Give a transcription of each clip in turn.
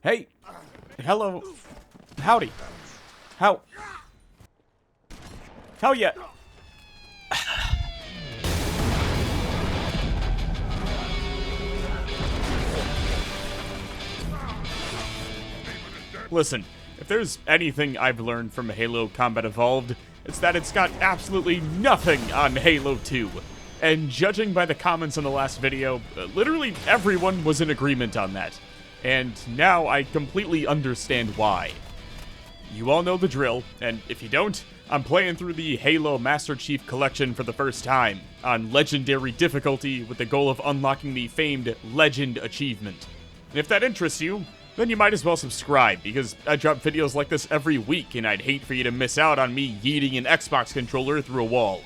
Hey! Hello. Howdy. How ya? Listen, if there's anything I've learned from Halo Combat Evolved, it's that it's got absolutely nothing on Halo 2. And judging by the comments on the last video, literally everyone was in agreement on that. And now I completely understand why. You all know the drill, and if you don't, I'm playing through the Halo Master Chief Collection for the first time, on Legendary difficulty with the goal of unlocking the famed Legend achievement. And if that interests you, then you might as well subscribe, because I drop videos like this every week, and I'd hate for you to miss out on me yeeting an Xbox controller through a wall.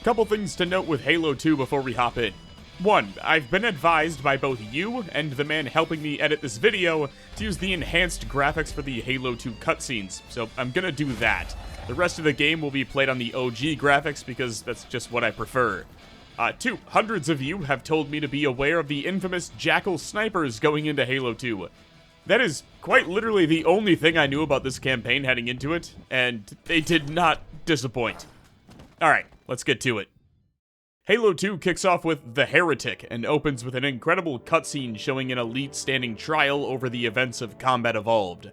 Couple things to note with Halo 2 before we hop in. 1. I've been advised by both you and the man helping me edit this video to use the enhanced graphics for the Halo 2 cutscenes, so I'm gonna do that. The rest of the game will be played on the OG graphics because that's just what I prefer. 2. Hundreds of you have told me to be aware of the infamous Jackal snipers going into Halo 2. That is quite literally the only thing I knew about this campaign heading into it, and they did not disappoint. Alright, let's get to it. Halo 2 kicks off with the Heretic and opens with an incredible cutscene showing an elite standing trial over the events of Combat Evolved.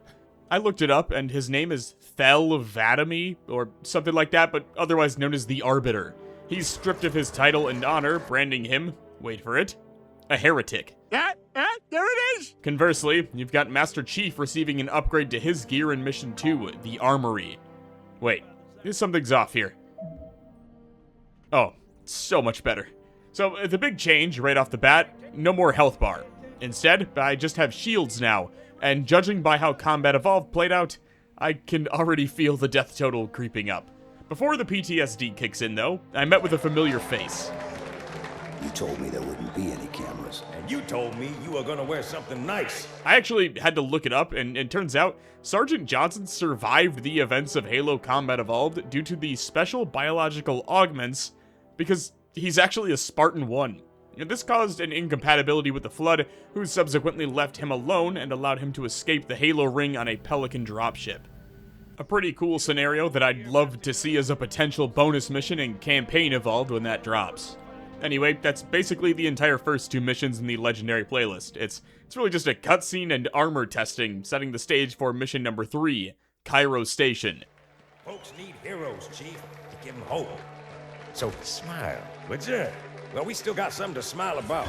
I looked it up, and his name is ThatGuyPredz, or something like that, but otherwise known as the Arbiter. He's stripped of his title and honor, branding him, wait for it, a heretic. There it is! Conversely, you've got Master Chief receiving an upgrade to his gear in Mission 2, the Armory. Wait, something's off here. Oh. So much better. So, the big change right off the bat, no more health bar. Instead, I just have shields now, and judging by how Combat Evolved played out, I can already feel the death total creeping up. Before the PTSD kicks in, though, I met with a familiar face. You told me there wouldn't be any cameras. And you told me you were gonna wear something nice. I actually had to look it up, and it turns out Sergeant Johnson survived the events of Halo Combat Evolved due to the special biological augments, because he's actually a Spartan 1. This caused an incompatibility with the Flood, who subsequently left him alone and allowed him to escape the Halo ring on a Pelican dropship. A pretty cool scenario that I'd love to see as a potential bonus mission in Campaign Evolved when that drops. Anyway, that's basically the entire first 2 missions in the Legendary playlist. It's really just a cutscene and armor testing, setting the stage for mission number 3, Cairo Station. Folks need heroes, Chief, to give them hope. So smile, would you? Well, we still got something to smile about.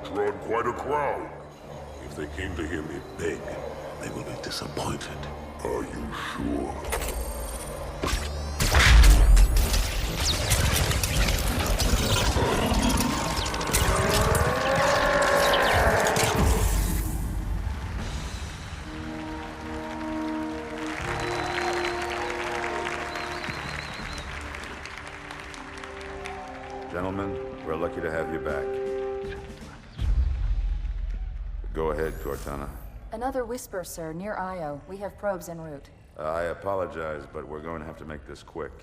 Drawn quite a crowd. If they came to hear me beg, they will be disappointed. Are you sure? Gentlemen, we're lucky to have you back. Go ahead, Cortana. Another whisper, sir, near Io. We have probes en route. I apologize, but we're going to have to make this quick.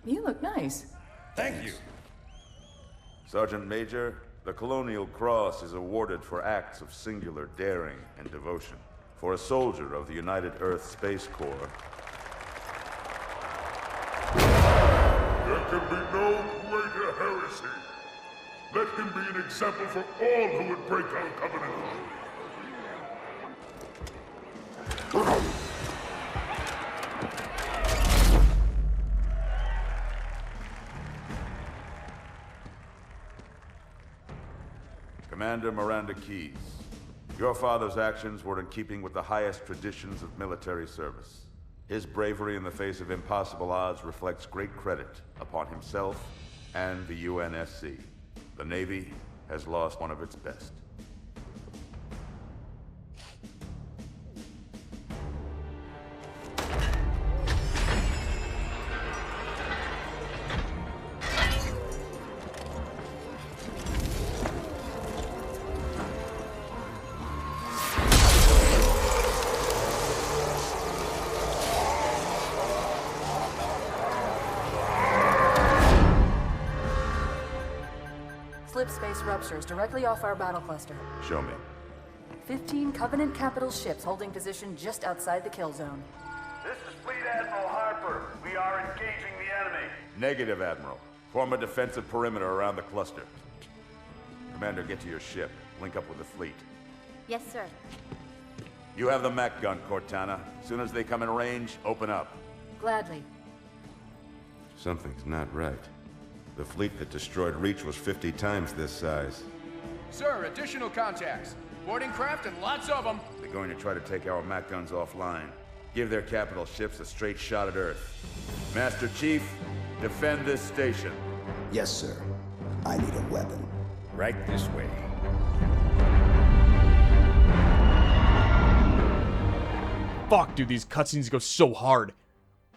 You look nice. Thank you. Sergeant Major, the Colonial Cross is awarded for acts of singular daring and devotion. For a soldier of the United Earth Space Corps. There can be no greater heresy. Let him be an example for all who would break our covenant. Commander Miranda Keyes, your father's actions were in keeping with the highest traditions of military service. His bravery in the face of impossible odds reflects great credit upon himself and the UNSC. The Navy has lost one of its best. airspace ruptures directly off our battle cluster. Show me. 15 Covenant capital ships holding position just outside the kill zone. This is Fleet Admiral Harper. We are engaging the enemy. Negative, Admiral. Form a defensive perimeter around the cluster. Commander, get to your ship. Link up with the fleet. Yes, sir. You have the mech gun, Cortana. As soon as they come in range, open up. Gladly. Something's not right. The fleet that destroyed Reach was 50 times this size. Sir, additional contacts. Boarding craft and lots of them. They're going to try to take our mech guns offline. Give their capital ships a straight shot at Earth. Master Chief, defend this station. Yes, sir. I need a weapon. Right this way. Fuck, dude, these cutscenes go so hard.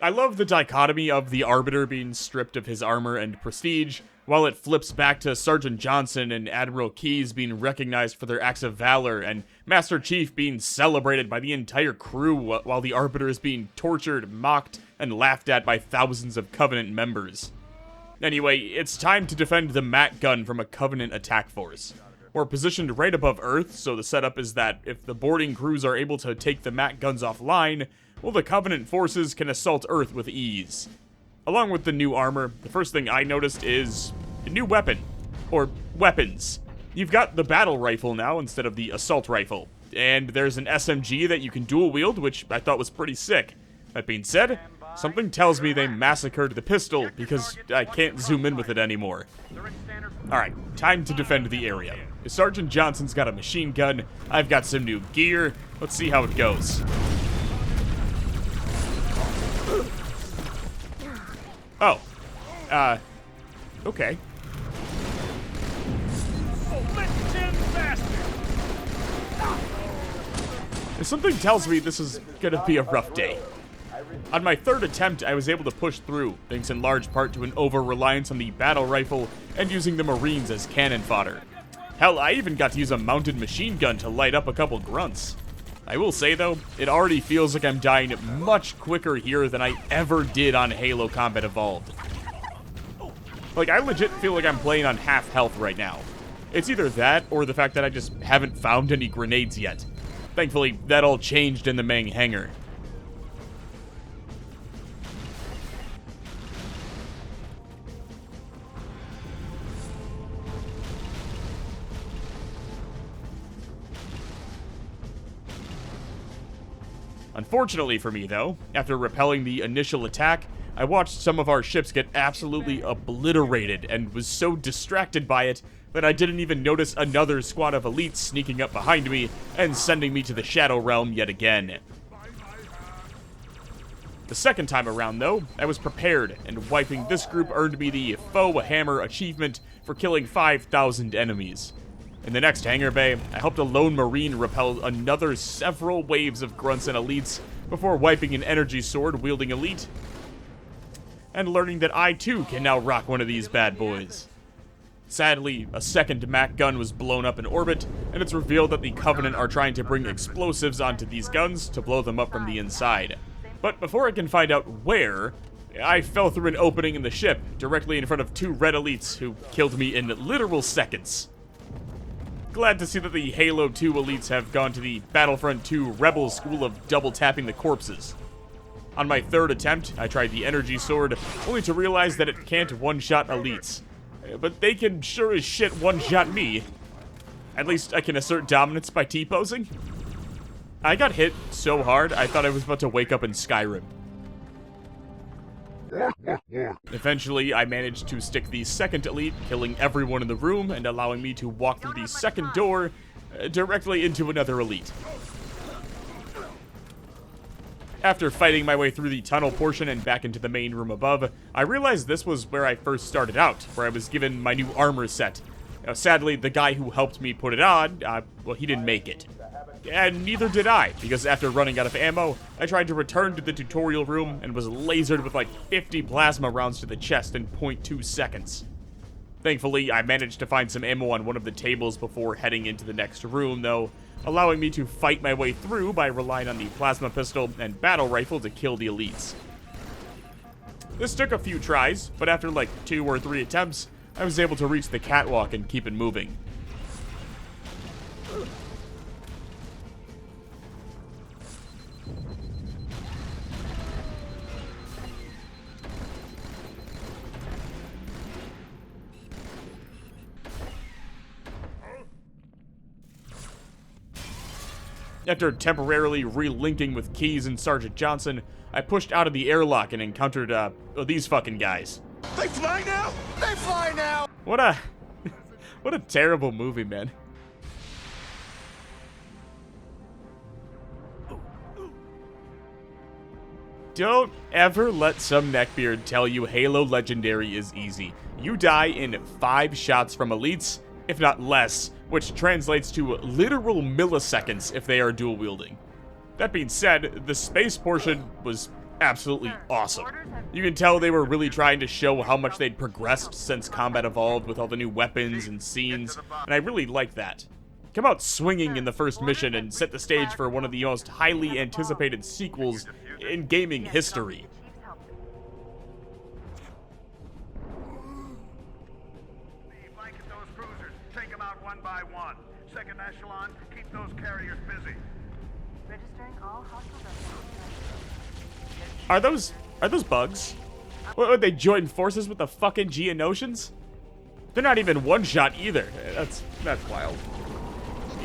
I love the dichotomy of the Arbiter being stripped of his armor and prestige, while it flips back to Sergeant Johnson and Admiral Keyes being recognized for their acts of valor, and Master Chief being celebrated by the entire crew while the Arbiter is being tortured, mocked, and laughed at by thousands of Covenant members. Anyway, it's time to defend the Mat gun from a Covenant attack force. We're positioned right above Earth, so the setup is that if the boarding crews are able to take the Mat guns offline, well, the Covenant forces can assault Earth with ease. Along with the new armor, the first thing I noticed is a new weapon. Or weapons. You've got the battle rifle now instead of the assault rifle. And there's an SMG that you can dual wield, which I thought was pretty sick. That being said, something tells me they massacred the pistol because I can't zoom in with it anymore. Alright, time to defend the area. Sergeant Johnson's got a machine gun, I've got some new gear, let's see how it goes. Oh. Okay. Something tells me this is gonna be a rough day. On my third attempt, I was able to push through, thanks in large part to an over-reliance on the battle rifle and using the Marines as cannon fodder. Hell, I even got to use a mounted machine gun to light up a couple grunts. I will say, though, it already feels like I'm dying much quicker here than I ever did on Halo Combat Evolved. Like, I legit feel like I'm playing on half health right now. It's either that, or the fact that I just haven't found any grenades yet. Thankfully, that all changed in the main hangar. Unfortunately for me, though, after repelling the initial attack, I watched some of our ships get absolutely obliterated and was so distracted by it that I didn't even notice another squad of elites sneaking up behind me and sending me to the Shadow Realm yet again. The second time around, though, I was prepared, and wiping this group earned me the Foe Hammer achievement for killing 5,000 enemies. In the next hangar bay, I helped a lone Marine repel another several waves of grunts and elites before wiping an energy sword wielding elite and learning that I too can now rock one of these bad boys. Sadly, a second Mac gun was blown up in orbit, and it's revealed that the Covenant are trying to bring explosives onto these guns to blow them up from the inside. But before I can find out where, I fell through an opening in the ship directly in front of two red elites who killed me in literal seconds. Glad to see that the Halo 2 elites have gone to the Battlefront 2 Rebel school of double-tapping the corpses. On my third attempt, I tried the energy sword, only to realize that it can't one-shot elites. But they can sure as shit one-shot me. At least I can assert dominance by T-posing. I got hit so hard, I thought I was about to wake up in Skyrim. Eventually, I managed to stick the second elite, killing everyone in the room and allowing me to walk through the second door directly into another elite. After fighting my way through the tunnel portion and back into the main room above, I realized this was where I first started out, where I was given my new armor set. Sadly, the guy who helped me put it on, well, he didn't make it. And neither did I, because after running out of ammo, I tried to return to the tutorial room and was lasered with like 50 plasma rounds to the chest in 0.2 seconds. Thankfully, I managed to find some ammo on one of the tables before heading into the next room, though, allowing me to fight my way through by relying on the plasma pistol and battle rifle to kill the elites. This took a few tries, but after like 2 or 3 attempts, I was able to reach the catwalk and keep it moving. After temporarily relinking with Keyes and Sergeant Johnson, I pushed out of the airlock and encountered, these fucking guys. They fly now! They fly now! What a... what a terrible movie, man. Don't ever let some neckbeard tell you Halo Legendary is easy. You die in 5 shots from elites, if not less, which translates to literal milliseconds if they are dual wielding. That being said, the space portion was absolutely awesome. You can tell they were really trying to show how much they'd progressed since combat evolved with all the new weapons and scenes, and I really liked that. Come out swinging in the first mission and set the stage for one of the most highly anticipated sequels in gaming history. Blanket those cruisers. Take them out one by one. Second echelon, keep those carriers busy. Registering all hostile vessels. Are those bugs? What, would they join forces with the fucking Geonosians? They're not even one-shot either. That's wild.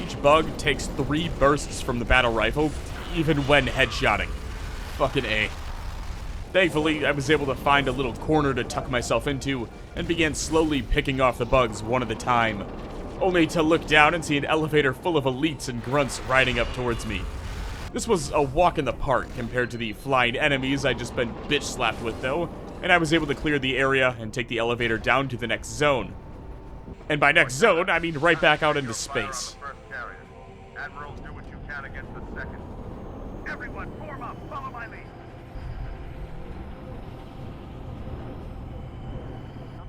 Each bug takes 3 bursts from the battle rifle, even when headshotting. Fucking A. Thankfully, I was able to find a little corner to tuck myself into, and began slowly picking off the bugs one at a time, only to look down and see an elevator full of elites and grunts riding up towards me. This was a walk in the park compared to the flying enemies I'd just been bitch-slapped with, though, and I was able to clear the area and take the elevator down to the next zone. And by next zone, I mean right back out into space. Admirals, do what you can against the second. Everyone, form up. Follow my lead.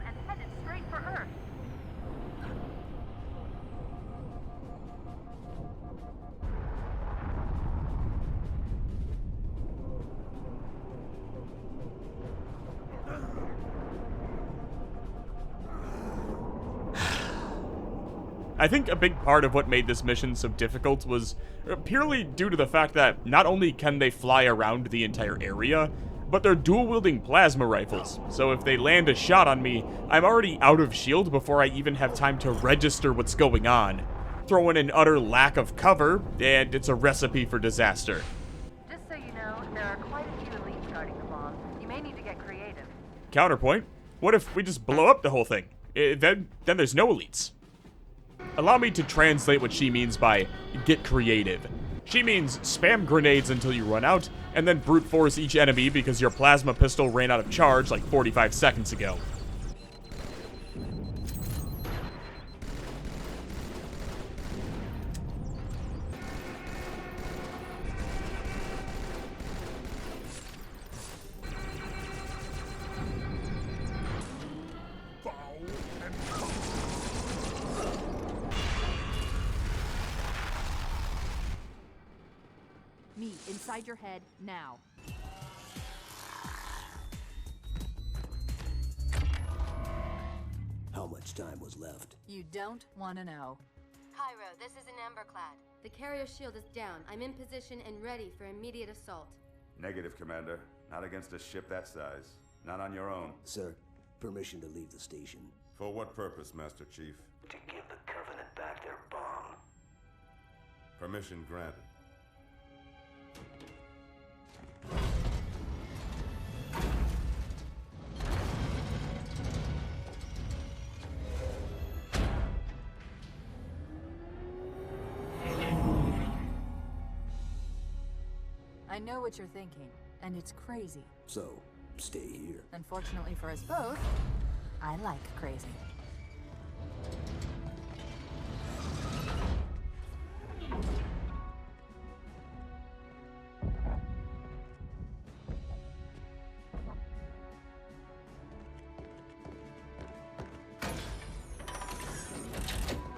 And headed straight for Earth. I think a big part of what made this mission so difficult was purely due to the fact that not only can they fly around the entire area, but they're dual-wielding plasma rifles, so if they land a shot on me, I'm already out of shield before I even have time to register what's going on. Throw in an utter lack of cover, and it's a recipe for disaster. Just so you know, there are quite a few elites guarding the bomb. You may need to get creative. Counterpoint, what if we just blow up the whole thing? Then there's no elites. Allow me to translate what she means by get creative. She means spam grenades until you run out, and then brute force each enemy because your plasma pistol ran out of charge like 45 seconds ago. Me, inside your head, now. How much time was left? You don't want to know. Cairo, this is an Emberclad. The carrier shield is down. I'm in position and ready for immediate assault. Negative, Commander. Not against a ship that size. Not on your own. Sir, permission to leave the station. For what purpose, Master Chief? To give the Covenant back their bomb. Permission granted. I know what you're thinking, and it's crazy. So, stay here. Unfortunately for us both, I like crazy.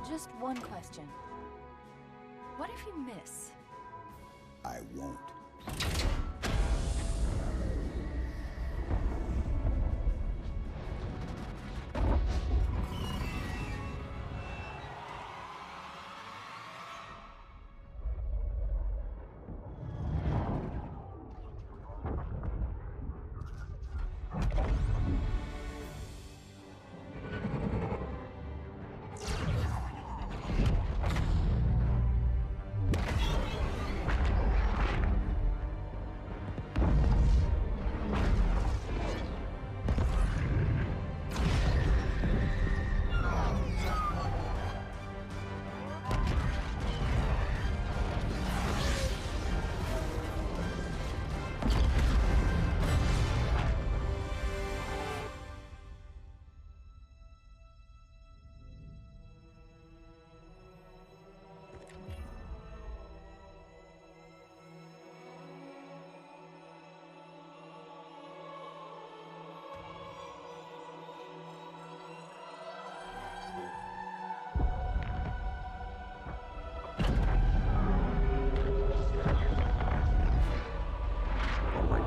Just one question. What if you miss? I won't.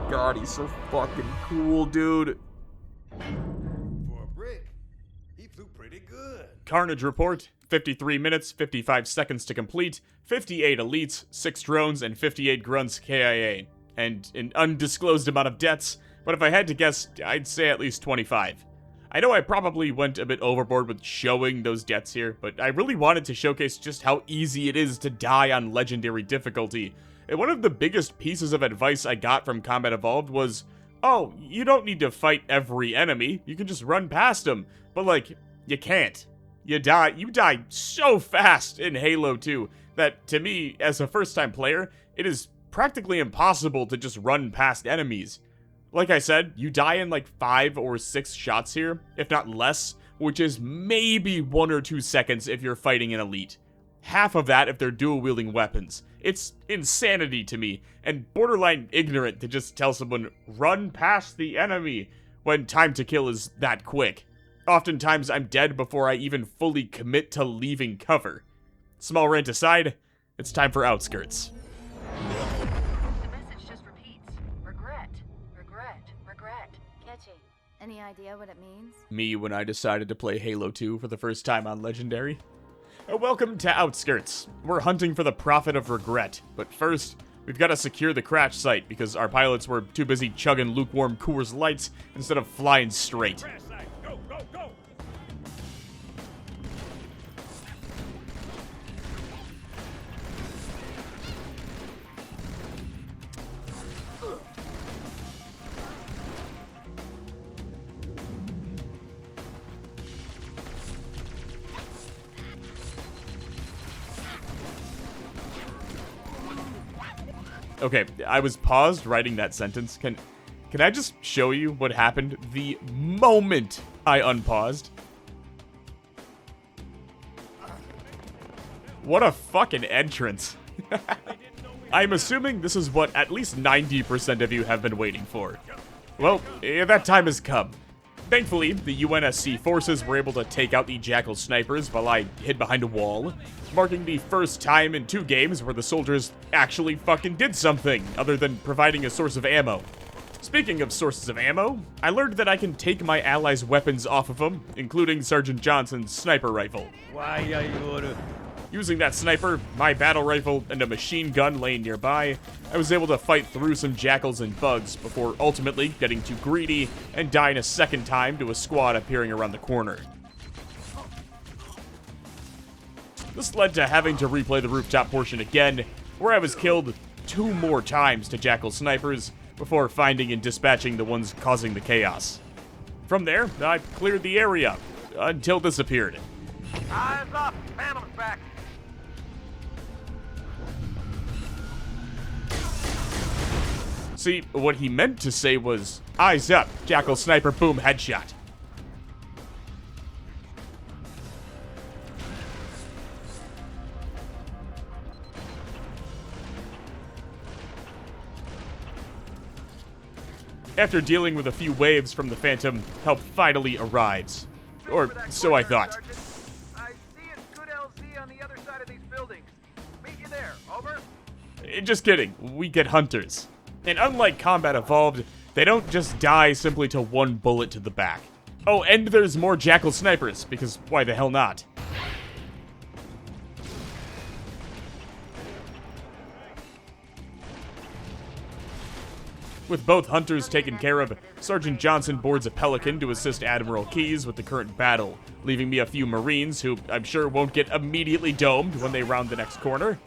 god, he's so fucking cool, dude. For a brick, he flew pretty good. Carnage report, 53 minutes, 55 seconds to complete, 58 elites, 6 drones, and 58 grunts KIA. And an undisclosed amount of deaths, but if I had to guess, I'd say at least 25. I know I probably went a bit overboard with showing those deaths here, but I really wanted to showcase just how easy it is to die on Legendary difficulty. And one of the biggest pieces of advice I got from Combat Evolved was, oh, you don't need to fight every enemy, you can just run past them. But like, you can't. You die so fast in Halo 2 that, to me, as a first-time player, it is practically impossible to just run past enemies. Like I said, you die in like 5 or 6 shots here, if not less, which is maybe 1 or 2 seconds if you're fighting an elite. Half of that if they're dual-wielding weapons. It's insanity to me, and borderline ignorant to just tell someone, run past the enemy, when time to kill is that quick. Oftentimes I'm dead before I even fully commit to leaving cover. Small rant aside, it's time for Outskirts. The message just repeats. Regret. Regret. Regret. Catchy. Any idea what it means? Me when I decided to play Halo 2 for the first time on Legendary. Welcome to Outskirts. We're hunting for the Prophet of Regret, but first, we've got to secure the crash site because our pilots were too busy chugging lukewarm Coors Lights instead of flying straight. Crash site, go, go, go! Okay, I was paused writing that sentence. Can I just show you what happened the moment I unpaused? What a fucking entrance. I'm assuming this is what at least 90% of you have been waiting for. Well, that time has come. Thankfully, the UNSC forces were able to take out the Jackal snipers while I hid behind a wall, marking the first time in 2 games where the soldiers actually fucking did something other than providing a source of ammo. Speaking of sources of ammo, I learned that I can take my allies' weapons off of them, including Sergeant Johnson's sniper rifle. Using that sniper, my battle rifle, and a machine gun laying nearby, I was able to fight through some jackals and bugs before ultimately getting too greedy and dying a second time to a squad appearing around the corner. This led to having to replay the rooftop portion again, where I was killed 2 more times to jackal snipers before finding and dispatching the ones causing the chaos. From there, I cleared the area, until this appeared. Eyes up! Phantom's back! See, what he meant to say was, eyes up, jackal sniper, boom, headshot. After dealing with a few waves from the Phantom, help finally arrives. Or so I thought. I see a good LZ on the other side of these buildings. Meet you there. Over? Just kidding, we get hunters. And unlike Combat Evolved, they don't just die simply to 1 bullet to the back. Oh, and there's more jackal snipers, because why the hell not? With both hunters taken care of, Sergeant Johnson boards a Pelican to assist Admiral Keyes with the current battle, leaving me a few Marines who I'm sure won't get immediately domed when they round the next corner.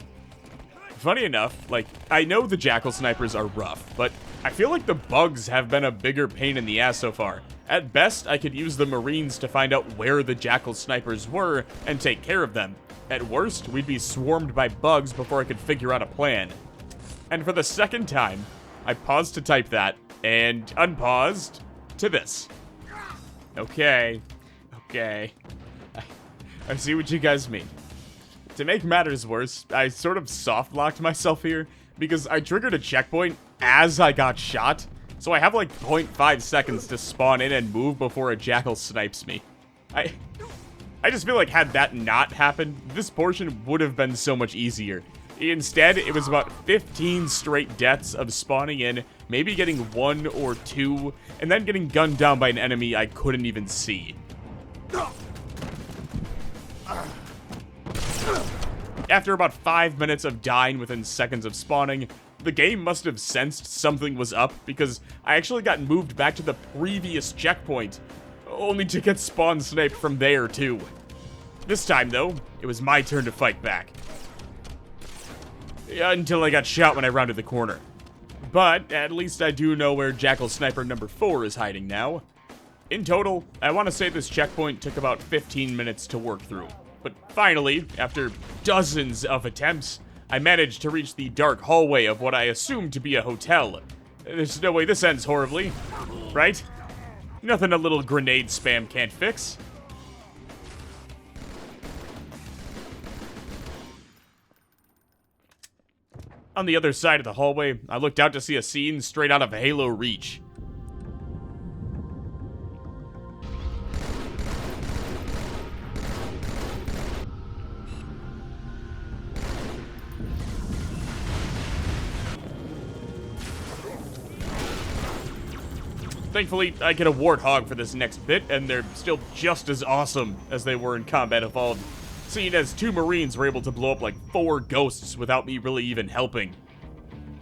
Funny enough, like, I know the jackal snipers are rough, but I feel like the bugs have been a bigger pain in the ass so far. At best, I could use the Marines to find out where the jackal snipers were and take care of them. At worst, we'd be swarmed by bugs before I could figure out a plan. And for the second time, I paused to type that, and unpaused to this. Okay. I see what you guys mean. To make matters worse, I sort of soft-locked myself here, because I triggered a checkpoint as I got shot, so I have like 0.5 seconds to spawn in and move before a jackal snipes me. I just feel like had that not happened, this portion would have been so much easier. Instead, it was about 15 straight deaths of spawning in, maybe getting 1 or 2, and then getting gunned down by an enemy I couldn't even see. After about 5 minutes of dying within seconds of spawning, the game must have sensed something was up, because I actually got moved back to the previous checkpoint, only to get spawn sniped from there too. This time though, it was my turn to fight back. Until I got shot when I rounded the corner. But at least I do know where Jackal Sniper number 4 is hiding now. In total, I want to say this checkpoint took about 15 minutes to work through. But finally, after dozens of attempts, I managed to reach the dark hallway of what I assumed to be a hotel. There's no way this ends horribly, right? Nothing a little grenade spam can't fix. On the other side of the hallway, I looked out to see a scene straight out of Halo Reach. Thankfully, I get a Warthog for this next bit, and they're still just as awesome as they were in Combat Evolved, seeing as 2 Marines were able to blow up like 4 ghosts without me really even helping.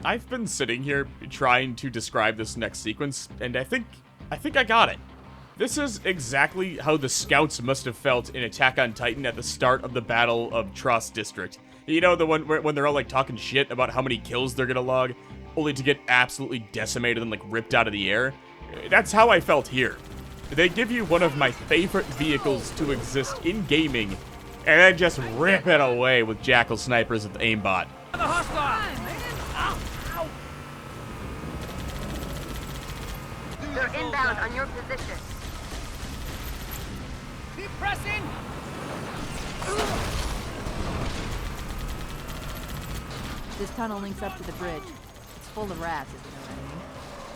I've been sitting here trying to describe this next sequence, and I think I got it. This is exactly how the scouts must have felt in Attack on Titan at the start of the Battle of Trost District. You know, the one when they're all like talking shit about how many kills they're gonna log, only to get absolutely decimated and like ripped out of the air. That's how I felt here. They give you one of my favorite vehicles to exist in gaming, and then just rip it away with Jackal Snipers with aimbot. They're inbound on your position. Keep pressing! This tunnel links up to the bridge. It's full of rats, if you know what I mean.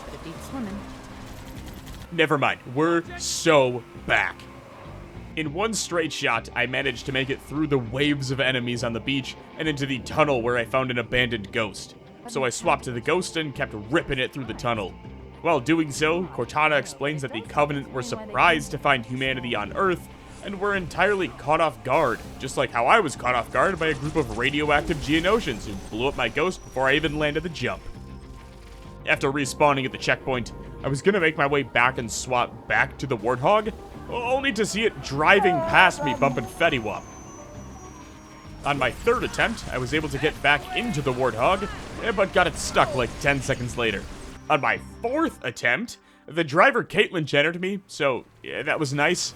But it beats swimming. Never mind, we're so back. In one straight shot, I managed to make it through the waves of enemies on the beach and into the tunnel where I found an abandoned ghost. So I swapped to the ghost and kept ripping it through the tunnel. While doing so, Cortana explains that the Covenant were surprised to find humanity on Earth and were entirely caught off guard, just like how I was caught off guard by a group of radioactive Geonosians who blew up my ghost before I even landed the jump. After respawning at the checkpoint, I was gonna make my way back and swap back to the Warthog, only to see it driving past me bumping Fetty Wap. On my 3rd attempt, I was able to get back into the Warthog, but got it stuck like 10 seconds later. On my 4th attempt, the driver Caitlin Jennered me, so yeah, that was nice.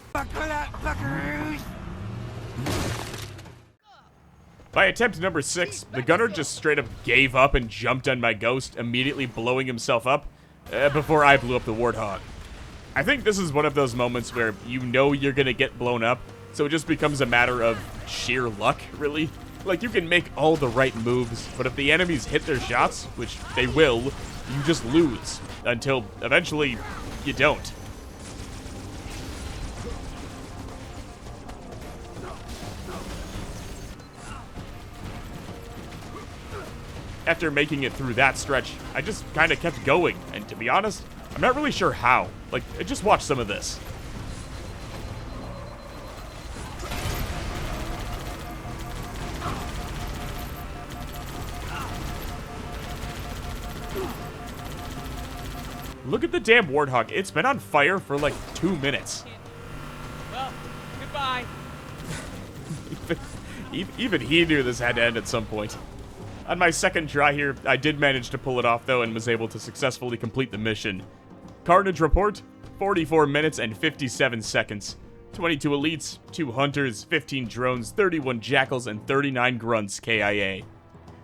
By attempt number 6, the gunner just straight up gave up and jumped on my ghost, immediately blowing himself up before I blew up the Warthog. I think this is one of those moments where you know you're gonna get blown up, so it just becomes a matter of sheer luck, really. Like, you can make all the right moves, but if the enemies hit their shots, which they will, you just lose, until eventually you don't. After making it through that stretch, I just kind of kept going, and to be honest, I'm not really sure how. Like, just watch some of this. Look at the damn Warthog. It's been on fire for like 2 minutes. Well, goodbye. Even he knew this had to end at some point. On my 2nd try here, I did manage to pull it off though and was able to successfully complete the mission. Carnage report, 44 minutes and 57 seconds. 22 elites, 2 hunters, 15 drones, 31 jackals, and 39 grunts KIA.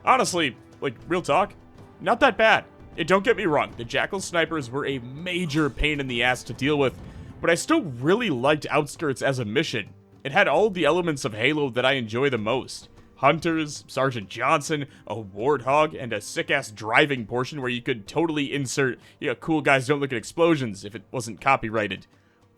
Honestly, like, real talk, not that bad. Don't get me wrong, the Jackal snipers were a major pain in the ass to deal with, but I still really liked Outskirts as a mission. It had all the elements of Halo that I enjoy the most. Hunters, Sergeant Johnson, a Warthog, and a sick-ass driving portion where you could totally insert, cool guys don't look at explosions if it wasn't copyrighted.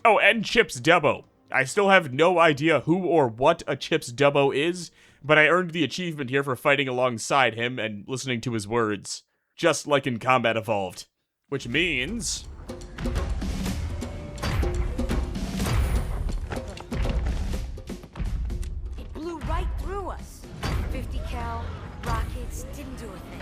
Oh, and Chips Dubbo. I still have no idea who or what a Chips Dubbo is, but I earned the achievement here for fighting alongside him and listening to his words, just like in Combat Evolved. Which means... It blew right through us. 50 cal rockets didn't do a thing.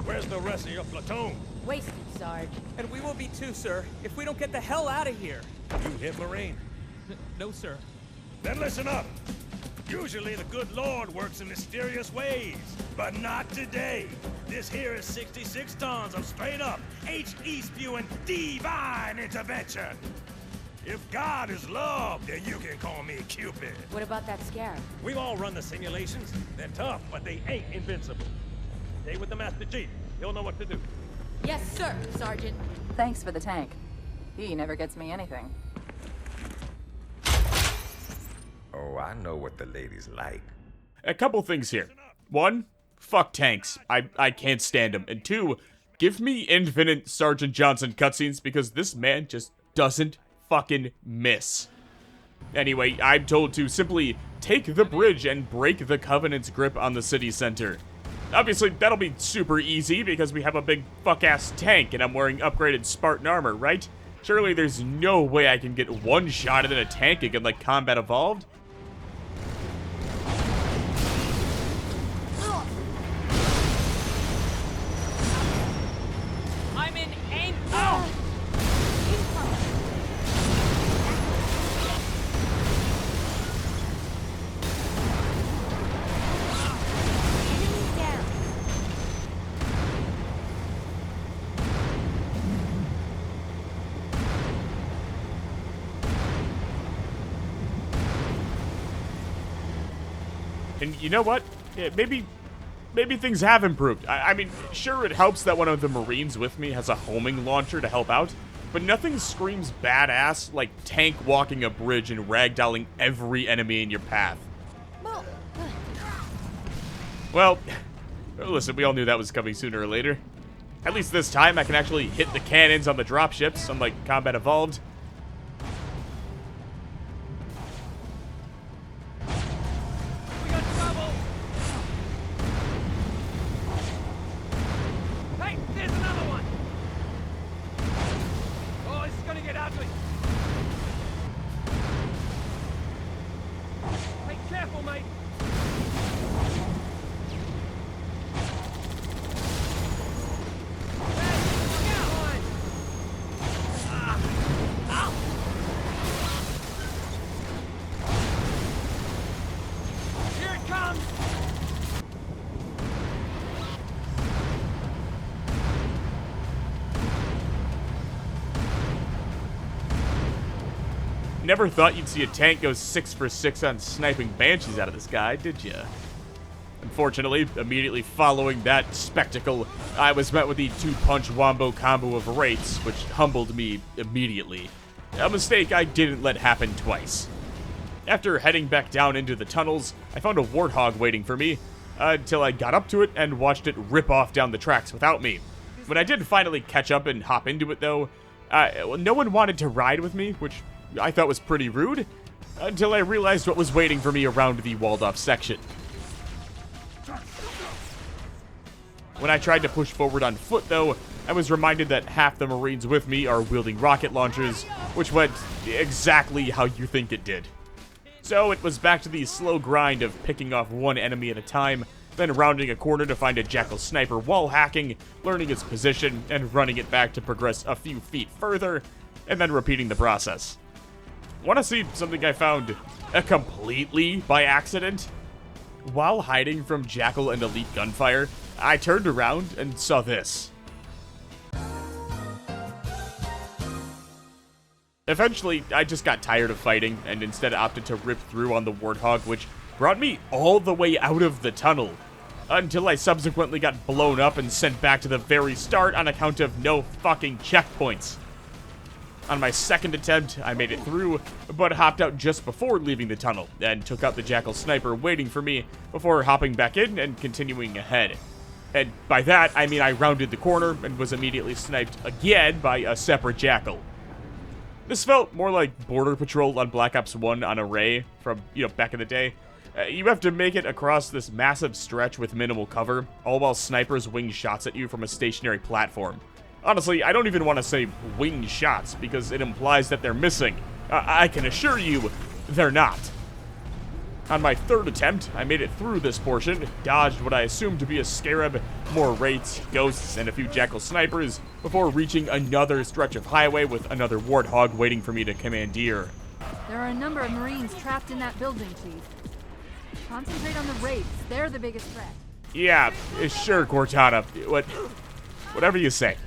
Where's the rest of your platoon? Wasted, Sarge. And we will be too, sir, if we don't get the hell out of here. You hit Marine? No, sir. Then listen up. Usually the good Lord works in mysterious ways, but not today. This here is 66 tons of straight-up, HE-spewing divine intervention. If God is love, then you can call me Cupid. What about that scarab? We've all run the simulations. They're tough, but they ain't invincible. Stay with the Master Chief. He'll know what to do. Yes, sir, Sergeant. Thanks for the tank. He never gets me anything. Oh, I know what the ladies like. A couple things here. One, fuck tanks. I can't stand them. And two, give me infinite Sergeant Johnson cutscenes because this man just doesn't fucking miss. Anyway, I'm told to simply take the bridge and break the Covenant's grip on the city center. Obviously, that'll be super easy because we have a big fuck-ass tank and I'm wearing upgraded Spartan armor, right? Surely there's no way I can get one shot at a tank again like Combat Evolved. I'm in aim. Oh! And you know what? Yeah, maybe things have improved. I mean, sure, it helps that one of the Marines with me has a homing launcher to help out, but nothing screams badass like tank walking a bridge and ragdolling every enemy in your path. Well, listen, we all knew that was coming sooner or later. At least this time I can actually hit the cannons on the dropships, unlike Combat Evolved. Never thought you'd see a tank go 6 for 6 on sniping banshees out of the sky, did ya? Unfortunately, immediately following that spectacle, I was met with the 2-punch wombo combo of wraiths, which humbled me immediately. A mistake I didn't let happen twice. After heading back down into the tunnels, I found a warthog waiting for me, until I got up to it and watched it rip off down the tracks without me. When I did finally catch up and hop into it though, no one wanted to ride with me, which I thought was pretty rude, until I realized what was waiting for me around the walled-off section. When I tried to push forward on foot, though, I was reminded that half the Marines with me are wielding rocket launchers, which went exactly how you think it did. So it was back to the slow grind of picking off one enemy at a time, then rounding a corner to find a Jackal sniper wall hacking, learning its position, and running it back to progress a few feet further, and then repeating the process. Want to see something I found completely by accident? While hiding from Jackal and Elite gunfire, I turned around and saw this. Eventually, I just got tired of fighting and instead opted to rip through on the Warthog, which brought me all the way out of the tunnel, until I subsequently got blown up and sent back to the very start on account of no fucking checkpoints. On my second attempt, I made it through, but hopped out just before leaving the tunnel, and took out the Jackal sniper waiting for me before hopping back in and continuing ahead. And by that, I mean I rounded the corner and was immediately sniped again by a separate jackal. This felt more like Border Patrol on Black Ops 1 on Array from, back in the day. You have to make it across this massive stretch with minimal cover, all while snipers wing shots at you from a stationary platform. Honestly, I don't even want to say wing shots, because it implies that they're missing. I can assure you, they're not. On my third attempt, I made it through this portion, dodged what I assumed to be a scarab, more wraiths, ghosts, and a few jackal snipers, before reaching another stretch of highway with another warthog waiting for me to commandeer. There are a number of Marines trapped in that building, Chief. Concentrate on the wraiths. They're the biggest threat. Yeah, sure, Cortana. Whatever you say.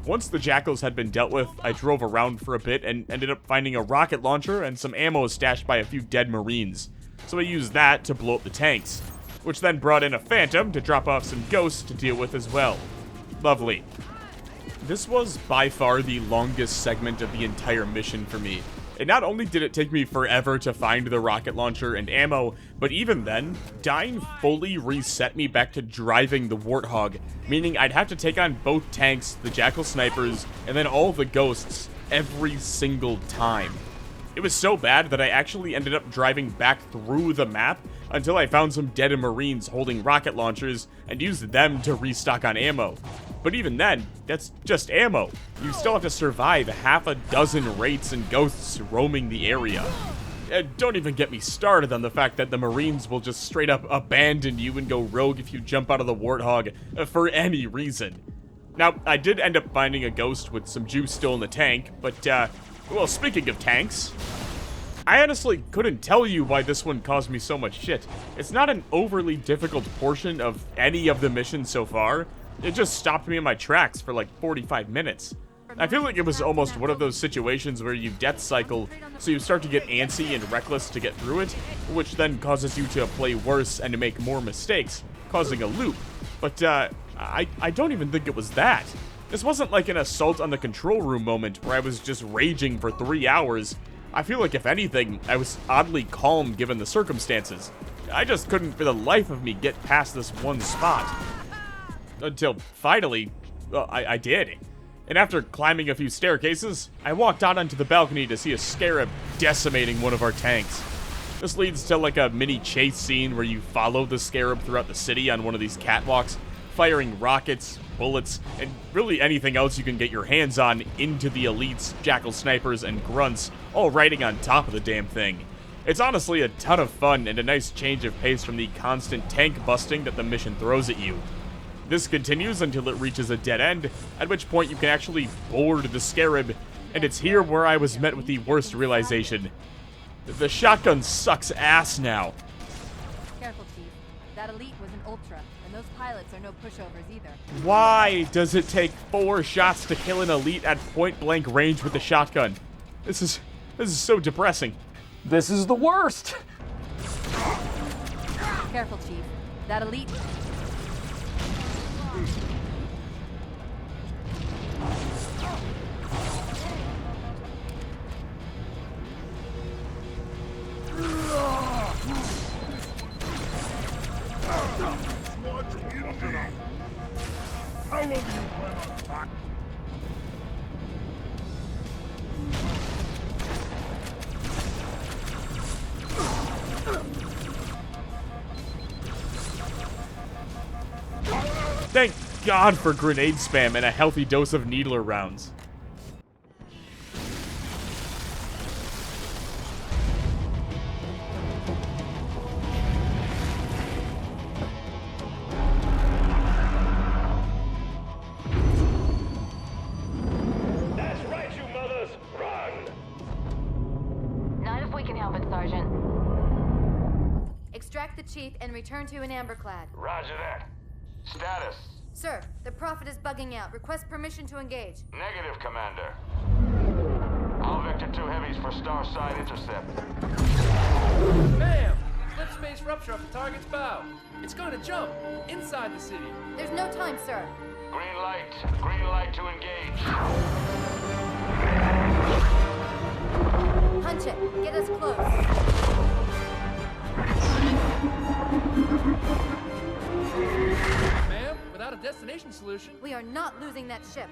Once the jackals had been dealt with, I drove around for a bit and ended up finding a rocket launcher and some ammo stashed by a few dead Marines. So I used that to blow up the tanks, which then brought in a Phantom to drop off some ghosts to deal with as well. Lovely. This was by far the longest segment of the entire mission for me. And not only did it take me forever to find the rocket launcher and ammo, but even then, dying fully reset me back to driving the Warthog, meaning I'd have to take on both tanks, the Jackal snipers, and then all the ghosts every single time. It was so bad that I actually ended up driving back through the map until I found some dead Marines holding rocket launchers and used them to restock on ammo. But even then, that's just ammo. You still have to survive half a dozen wraiths and ghosts roaming the area. Don't even get me started on the fact that the Marines will just straight up abandon you and go rogue if you jump out of the Warthog for any reason. Now, I did end up finding a ghost with some juice still in the tank, but, well, speaking of tanks, I honestly couldn't tell you why this one caused me so much shit. It's not an overly difficult portion of any of the missions so far. It just stopped me in my tracks for like 45 minutes. I feel like it was almost one of those situations where you death cycle, so you start to get antsy and reckless to get through it, which then causes you to play worse and to make more mistakes, causing a loop. But, I don't even think it was that. This wasn't like an assault on the control room moment where I was just raging for 3 hours. I feel like if anything, I was oddly calm given the circumstances. I just couldn't for the life of me get past this one spot. Until finally, well, I did. And after climbing a few staircases, I walked out onto the balcony to see a scarab decimating one of our tanks. This leads to like a mini chase scene where you follow the scarab throughout the city on one of these catwalks, firing rockets, bullets, and really anything else you can get your hands on into the elites, jackal snipers, and grunts, all riding on top of the damn thing. It's honestly a ton of fun and a nice change of pace from the constant tank busting that the mission throws at you. This continues until it reaches a dead end, at which point you can actually board the scarab, and it's here where I was met with the worst realization. The shotgun sucks ass now. Careful, Chief. That elite was an ultra, and those pilots are no pushovers either. Why does it take 4 shots to kill an elite at point-blank range with the shotgun? This is so depressing. This is the worst! Careful, Chief. That elite... How long do you plan on talking? Thank God for grenade spam and a healthy dose of needler rounds. That's right, you mothers! Run! Not if we can help it, Sergeant. Extract the chief and return to an amberclad. Roger that. Status. Sir, the Prophet is bugging out. Request permission to engage. Negative, Commander. All Vector 2 heavies for Starside intercept. Bam! Slip space rupture off the target's bow. It's going to jump inside the city. There's no time, sir. Green light to engage. Punch it. Get us close. destination solution. We are not losing that ship.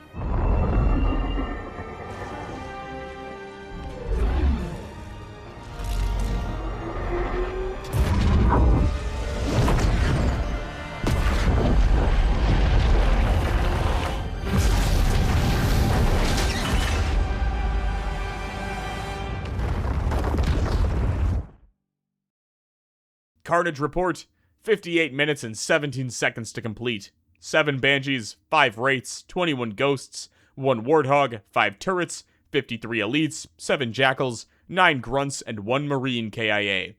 Carnage report, 58 minutes and 17 seconds to complete. 7 Banshees, 5 Wraiths, 21 Ghosts, 1 Warthog, 5 Turrets, 53 Elites, 7 Jackals, 9 Grunts, and 1 Marine KIA.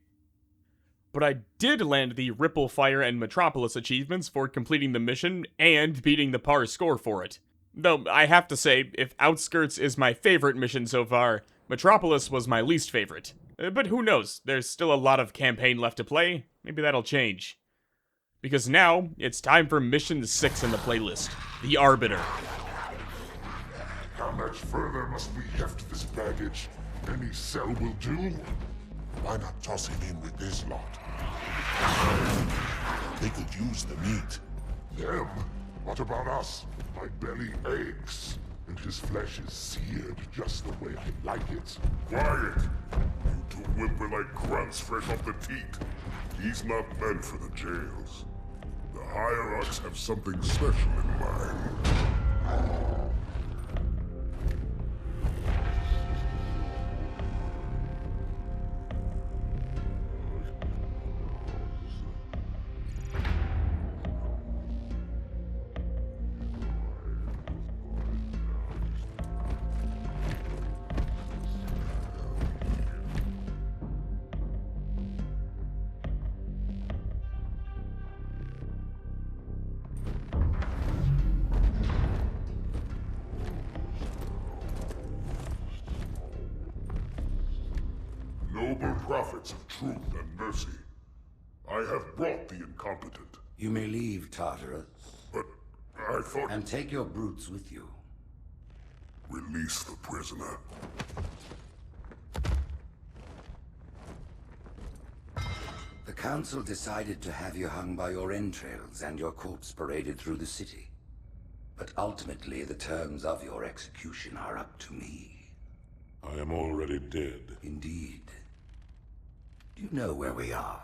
But I did land the Ripple Fire and Metropolis achievements for completing the mission and beating the par score for it. Though, I have to say, if Outskirts is my favorite mission so far, Metropolis was my least favorite. But who knows, there's still a lot of campaign left to play, maybe that'll change. Because now, it's time for Mission 6 in the playlist, the Arbiter. How much further must we heft this baggage? Any cell will do? Why not toss him in with this lot? They could use the meat. Them? What about us? My belly aches, and his flesh is seared just the way I like it. Quiet! You two whimper like grunts fresh off the teat. He's not meant for the jails. The hierarchs have something special in mind. Noble prophets of truth and mercy, I have brought the incompetent. You may leave, Tartarus. But I thought... And take your brutes with you. Release the prisoner. The council decided to have you hung by your entrails and your corpse paraded through the city. But ultimately, the terms of your execution are up to me. I am already dead. Indeed. Do you know where we are?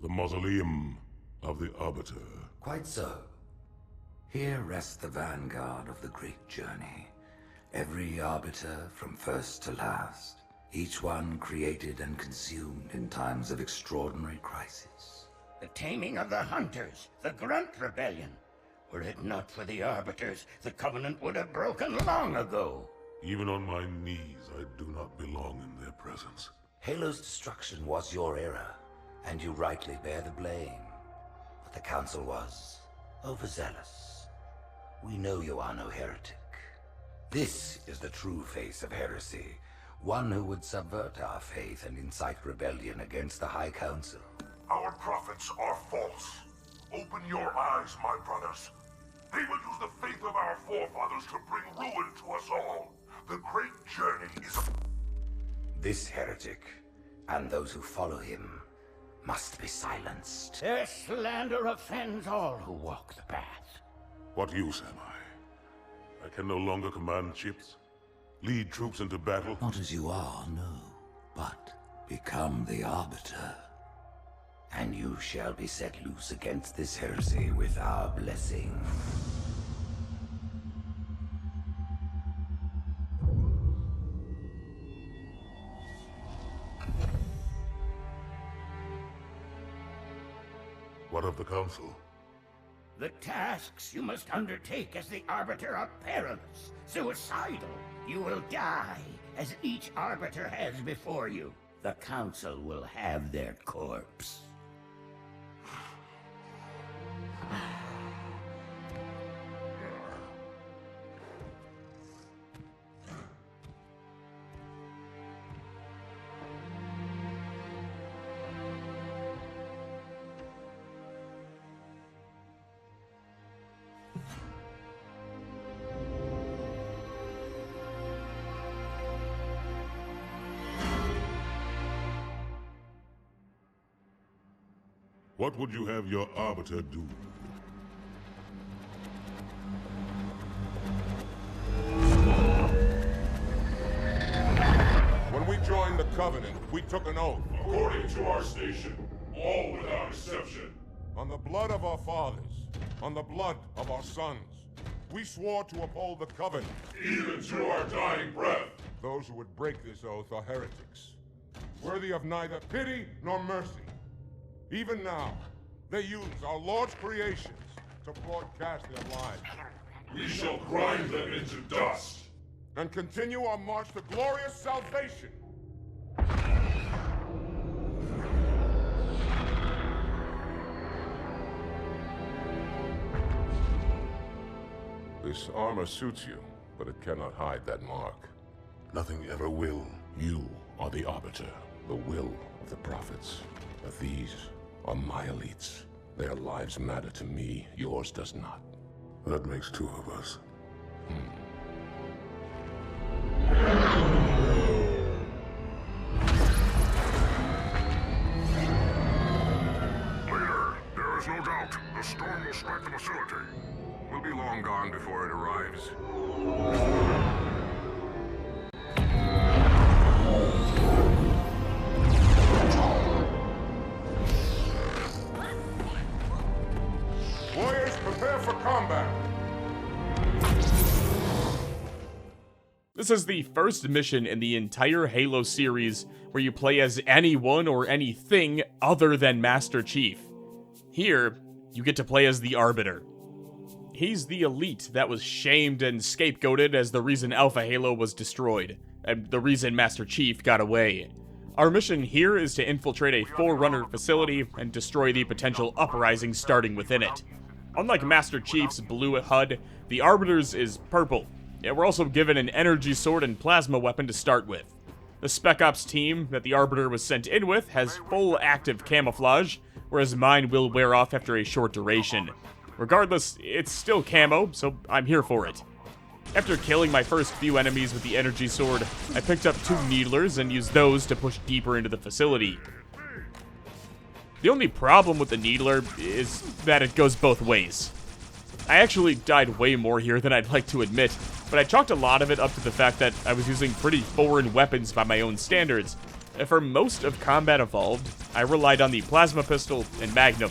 The mausoleum of the Arbiter. Quite so. Here rests the vanguard of the great journey. Every Arbiter from first to last. Each one created and consumed in times of extraordinary crisis. The taming of the Hunters, the Grunt Rebellion. Were it not for the Arbiters, the Covenant would have broken long ago. Even on my knees, I do not belong in their presence. Halo's destruction was your error, and you rightly bear the blame. But the Council was overzealous. We know you are no heretic. This is the true face of heresy, one who would subvert our faith and incite rebellion against the High Council. Our prophets are false. Open your eyes, my brothers. They will use the faith of our forefathers to bring ruin to us all. The great journey is... This heretic, and those who follow him, must be silenced. Their slander offends all who walk the path. What use am I? I can no longer command ships, lead troops into battle. Not as you are, no, but become the Arbiter. And you shall be set loose against this heresy with our blessing. What of the Council? The tasks you must undertake as the Arbiter are perilous, suicidal. You will die, as each Arbiter has before you. The Council will have their corpse. What would you have your Arbiter do? Covenant, we took an oath. According to our station, all without exception. On the blood of our fathers, on the blood of our sons, we swore to uphold the Covenant. Even to our dying breath. Those who would break this oath are heretics, worthy of neither pity nor mercy. Even now, they use our Lord's creations to broadcast their lives. We shall grind them into dust and continue our march to glorious salvation. This armor suits you, but it cannot hide that mark. Nothing ever will. You are the Arbiter, the will of the prophets. But these are my elites. Their lives matter to me, yours does not. That makes two of us. Leader, there is no doubt. The storm will strike the facility. We'll be long gone before it arrives. Warriors, prepare for combat! This is the first mission in the entire Halo series where you play as anyone or anything other than Master Chief. Here, you get to play as the Arbiter. He's the elite that was shamed and scapegoated as the reason Alpha Halo was destroyed, and the reason Master Chief got away. Our mission here is to infiltrate a Forerunner facility and destroy the potential Uprising starting within it. Unlike Master Chief's blue HUD, the Arbiter's is purple. Yet we're also given an energy sword and plasma weapon to start with. The Spec Ops team that the Arbiter was sent in with has full active camouflage, whereas mine will wear off after a short duration. Regardless, it's still camo, so I'm here for it. After killing my first few enemies with the energy sword, I picked up 2 Needlers and used those to push deeper into the facility. The only problem with the Needler is that it goes both ways. I actually died way more here than I'd like to admit, but I chalked a lot of it up to the fact that I was using pretty foreign weapons by my own standards. For most of Combat Evolved, I relied on the Plasma Pistol and Magnum,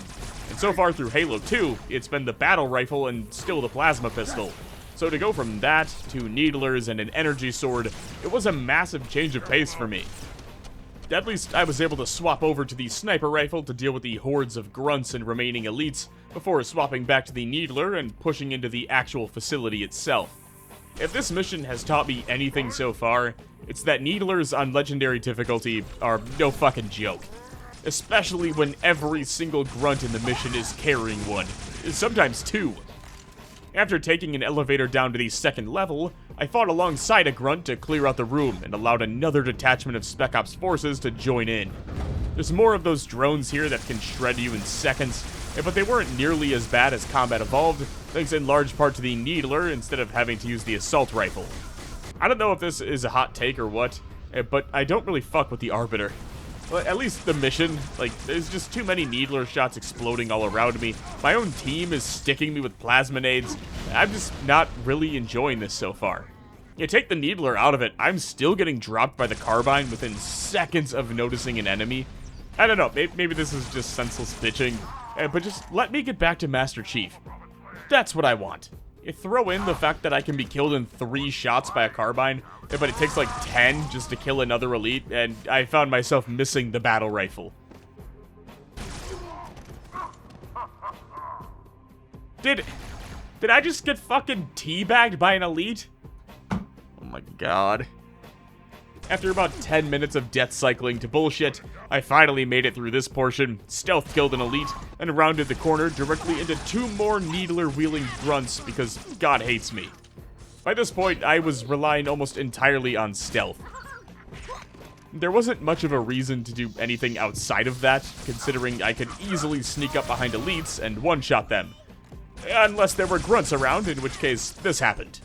and so far through Halo 2, it's been the Battle Rifle and still the Plasma Pistol. So to go from that to Needlers and an energy sword, it was a massive change of pace for me. At least I was able to swap over to the Sniper Rifle to deal with the hordes of grunts and remaining elites, before swapping back to the Needler and pushing into the actual facility itself. If this mission has taught me anything so far, it's that Needlers on Legendary difficulty are no fucking joke. Especially when every single grunt in the mission is carrying one, sometimes 2. After taking an elevator down to the 2nd level, I fought alongside a grunt to clear out the room and allowed another detachment of Spec Ops forces to join in. There's more of those drones here that can shred you in seconds, but they weren't nearly as bad as Combat Evolved, thanks in large part to the Needler instead of having to use the Assault Rifle. I don't know if this is a hot take or what, but I don't really fuck with the Arbiter. Well, at least the mission, there's just too many Needler shots exploding all around me. My own team is sticking me with plasma nades. I'm just not really enjoying this so far. You take the Needler out of it, I'm still getting dropped by the carbine within seconds of noticing an enemy. I don't know, maybe this is just senseless bitching, but just let me get back to Master Chief. That's what I want. You throw in the fact that I can be killed in 3 shots by a carbine, but it takes like 10 just to kill another elite, and I found myself missing the battle rifle. Did I just get fucking teabagged by an elite? Oh my god. After about 10 minutes of death cycling to bullshit, I finally made it through this portion, stealth killed an elite, and rounded the corner directly into 2 more Needler-wielding grunts because God hates me. By this point, I was relying almost entirely on stealth. There wasn't much of a reason to do anything outside of that, considering I could easily sneak up behind elites and one-shot them. Unless there were grunts around, in which case this happened.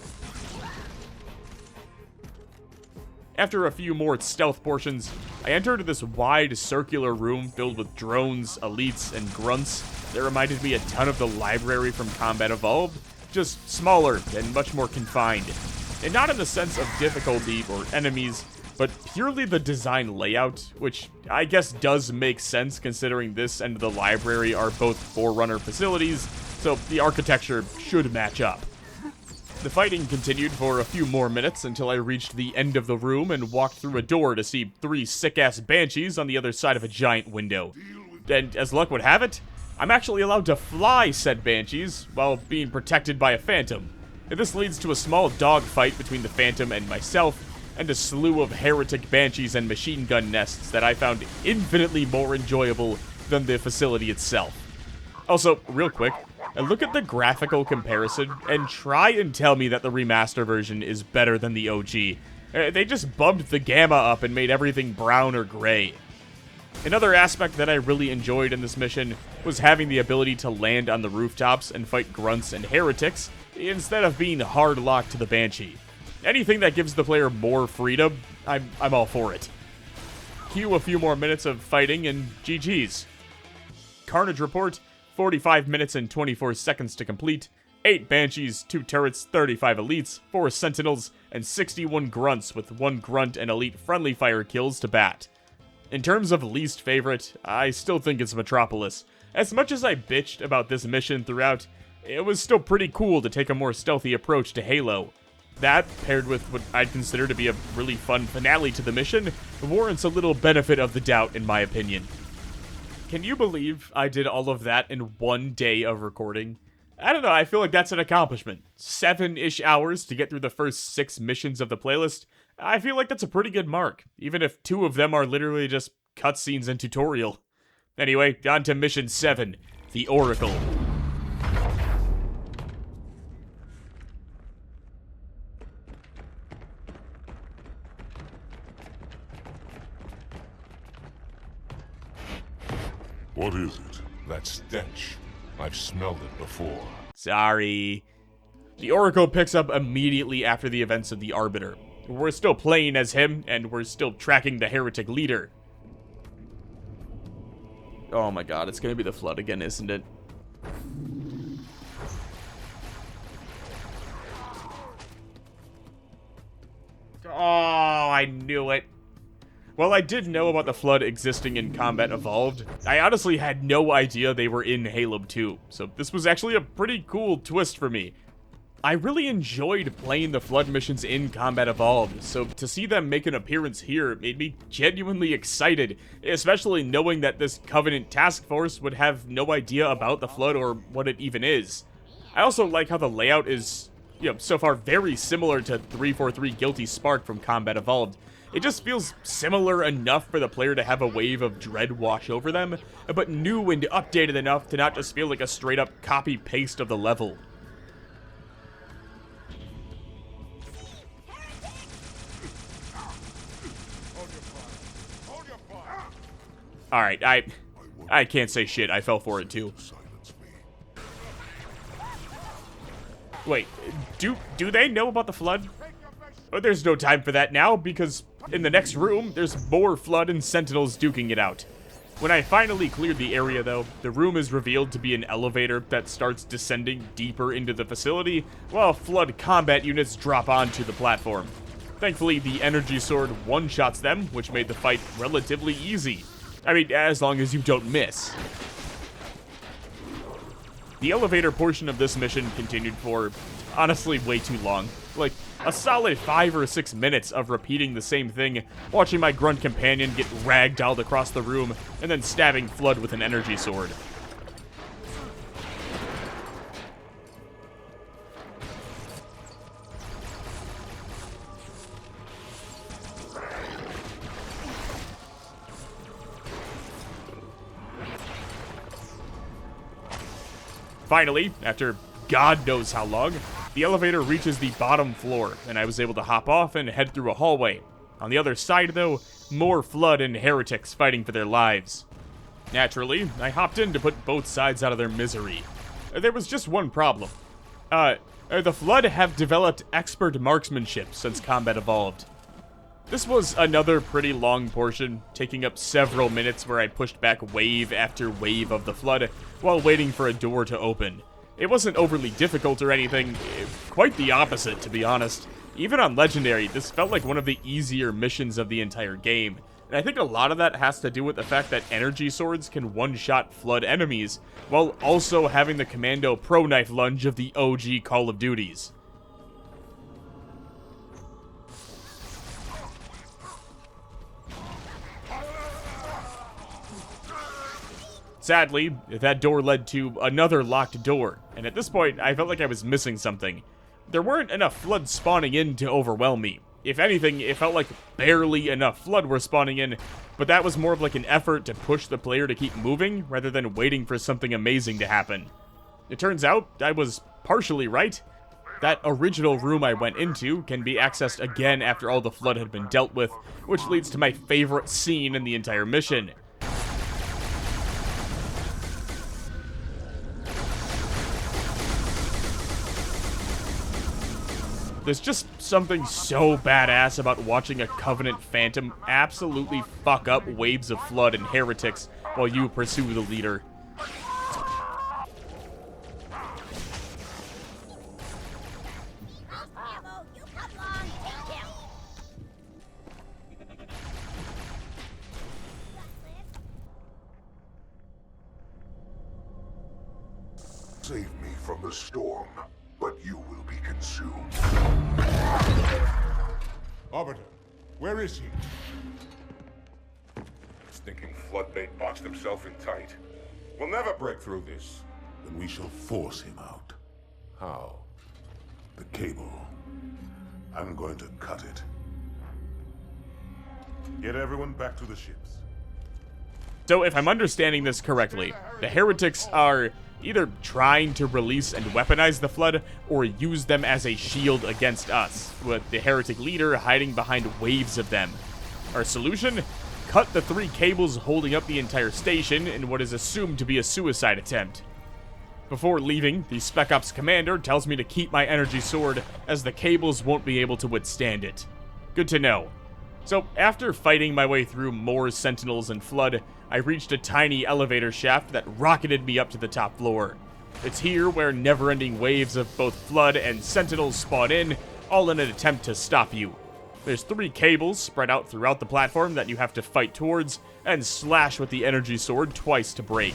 After a few more stealth portions, I entered this wide circular room filled with drones, elites, and grunts that reminded me a ton of the library from Combat Evolved, just smaller and much more confined. And not in the sense of difficulty or enemies, but purely the design layout, which I guess does make sense considering this and the library are both Forerunner facilities, so the architecture should match up. The fighting continued for a few more minutes until I reached the end of the room and walked through a door to see 3 sick-ass banshees on the other side of a giant window. And as luck would have it, I'm actually allowed to fly said banshees while being protected by a phantom. And this leads to a small dogfight between the phantom and myself, and a slew of heretic banshees and machine gun nests that I found infinitely more enjoyable than the facility itself. Also, real quick, look at the graphical comparison and try and tell me that the remaster version is better than the OG. They just bumped the gamma up and made everything brown or gray. Another aspect that I really enjoyed in this mission was having the ability to land on the rooftops and fight grunts and heretics instead of being hard locked to the Banshee. Anything that gives the player more freedom, I'm all for it. Cue a few more minutes of fighting and GG's. Carnage report, 45 minutes and 24 seconds to complete, 8 Banshees, 2 turrets, 35 elites, 4 sentinels, and 61 grunts with 1 grunt and elite friendly fire kills to bat. In terms of least favorite, I still think it's Metropolis. As much as I bitched about this mission throughout, it was still pretty cool to take a more stealthy approach to Halo. That, paired with what I'd consider to be a really fun finale to the mission, warrants a little benefit of the doubt in my opinion. Can you believe I did all of that in 1 day of recording? I don't know, I feel like that's an accomplishment. 7-ish hours to get through the first 6 missions of the playlist. I feel like that's a pretty good mark, even if 2 of them are literally just cutscenes and tutorial. Anyway, on to Mission 7, the Oracle. What is it? That stench. I've smelled it before. Sorry. The Oracle picks up immediately after the events of the Arbiter. We're still playing as him, and we're still tracking the heretic leader. Oh my god, it's gonna be the Flood again, isn't it? Oh, I knew it. Well, I did know about the Flood existing in Combat Evolved. I honestly had no idea they were in Halo 2, so this was actually a pretty cool twist for me. I really enjoyed playing the Flood missions in Combat Evolved, so to see them make an appearance here made me genuinely excited, especially knowing that this Covenant task force would have no idea about the Flood or what it even is. I also like how the layout is, so far very similar to 343 Guilty Spark from Combat Evolved. It just feels similar enough for the player to have a wave of dread wash over them, but new and updated enough to not just feel like a straight-up copy-paste of the level. Alright, I can't say shit, I fell for it too. Wait, do they know about the Flood? Oh, there's no time for that now, because in the next room, there's more Flood and Sentinels duking it out. When I finally cleared the area, though, the room is revealed to be an elevator that starts descending deeper into the facility, while Flood combat units drop onto the platform. Thankfully, the energy sword one-shots them, which made the fight relatively easy. I mean, as long as you don't miss. The elevator portion of this mission continued for, honestly, way too long. Like, a solid 5 or 6 minutes of repeating the same thing, watching my grunt companion get ragdolled across the room, and then stabbing Flood with an energy sword. Finally, after God knows how long, the elevator reaches the bottom floor, and I was able to hop off and head through a hallway. On the other side, though, more Flood and heretics fighting for their lives. Naturally, I hopped in to put both sides out of their misery. There was just one problem. The Flood have developed expert marksmanship since Combat Evolved. This was another pretty long portion, taking up several minutes where I pushed back wave after wave of the Flood while waiting for a door to open. It wasn't overly difficult or anything, quite the opposite, to be honest. Even on Legendary, this felt like one of the easier missions of the entire game. And I think a lot of that has to do with the fact that energy swords can one-shot Flood enemies, while also having the Commando Pro Knife Lunge of the OG Call of Duties. Sadly, that door led to another locked door, and at this point, I felt like I was missing something. There weren't enough Flood spawning in to overwhelm me. If anything, it felt like barely enough Flood were spawning in, but that was more of like an effort to push the player to keep moving, rather than waiting for something amazing to happen. It turns out, I was partially right. That original room I went into can be accessed again after all the Flood had been dealt with, which leads to my favorite scene in the entire mission. There's just something so badass about watching a Covenant Phantom absolutely fuck up waves of Flood and Heretics while you pursue the leader. Save me from the storm, but you will be consumed. Arbiter, where is he? Stinking floodmate boxed himself in tight. We'll never break through this. Then we shall force him out. How? The cable. I'm going to cut it. Get everyone back to the ships. So if I'm understanding this correctly, the Heretics are either trying to release and weaponize the Flood, or use them as a shield against us, with the Heretic leader hiding behind waves of them. Our solution? Cut the 3 cables holding up the entire station in what is assumed to be a suicide attempt. Before leaving, the Spec Ops commander tells me to keep my energy sword, as the cables won't be able to withstand it. Good to know. So, after fighting my way through more Sentinels and Flood, I reached a tiny elevator shaft that rocketed me up to the top floor. It's here where never-ending waves of both Flood and Sentinels spawn in, all in an attempt to stop you. There's 3 cables spread out throughout the platform that you have to fight towards, and slash with the energy sword twice to break.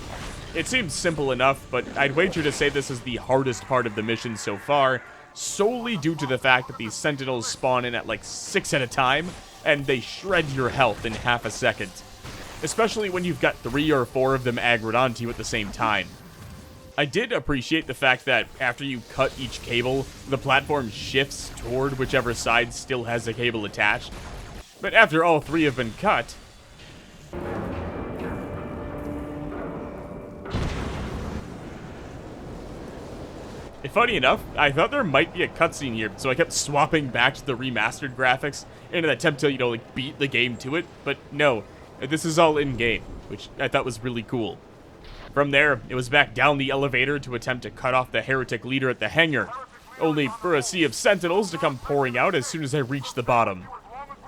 It seems simple enough, but I'd wager to say this is the hardest part of the mission so far, solely due to the fact that these Sentinels spawn in at like 6 at a time, and they shred your health in half a second. Especially when you've got 3 or 4 of them aggroed onto you at the same time. I did appreciate the fact that after you cut each cable, the platform shifts toward whichever side still has a cable attached. But after all 3 have been cut... Funny enough, I thought there might be a cutscene here, so I kept swapping back to the remastered graphics in an attempt to, like, beat the game to it, but no, this is all in-game, which I thought was really cool. From there, it was back down the elevator to attempt to cut off the Heretic leader at the hangar, only for a sea of Sentinels to come pouring out as soon as I reached the bottom.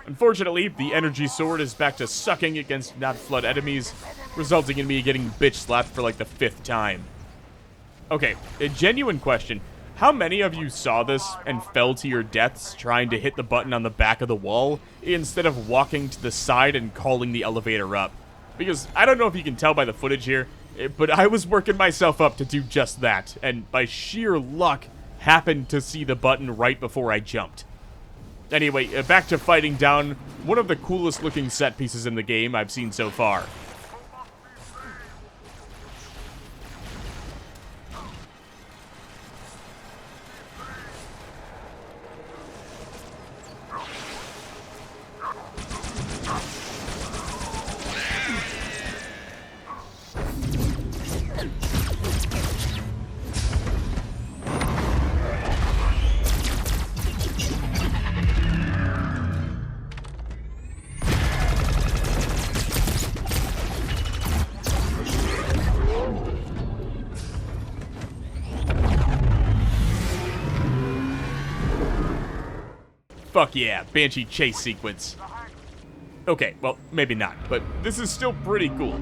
Unfortunately, the energy sword is back to sucking against not-Flood enemies, resulting in me getting bitch-slapped for like the 5th time. Okay, a genuine question. How many of you saw this and fell to your deaths trying to hit the button on the back of the wall instead of walking to the side and calling the elevator up? Because I don't know if you can tell by the footage here, but I was working myself up to do just that, and by sheer luck, happened to see the button right before I jumped. Anyway, back to fighting down one of the coolest looking set pieces in the game I've seen so far. Fuck yeah, Banshee chase sequence. Okay, well, maybe not, but this is still pretty cool.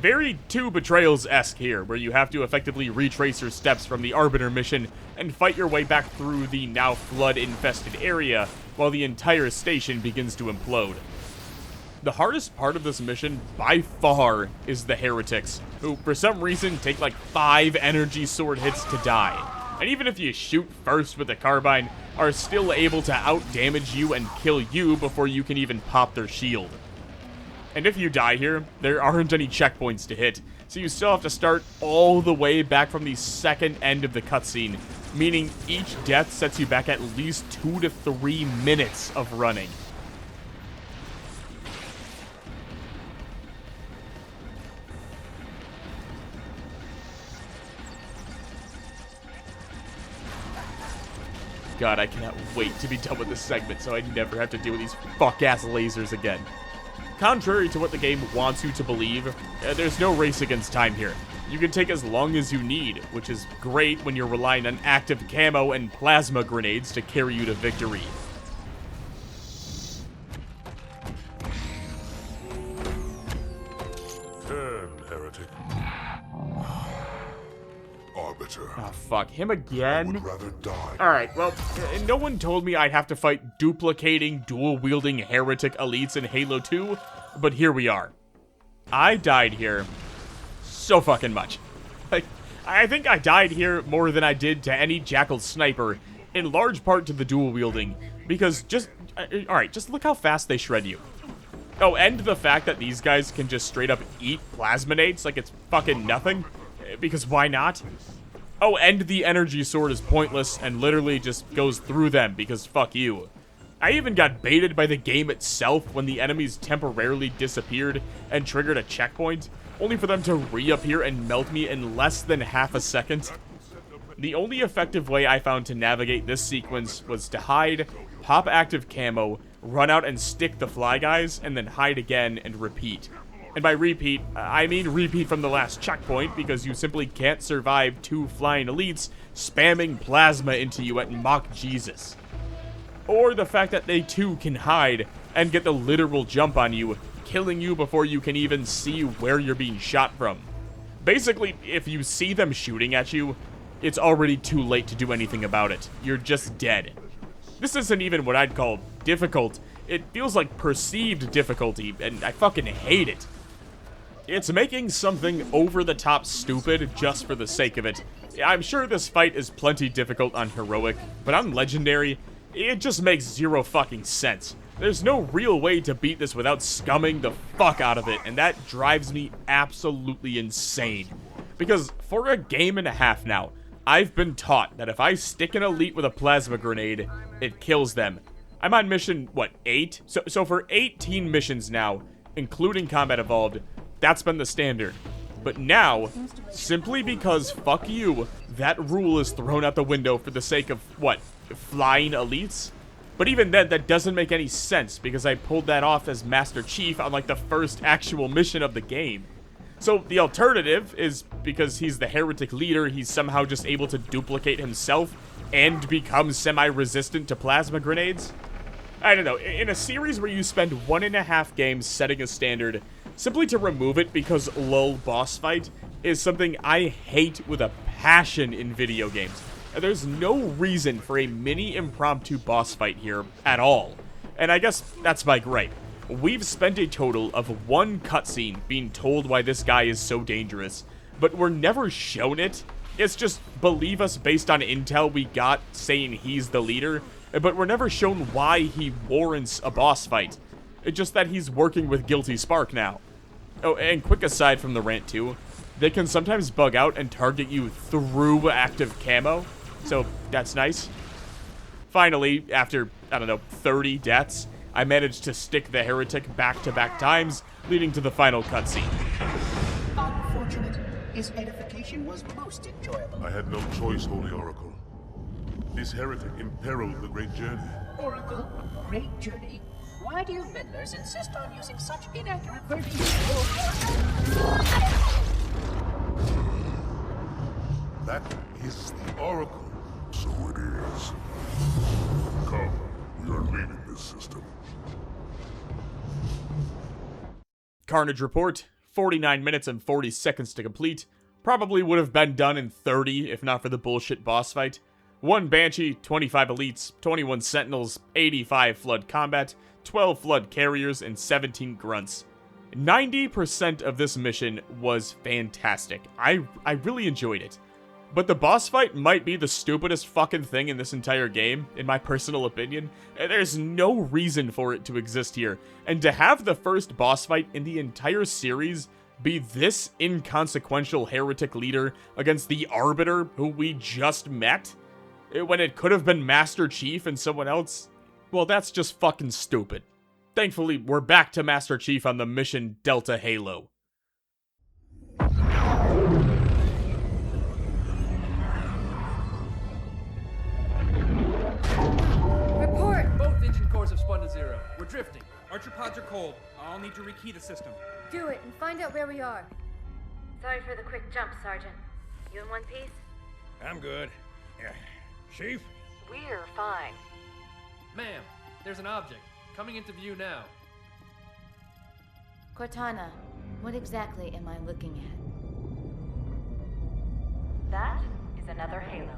Very Two Betrayals-esque here, where you have to effectively retrace your steps from the Arbiter mission and fight your way back through the now flood-infested area while the entire station begins to implode. The hardest part of this mission, by far, is the Heretics, who, for some reason, take like 5 energy sword hits to die. And even if you shoot first with the carbine, are still able to out-damage you and kill you before you can even pop their shield. And if you die here, there aren't any checkpoints to hit, so you still have to start all the way back from the second end of the cutscene, meaning each death sets you back at least 2 to 3 minutes of running. God, I cannot wait to be done with this segment so I never have to deal with these fuck-ass lasers again. Contrary to what the game wants you to believe, there's no race against time here. You can take as long as you need, which is great when you're relying on active camo and plasma grenades to carry you to victory. Heretic. Arbiter. Oh, fuck. Him again? I would rather die. Alright, well, no one told me I'd have to fight duplicating, dual-wielding Heretic elites in Halo 2, but here we are. I died here so fucking much. Like, I think I died here more than I did to any Jackal sniper, in large part to the dual-wielding, because just... Alright, just look how fast they shred you. Oh, and the fact that these guys can just straight up eat plasminates like it's fucking nothing, because why not? Oh, and the energy sword is pointless and literally just goes through them because fuck you. I even got baited by the game itself when the enemies temporarily disappeared and triggered a checkpoint, only for them to reappear and melt me in less than half a second. The only effective way I found to navigate this sequence was to hide, pop active camo, run out and stick the fly guys, and then hide again and repeat. And by repeat, I mean repeat from the last checkpoint, because you simply can't survive 2 flying elites spamming plasma into you at Mach Jesus. Or the fact that they too can hide and get the literal jump on you, killing you before you can even see where you're being shot from. Basically, if you see them shooting at you, it's already too late to do anything about it. You're just dead. This isn't even what I'd call difficult. It feels like perceived difficulty, and I fucking hate it. It's making something over-the-top stupid just for the sake of it. I'm sure this fight is plenty difficult on Heroic, but on Legendary, it just makes zero fucking sense. There's no real way to beat this without scumming the fuck out of it, and that drives me absolutely insane. Because for a game and a half now, I've been taught that if I stick an elite with a plasma grenade, it kills them. I'm on mission, what, 8? So for 18 missions now, including Combat Evolved, that's been the standard. But now, simply because fuck you, that rule is thrown out the window for the sake of, what, flying elites? But even then, that doesn't make any sense, because I pulled that off as Master Chief on, like, the first actual mission of the game. So the alternative is, because he's the Heretic leader, he's somehow just able to duplicate himself and become semi-resistant to plasma grenades? I don't know, in a series where you spend 1.5 games setting a standard, simply to remove it because lol boss fight is something I hate with a passion in video games. There's no reason for a mini impromptu boss fight here at all. And I guess that's my gripe. We've spent a total of 1 cutscene being told why this guy is so dangerous, but we're never shown it. It's just believe us based on intel we got saying he's the leader, but we're never shown why he warrants a boss fight. It's just that he's working with Guilty Spark now. Oh, and quick aside from the rant too, they can sometimes bug out and target you through active camo, so that's nice. Finally, after, I don't know, 30 deaths, I managed to stick the Heretic back-to-back times, leading to the final cutscene. Unfortunate. His edification was most enjoyable. I had no choice, Holy Oracle. This Heretic imperiled the Great Journey. Oracle, Great Journey. Why do you meddlers insist on using such inaccurate versions? That is the Oracle. So it is. Come, we are leaving this system. Carnage Report, 49 minutes and 40 seconds to complete. Probably would have been done in 30 if not for the bullshit boss fight. 1 Banshee, 25 Elites, 21 Sentinels, 85 Flood Combat, 12 Flood Carriers, and 17 Grunts. 90% of this mission was fantastic. I really enjoyed it. But the boss fight might be the stupidest fucking thing in this entire game, in my personal opinion. There's no reason for it to exist here. And to have the first boss fight in the entire series be this inconsequential heretic leader against the Arbiter who we just met, when it could have been Master Chief and someone else, well, that's just fucking stupid. Thankfully, we're back to Master Chief on the mission Delta Halo. Report! Both engine cores have spun to 0. We're drifting. Archer pods are cold. I'll need to rekey the system. Do it and find out where we are. Sorry for the quick jump, Sergeant. You in one piece? I'm good. Yeah. Chief? We're fine. Ma'am, there's an object. Coming into view now. Cortana, what exactly am I looking at? That is another Halo.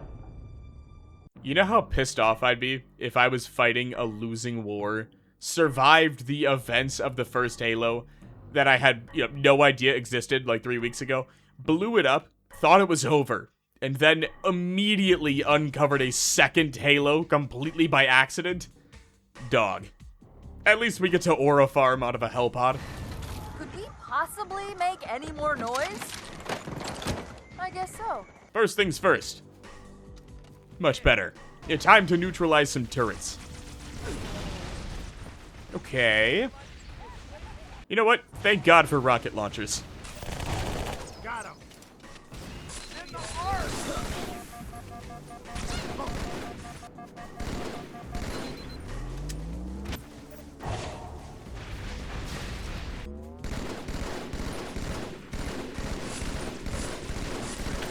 You know how pissed off I'd be if I was fighting a losing war, survived the events of the first Halo that I had no idea existed like 3 weeks ago, blew it up, thought it was over, and then immediately uncovered a second Halo completely by accident? Dog. At least we get to aura farm out of a hell pod. Could we possibly make any more noise? I guess so. First things first. Much better. Time to neutralize some turrets. Okay. You know what? Thank God for rocket launchers. Got him. In the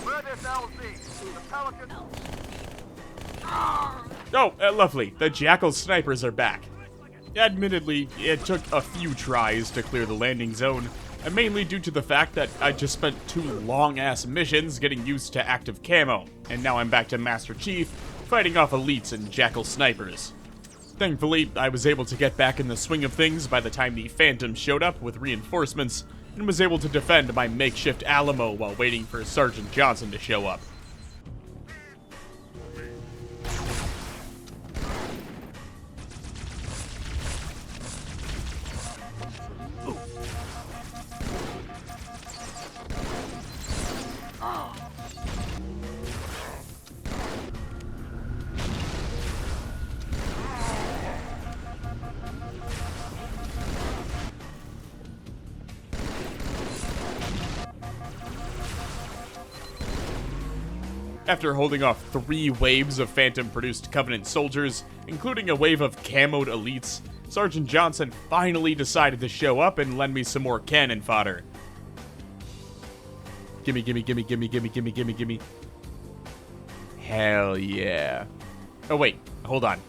Where this LZ? The Pelican. Oh, lovely. The Jackal snipers are back. Admittedly, it took a few tries to clear the landing zone, and mainly due to the fact that I just spent 2 long-ass missions getting used to active camo, and now I'm back to Master Chief, fighting off elites and Jackal snipers. Thankfully, I was able to get back in the swing of things by the time the Phantom showed up with reinforcements, and was able to defend my makeshift Alamo while waiting for Sergeant Johnson to show up. After holding off 3 waves of Phantom-produced Covenant soldiers, including a wave of camoed elites, Sergeant Johnson finally decided to show up and lend me some more cannon fodder. Gimme, gimme, gimme, gimme, gimme, gimme, gimme, gimme. Hell yeah. Oh wait, hold on.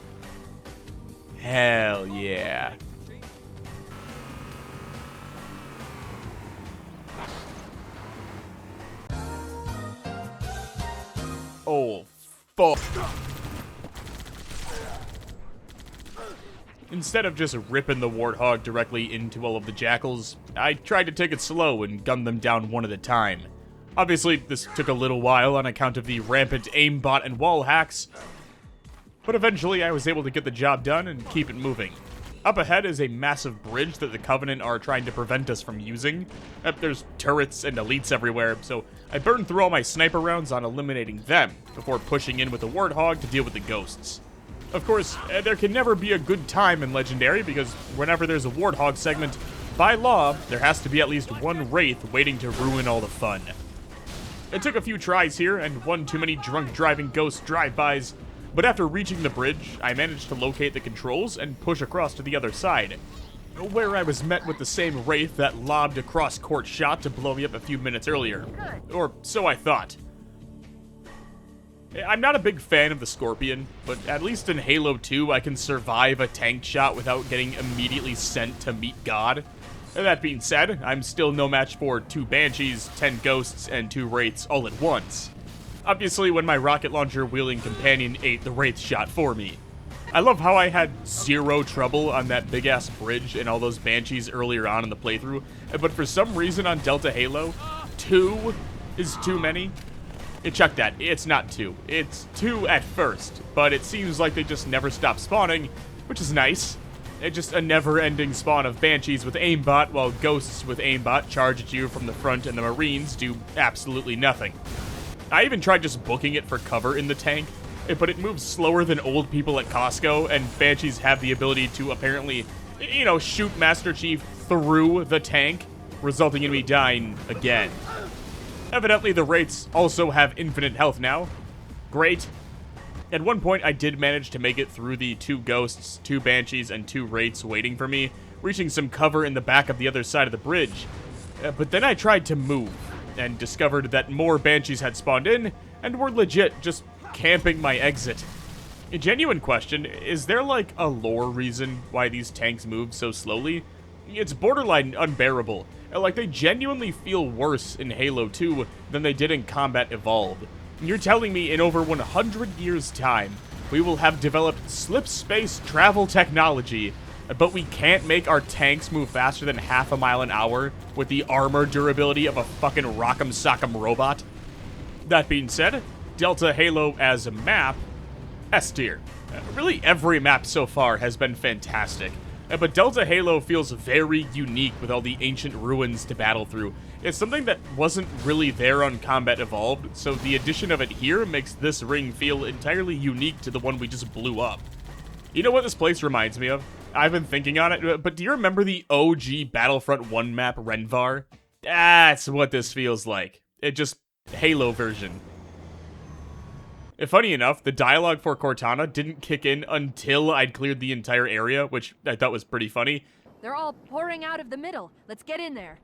Hell yeah. Oh, fuck. Instead of just ripping the Warthog directly into all of the Jackals, I tried to take it slow and gun them down one at a time. Obviously, this took a little while on account of the rampant aimbot and wall hacks, but eventually I was able to get the job done and keep it moving. Up ahead is a massive bridge that the Covenant are trying to prevent us from using. There's turrets and elites everywhere, so I burned through all my sniper rounds on eliminating them before pushing in with the Warthog to deal with the ghosts. Of course, there can never be a good time in Legendary because whenever there's a Warthog segment, by law, there has to be at least one Wraith waiting to ruin all the fun. It took a few tries here and one too many drunk driving ghost drive-bys, but after reaching the bridge, I managed to locate the controls and push across to the other side, where I was met with the same Wraith that lobbed a cross-court shot to blow me up a few minutes earlier. Or so I thought. I'm not a big fan of the Scorpion, but at least in Halo 2 I can survive a tank shot without getting immediately sent to meet God. That being said, I'm still no match for 2 Banshees, 10 Ghosts, and 2 Wraiths all at once. Obviously, when my rocket launcher wielding companion ate the Wraith shot for me. I love how I had 0 trouble on that big-ass bridge and all those Banshees earlier on in the playthrough, but for some reason on Delta Halo, 2 is too many. Check that, it's not 2. It's 2 at first, but it seems like they just never stop spawning, which is nice. It's just a never-ending spawn of Banshees with aimbot, while Ghosts with aimbot charge at you from the front and the Marines do absolutely nothing. I even tried just booking it for cover in the tank, but it moves slower than old people at Costco, and Banshees have the ability to apparently, shoot Master Chief through the tank, resulting in me dying again. Evidently, the Wraiths also have infinite health now. Great. At one point, I did manage to make it through the 2 Ghosts, 2 Banshees, and 2 Wraiths waiting for me, reaching some cover in the back of the other side of the bridge. But then I tried to move, and discovered that more Banshees had spawned in, and were legit just camping my exit. A genuine question, is there like a lore reason why these tanks move so slowly? It's borderline unbearable. Like, they genuinely feel worse in Halo 2 than they did in Combat Evolved. You're telling me in over 100 years' time, we will have developed slip space travel technology, but we can't make our tanks move faster than half a mile an hour with the armor durability of a fucking rock'em sock'em robot? That being said, Delta Halo as a map, S tier. Really every map so far has been fantastic. But Delta Halo feels very unique with all the ancient ruins to battle through. It's something that wasn't really there on Combat Evolved, so the addition of it here makes this ring feel entirely unique to the one we just blew up. You know what this place reminds me of? I've been thinking on it, but do you remember the OG Battlefront 1 map, Renvar? That's what this feels like. It just Halo version. Funny enough, the dialogue for Cortana didn't kick in until I'd cleared the entire area, which I thought was pretty funny. They're all pouring out of the middle. Let's get in there.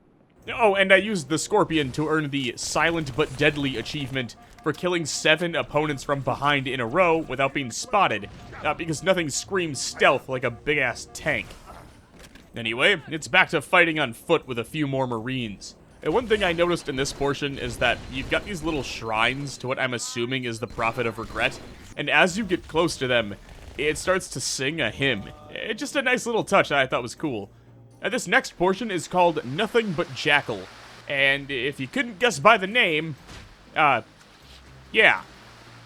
Oh, and I used the Scorpion to earn the Silent but Deadly achievement for killing 7 opponents from behind in a row without being spotted, because nothing screams stealth like a big-ass tank. Anyway, it's back to fighting on foot with a few more Marines. And one thing I noticed in this portion is that you've got these little shrines to what I'm assuming is the Prophet of Regret, and as you get close to them, it starts to sing a hymn. It's just a nice little touch that I thought was cool. This next portion is called Nothing But Jackal, and if you couldn't guess by the name, yeah.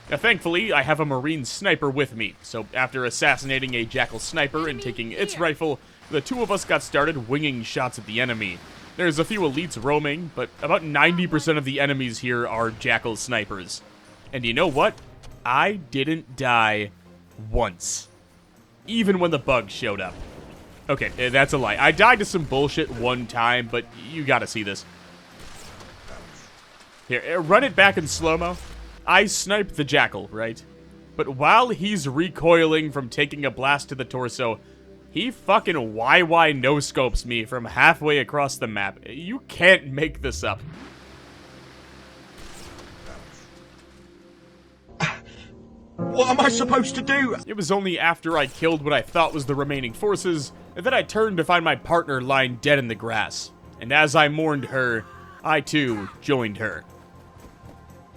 Thankfully, I have a Marine sniper with me, so after assassinating a Jackal sniper and taking its rifle, the 2 of us got started winging shots at the enemy. There's a few elites roaming, but about 90% of the enemies here are Jackal snipers. And you know what? I didn't die once. Even when the bugs showed up. Okay, that's a lie. I died to some bullshit one time, but you gotta see this. Here, run it back in slow-mo. I sniped the Jackal, right? But while he's recoiling from taking a blast to the torso, he fucking YY no-scopes me from halfway across the map. You can't make this up. What am I supposed to do? It was only after I killed what I thought was the remaining forces that I turned to find my partner lying dead in the grass. And as I mourned her, I too joined her.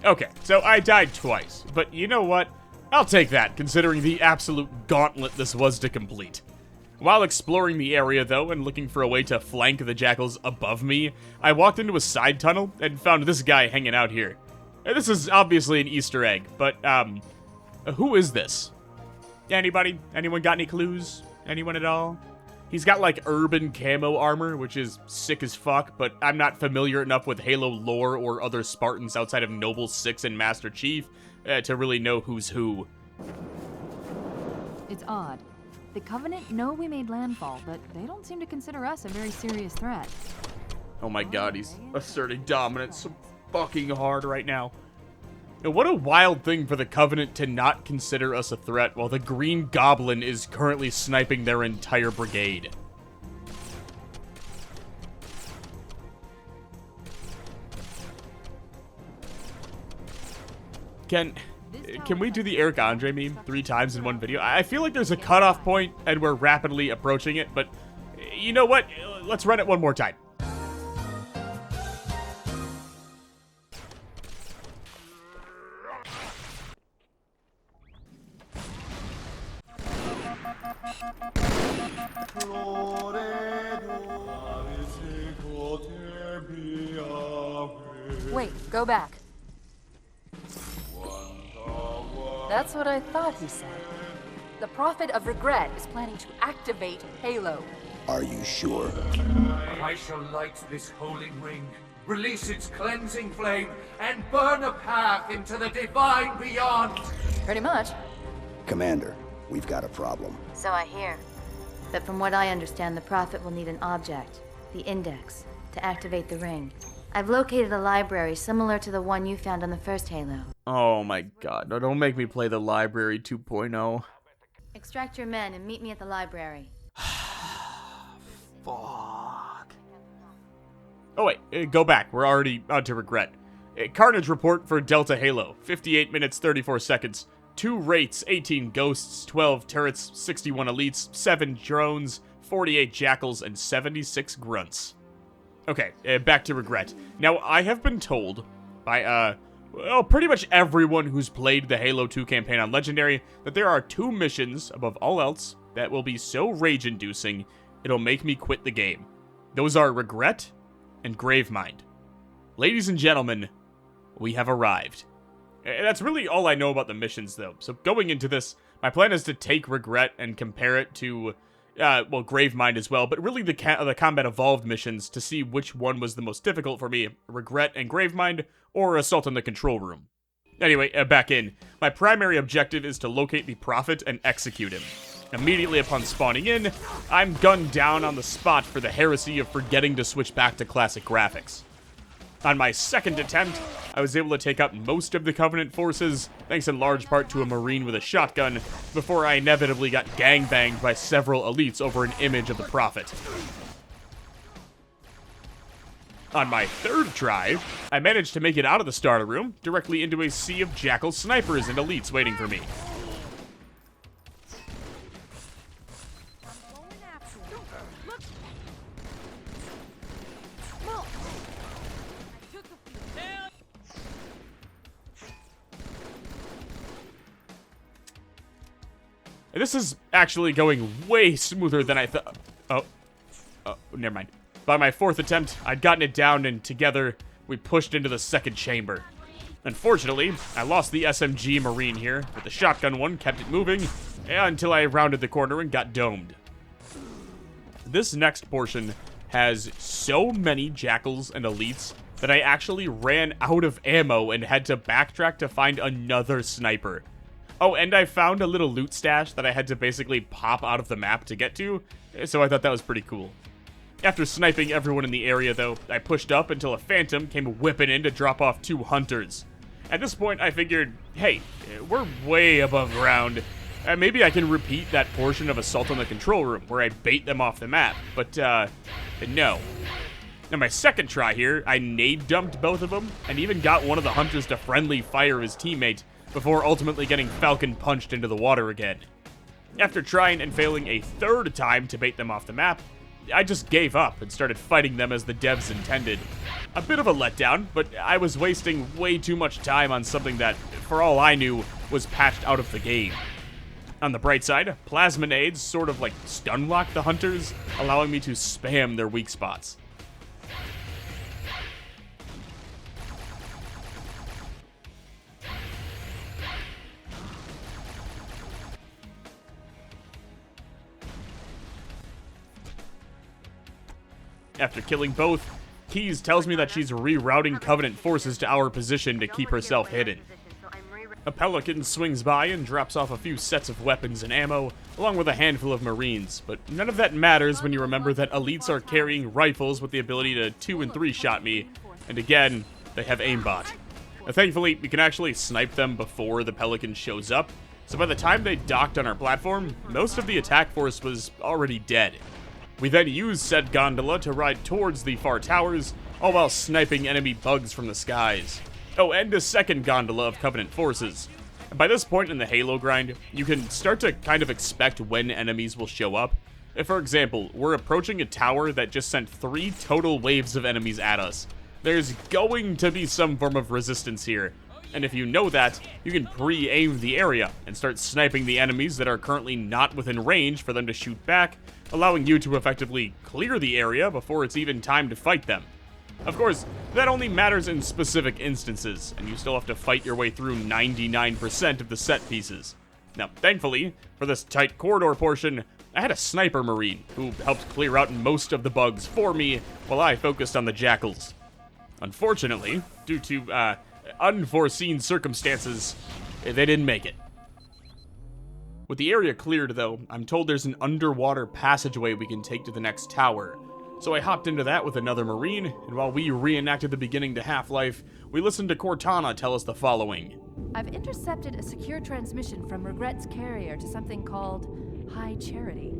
Okay, so I died twice, but you know what? I'll take that, considering the absolute gauntlet this was to complete. While exploring the area, though, and looking for a way to flank the Jackals above me, I walked into a side tunnel and found this guy hanging out here. This is obviously an Easter egg, but, who is this? Anybody? Anyone got any clues? Anyone at all? He's got, like, urban camo armor, which is sick as fuck, but I'm not familiar enough with Halo lore or other Spartans outside of Noble 6 and Master Chief to really know who's who. It's odd. The Covenant know we made landfall, but they don't seem to consider us a very serious threat. Oh my god, he's asserting dominance so fucking hard right now. And what a wild thing for the Covenant to not consider us a threat while the Green Goblin is currently sniping their entire brigade. Can we do the Eric Andre meme 3 times in one video? I feel like there's a cutoff point and we're rapidly approaching it, but you know what? let's run it one more time. Wait, go back. That's what I thought he said. The Prophet of Regret is planning to activate Halo. Are you sure? I shall light this holy ring, release its cleansing flame, and burn a path into the divine beyond. Pretty much. Commander, we've got a problem. So I hear. But from what I understand, the Prophet will need an object, the Index, to activate the ring. I've located a library similar to the one you found on the first Halo. Oh my god, no, don't make me play the Library 2.0. Extract your men and meet me at the library. Fuck. Oh wait, go back. We're already on to Regret. Carnage report for Delta Halo. 58 minutes, 34 seconds. 2 rates, 18 ghosts, 12 turrets, 61 elites, 7 drones, 48 jackals, and 76 grunts. Okay, back to Regret. Now, I have been told by, well, pretty much everyone who's played the Halo 2 campaign on Legendary that there are 2 missions, above all else, that will be so rage-inducing, it'll make me quit the game. Those are Regret and Gravemind. Ladies and gentlemen, we have arrived. That's really all I know about the missions, though. So going into this, my plan is to take Regret and compare it to, well, Gravemind as well, but really the Combat Evolved missions to see which one was the most difficult for me, Regret and Gravemind, or Assault on the Control Room. Anyway, back in. My primary objective is to locate the Prophet and execute him. Immediately upon spawning in, I'm gunned down on the spot for the heresy of forgetting to switch back to classic graphics. On my second attempt, I was able to take out most of the Covenant forces, thanks in large part to a Marine with a shotgun, before I inevitably got gangbanged by several elites over an image of the Prophet. On my third try, I managed to make it out of the starter room, directly into a sea of Jackal snipers and elites waiting for me. This is actually going way smoother than I thought. Oh, never mind. By my fourth attempt, I'd gotten it down, and together, we pushed into the second chamber. Unfortunately, I lost the SMG Marine here, but the shotgun one kept it moving until I rounded the corner and got domed. This next portion has so many Jackals and Elites that I actually ran out of ammo and had to backtrack to find another sniper. Oh, and I found a little loot stash that I had to basically pop out of the map to get to, so I thought that was pretty cool. After sniping everyone in the area, though, I pushed up until a Phantom came whipping in to drop off 2 Hunters. At this point, I figured, hey, we're way above ground. Maybe I can repeat that portion of Assault on the Control Room, where I bait them off the map, but, no. Now, my second try here, I nade-dumped both of them, and even got one of the Hunters to friendly fire his teammate, before ultimately getting Falcon punched into the water again. After trying and failing a third time to bait them off the map, I just gave up and started fighting them as the devs intended. A bit of a letdown, but I was wasting way too much time on something that, for all I knew, was patched out of the game. On the bright side, plasma nades sort of like stun-lock the Hunters, allowing me to spam their weak spots. After killing both, Keyes tells me that she's rerouting Covenant forces to our position to keep herself hidden. A Pelican swings by and drops off a few sets of weapons and ammo, along with a handful of Marines, but none of that matters when you remember that elites are carrying rifles with the ability to 2- and 3-shot me, and again, they have aimbot. Thankfully, you can actually snipe them before the Pelican shows up, so by the time they docked on our platform, most of the attack force was already dead. We then used said gondola to ride towards the far towers, all while sniping enemy bugs from the skies. Oh, and a second gondola of Covenant forces. By this point in the Halo grind, you can start to kind of expect when enemies will show up, For example, we're approaching a tower that just sent 3 total waves of enemies at us. There's going to be some form of resistance here, and if you know that, you can pre-aim the area and start sniping the enemies that are currently not within range for them to shoot back, allowing you to effectively clear the area before it's even time to fight them. Of course, that only matters in specific instances, and you still have to fight your way through 99% of the set pieces. Now, thankfully, for this tight corridor portion, I had a sniper marine who helped clear out most of the bugs for me while I focused on the jackals. Unfortunately, due to unforeseen circumstances, they didn't make it. With the area cleared, though, I'm told there's an underwater passageway we can take to the next tower. So I hopped into that with another marine, and while we reenacted the beginning to Half-Life, we listened to Cortana tell us the following. I've intercepted a secure transmission from Regret's carrier to something called High Charity.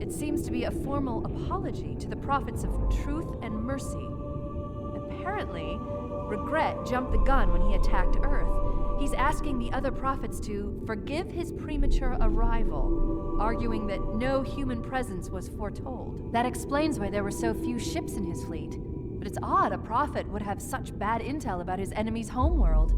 It seems to be a formal apology to the prophets of truth and mercy. Apparently, Regret jumped the gun when he attacked Earth. He's asking the other prophets to forgive his premature arrival, arguing that no human presence was foretold. That explains why there were so few ships in his fleet. But it's odd a prophet would have such bad intel about his enemy's homeworld.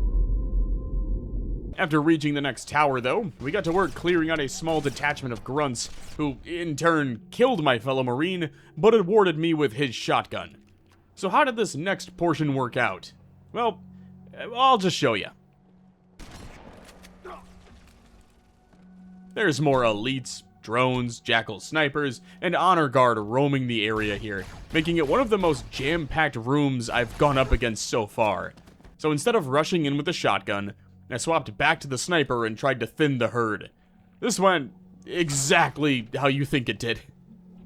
After reaching the next tower, though, we got to work clearing out a small detachment of grunts, who in turn killed my fellow marine, but awarded me with his shotgun. So how did this next portion work out? Well, I'll just show you. There's more elites, drones, jackal snipers, and honor guard roaming the area here, making it one of the most jam-packed rooms I've gone up against so far. So instead of rushing in with the shotgun, I swapped back to the sniper and tried to thin the herd. This went exactly how you think it did.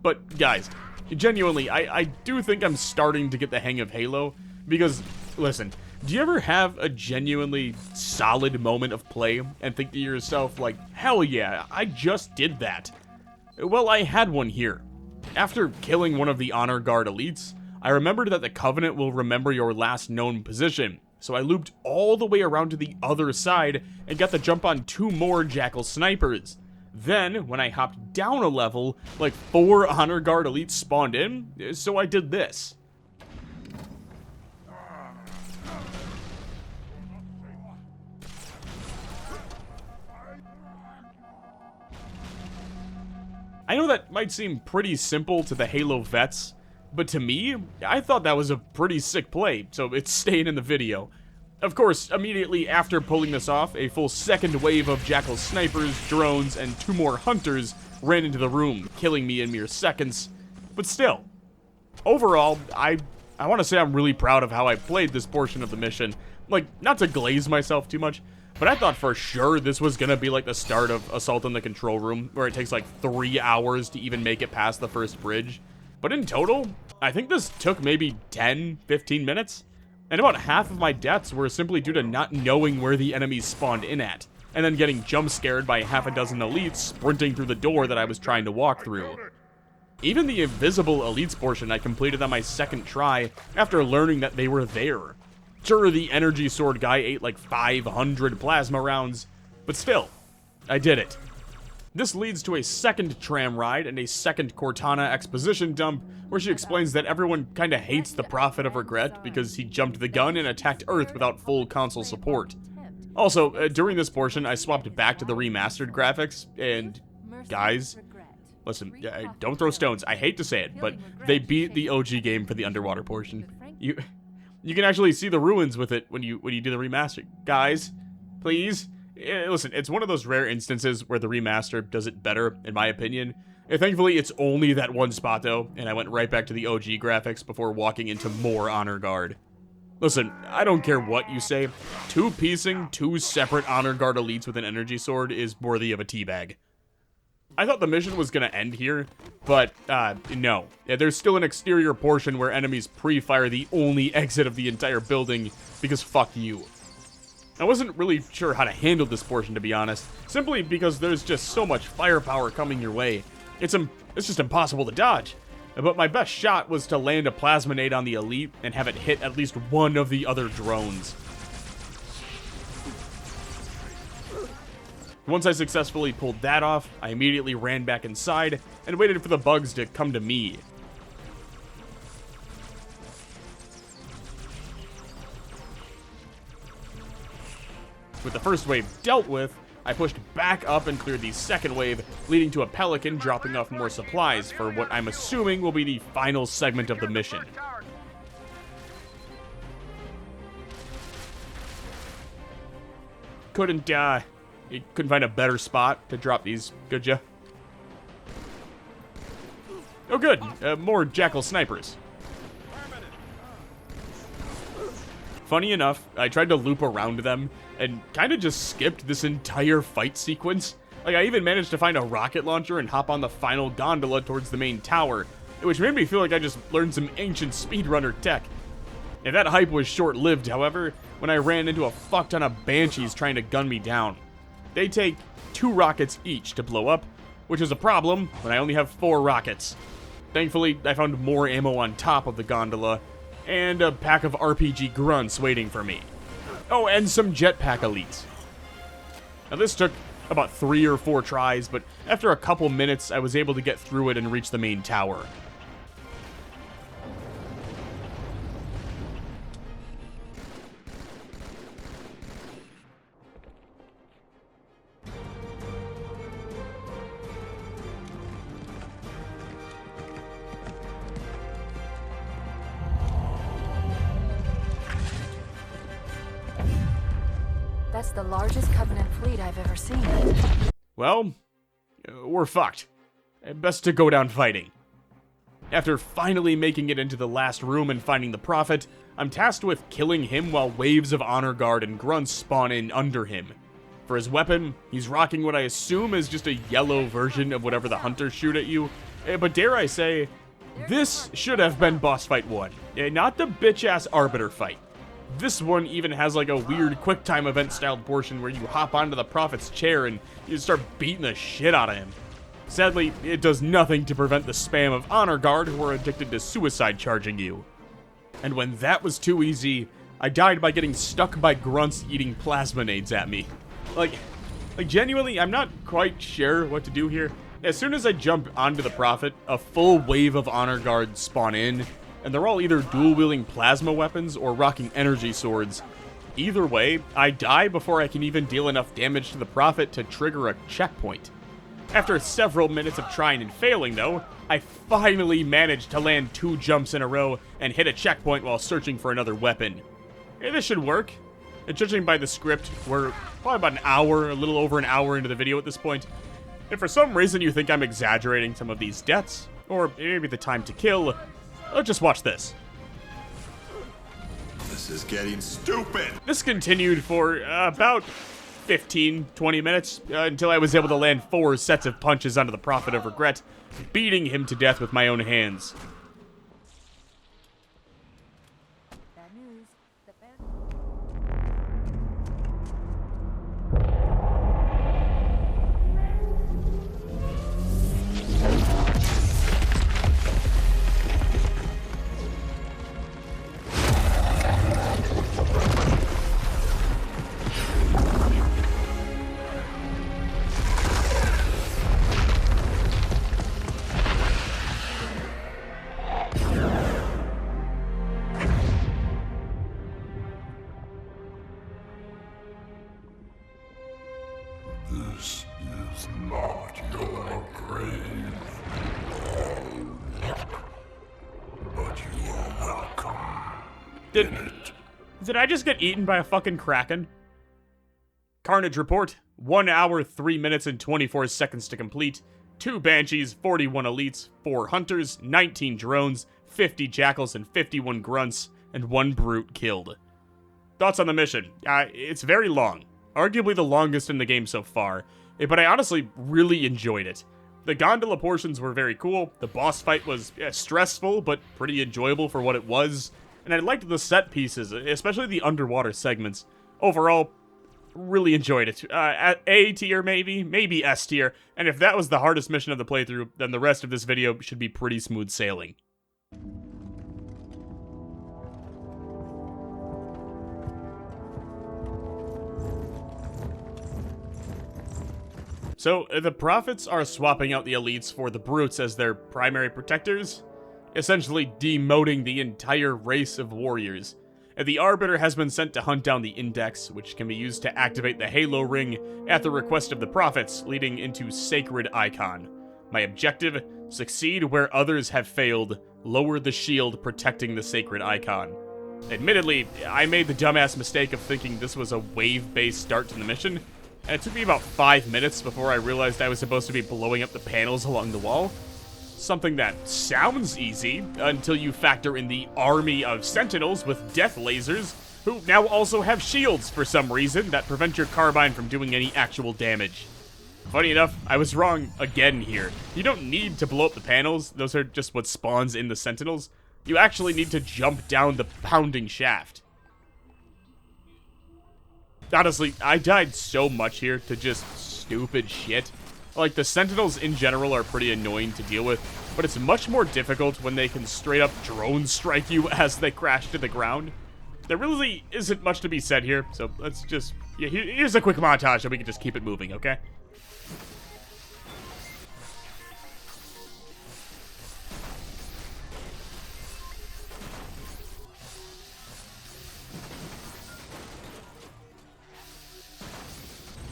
But guys, genuinely, I do think I'm starting to get the hang of Halo, because, listen, do you ever have a genuinely solid moment of play and think to yourself, like, hell yeah, I just did that? Well, I had one here. After killing one of the Honor Guard elites, I remembered that the Covenant will remember your last known position, so I looped all the way around to the other side and got the jump on 2 more Jackal snipers. Then, when I hopped down a level, like 4 Honor Guard elites spawned in, so I did this. I know that might seem pretty simple to the Halo vets, but to me, I thought that was a pretty sick play, so it's staying in the video. Of course, immediately after pulling this off, a full second wave of Jackal snipers, drones, and 2 more hunters ran into the room, killing me in mere seconds. But still, overall, I want to say I'm really proud of how I played this portion of the mission. Like, not to glaze myself too much, but I thought for sure this was gonna be like the start of Assault on the Control Room, where it takes like 3 hours to even make it past the first bridge. But in total, I think this took maybe 10, 15 minutes. And about half of my deaths were simply due to not knowing where the enemies spawned in at, and then getting jump scared by half a dozen elites sprinting through the door that I was trying to walk through. Even the invisible elites portion I completed on my second try after learning that they were there. Sure, the energy sword guy ate like 500 plasma rounds, but still, I did it. This leads to a second tram ride and a second Cortana exposition dump, where she explains that everyone kinda hates the Prophet of Regret because he jumped the gun and attacked Earth without full console support. Also, during this portion, I swapped back to the remastered graphics, and guys, listen, don't throw stones, I hate to say it, but they beat the OG game for the underwater portion. You can actually see the ruins with it when you do the remaster. Guys, please. Listen, it's one of those rare instances where the remaster does it better, in my opinion. Thankfully, it's only that one spot, though, and I went right back to the OG graphics before walking into more Honor Guard. Listen, I don't care what you say. 2-piecing 2 separate Honor Guard elites with an energy sword is worthy of a teabag. I thought the mission was gonna end here, but, no. There's still an exterior portion where enemies pre-fire the only exit of the entire building, because fuck you. I wasn't really sure how to handle this portion, to be honest, simply because there's just so much firepower coming your way. It's just impossible to dodge. But my best shot was to land a plasma nade on the elite and have it hit at least one of the other drones. Once I successfully pulled that off, I immediately ran back inside and waited for the bugs to come to me. With the first wave dealt with, I pushed back up and cleared the second wave, leading to a pelican dropping off more supplies for what I'm assuming will be the final segment of the mission. You couldn't find a better spot to drop these, could ya? Oh good, more jackal snipers. Funny enough, I tried to loop around them and kind of just skipped this entire fight sequence. Like, I even managed to find a rocket launcher and hop on the final gondola towards the main tower, which made me feel like I just learned some ancient speedrunner tech. And that hype was short-lived, however, when I ran into a fuck ton of banshees trying to gun me down. They take 2 rockets each to blow up, which is a problem when I only have 4 rockets. Thankfully, I found more ammo on top of the gondola, and a pack of RPG grunts waiting for me. Oh, and some jetpack elites. Now this took about 3 or 4 tries, but after a couple minutes, I was able to get through it and reach the main tower. That's the largest Covenant fleet I've ever seen. Well, we're fucked. Best to go down fighting. After finally making it into the last room and finding the Prophet, I'm tasked with killing him while waves of honor guard and grunts spawn in under him. For his weapon, he's rocking what I assume is just a yellow version of whatever the hunters shoot at you. But dare I say, this should have been boss fight 1, not the bitch-ass Arbiter fight. This one even has like a weird QuickTime event styled portion where you hop onto the Prophet's chair and you start beating the shit out of him. Sadly, it does nothing to prevent the spam of honor guard who are addicted to suicide charging you. And when that was too easy, I died by getting stuck by grunts eating plasma nades at me. Like genuinely, I'm not quite sure what to do here. As soon as I jump onto the Prophet, a full wave of honor guards spawn in, and they're all either dual-wielding plasma weapons or rocking energy swords. Either way, I die before I can even deal enough damage to the Prophet to trigger a checkpoint. After several minutes of trying and failing, though, I finally managed to land 2 jumps in a row and hit a checkpoint while searching for another weapon. This should work. And judging by the script, we're probably about an hour, a little over an hour into the video at this point. If for some reason you think I'm exaggerating some of these deaths, or maybe the time to kill, just watch this. This is getting stupid. This continued for about 15-20 minutes until I was able to land 4 sets of punches onto the Prophet of Regret, beating him to death with my own hands. This is not your grave. But you are welcome. Did I just get eaten by a fucking kraken? Carnage report. 1 hour, 3 minutes, and 24 seconds to complete. 2 banshees, 41 elites, 4 hunters, 19 drones, 50 jackals, and 51 grunts, and 1 brute killed. Thoughts on the mission? It's very long. Arguably the longest in the game so far, but I honestly really enjoyed it. The gondola portions were very cool, the boss fight was stressful, but pretty enjoyable for what it was, and I liked the set pieces, especially the underwater segments. Overall, really enjoyed it. A tier maybe S tier, and if that was the hardest mission of the playthrough, then the rest of this video should be pretty smooth sailing. So, the Prophets are swapping out the elites for the brutes as their primary protectors, essentially demoting the entire race of warriors. And the Arbiter has been sent to hunt down the Index, which can be used to activate the Halo Ring at the request of the Prophets, leading into Sacred Icon. My objective: succeed where others have failed, lower the shield protecting the Sacred Icon. Admittedly, I made the dumbass mistake of thinking this was a wave-based start to the mission, and it took me about 5 minutes before I realized I was supposed to be blowing up the panels along the wall. Something that sounds easy, until you factor in the army of sentinels with death lasers, who now also have shields for some reason that prevent your carbine from doing any actual damage. Funny enough, I was wrong again here. You don't need to blow up the panels, those are just what spawns in the sentinels. You actually need to jump down the pounding shaft. Honestly, I died so much here to just stupid shit. Like, the sentinels in general are pretty annoying to deal with, but it's much more difficult when they can straight up drone strike you as they crash to the ground. There really isn't much to be said here, so let's just... yeah, here's a quick montage and we can just keep it moving, okay?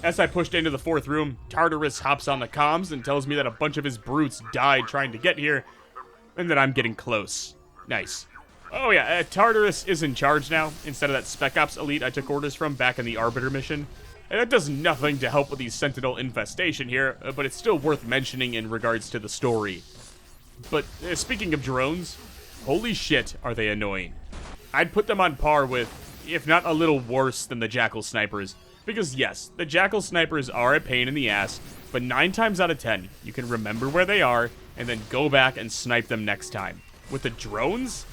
As I pushed into the 4th room, Tartarus hops on the comms and tells me that a bunch of his brutes died trying to get here, and that I'm getting close. Nice. Oh yeah, Tartarus is in charge now, instead of that Spec Ops elite I took orders from back in the Arbiter mission. And that does nothing to help with the Sentinel infestation here, but it's still worth mentioning in regards to the story. But speaking of drones, holy shit are they annoying. I'd put them on par with, if not a little worse than the Jackal Snipers. Because yes, the Jackal Snipers are a pain in the ass, but 9 times out of 10, you can remember where they are, and then go back and snipe them next time. With the drones,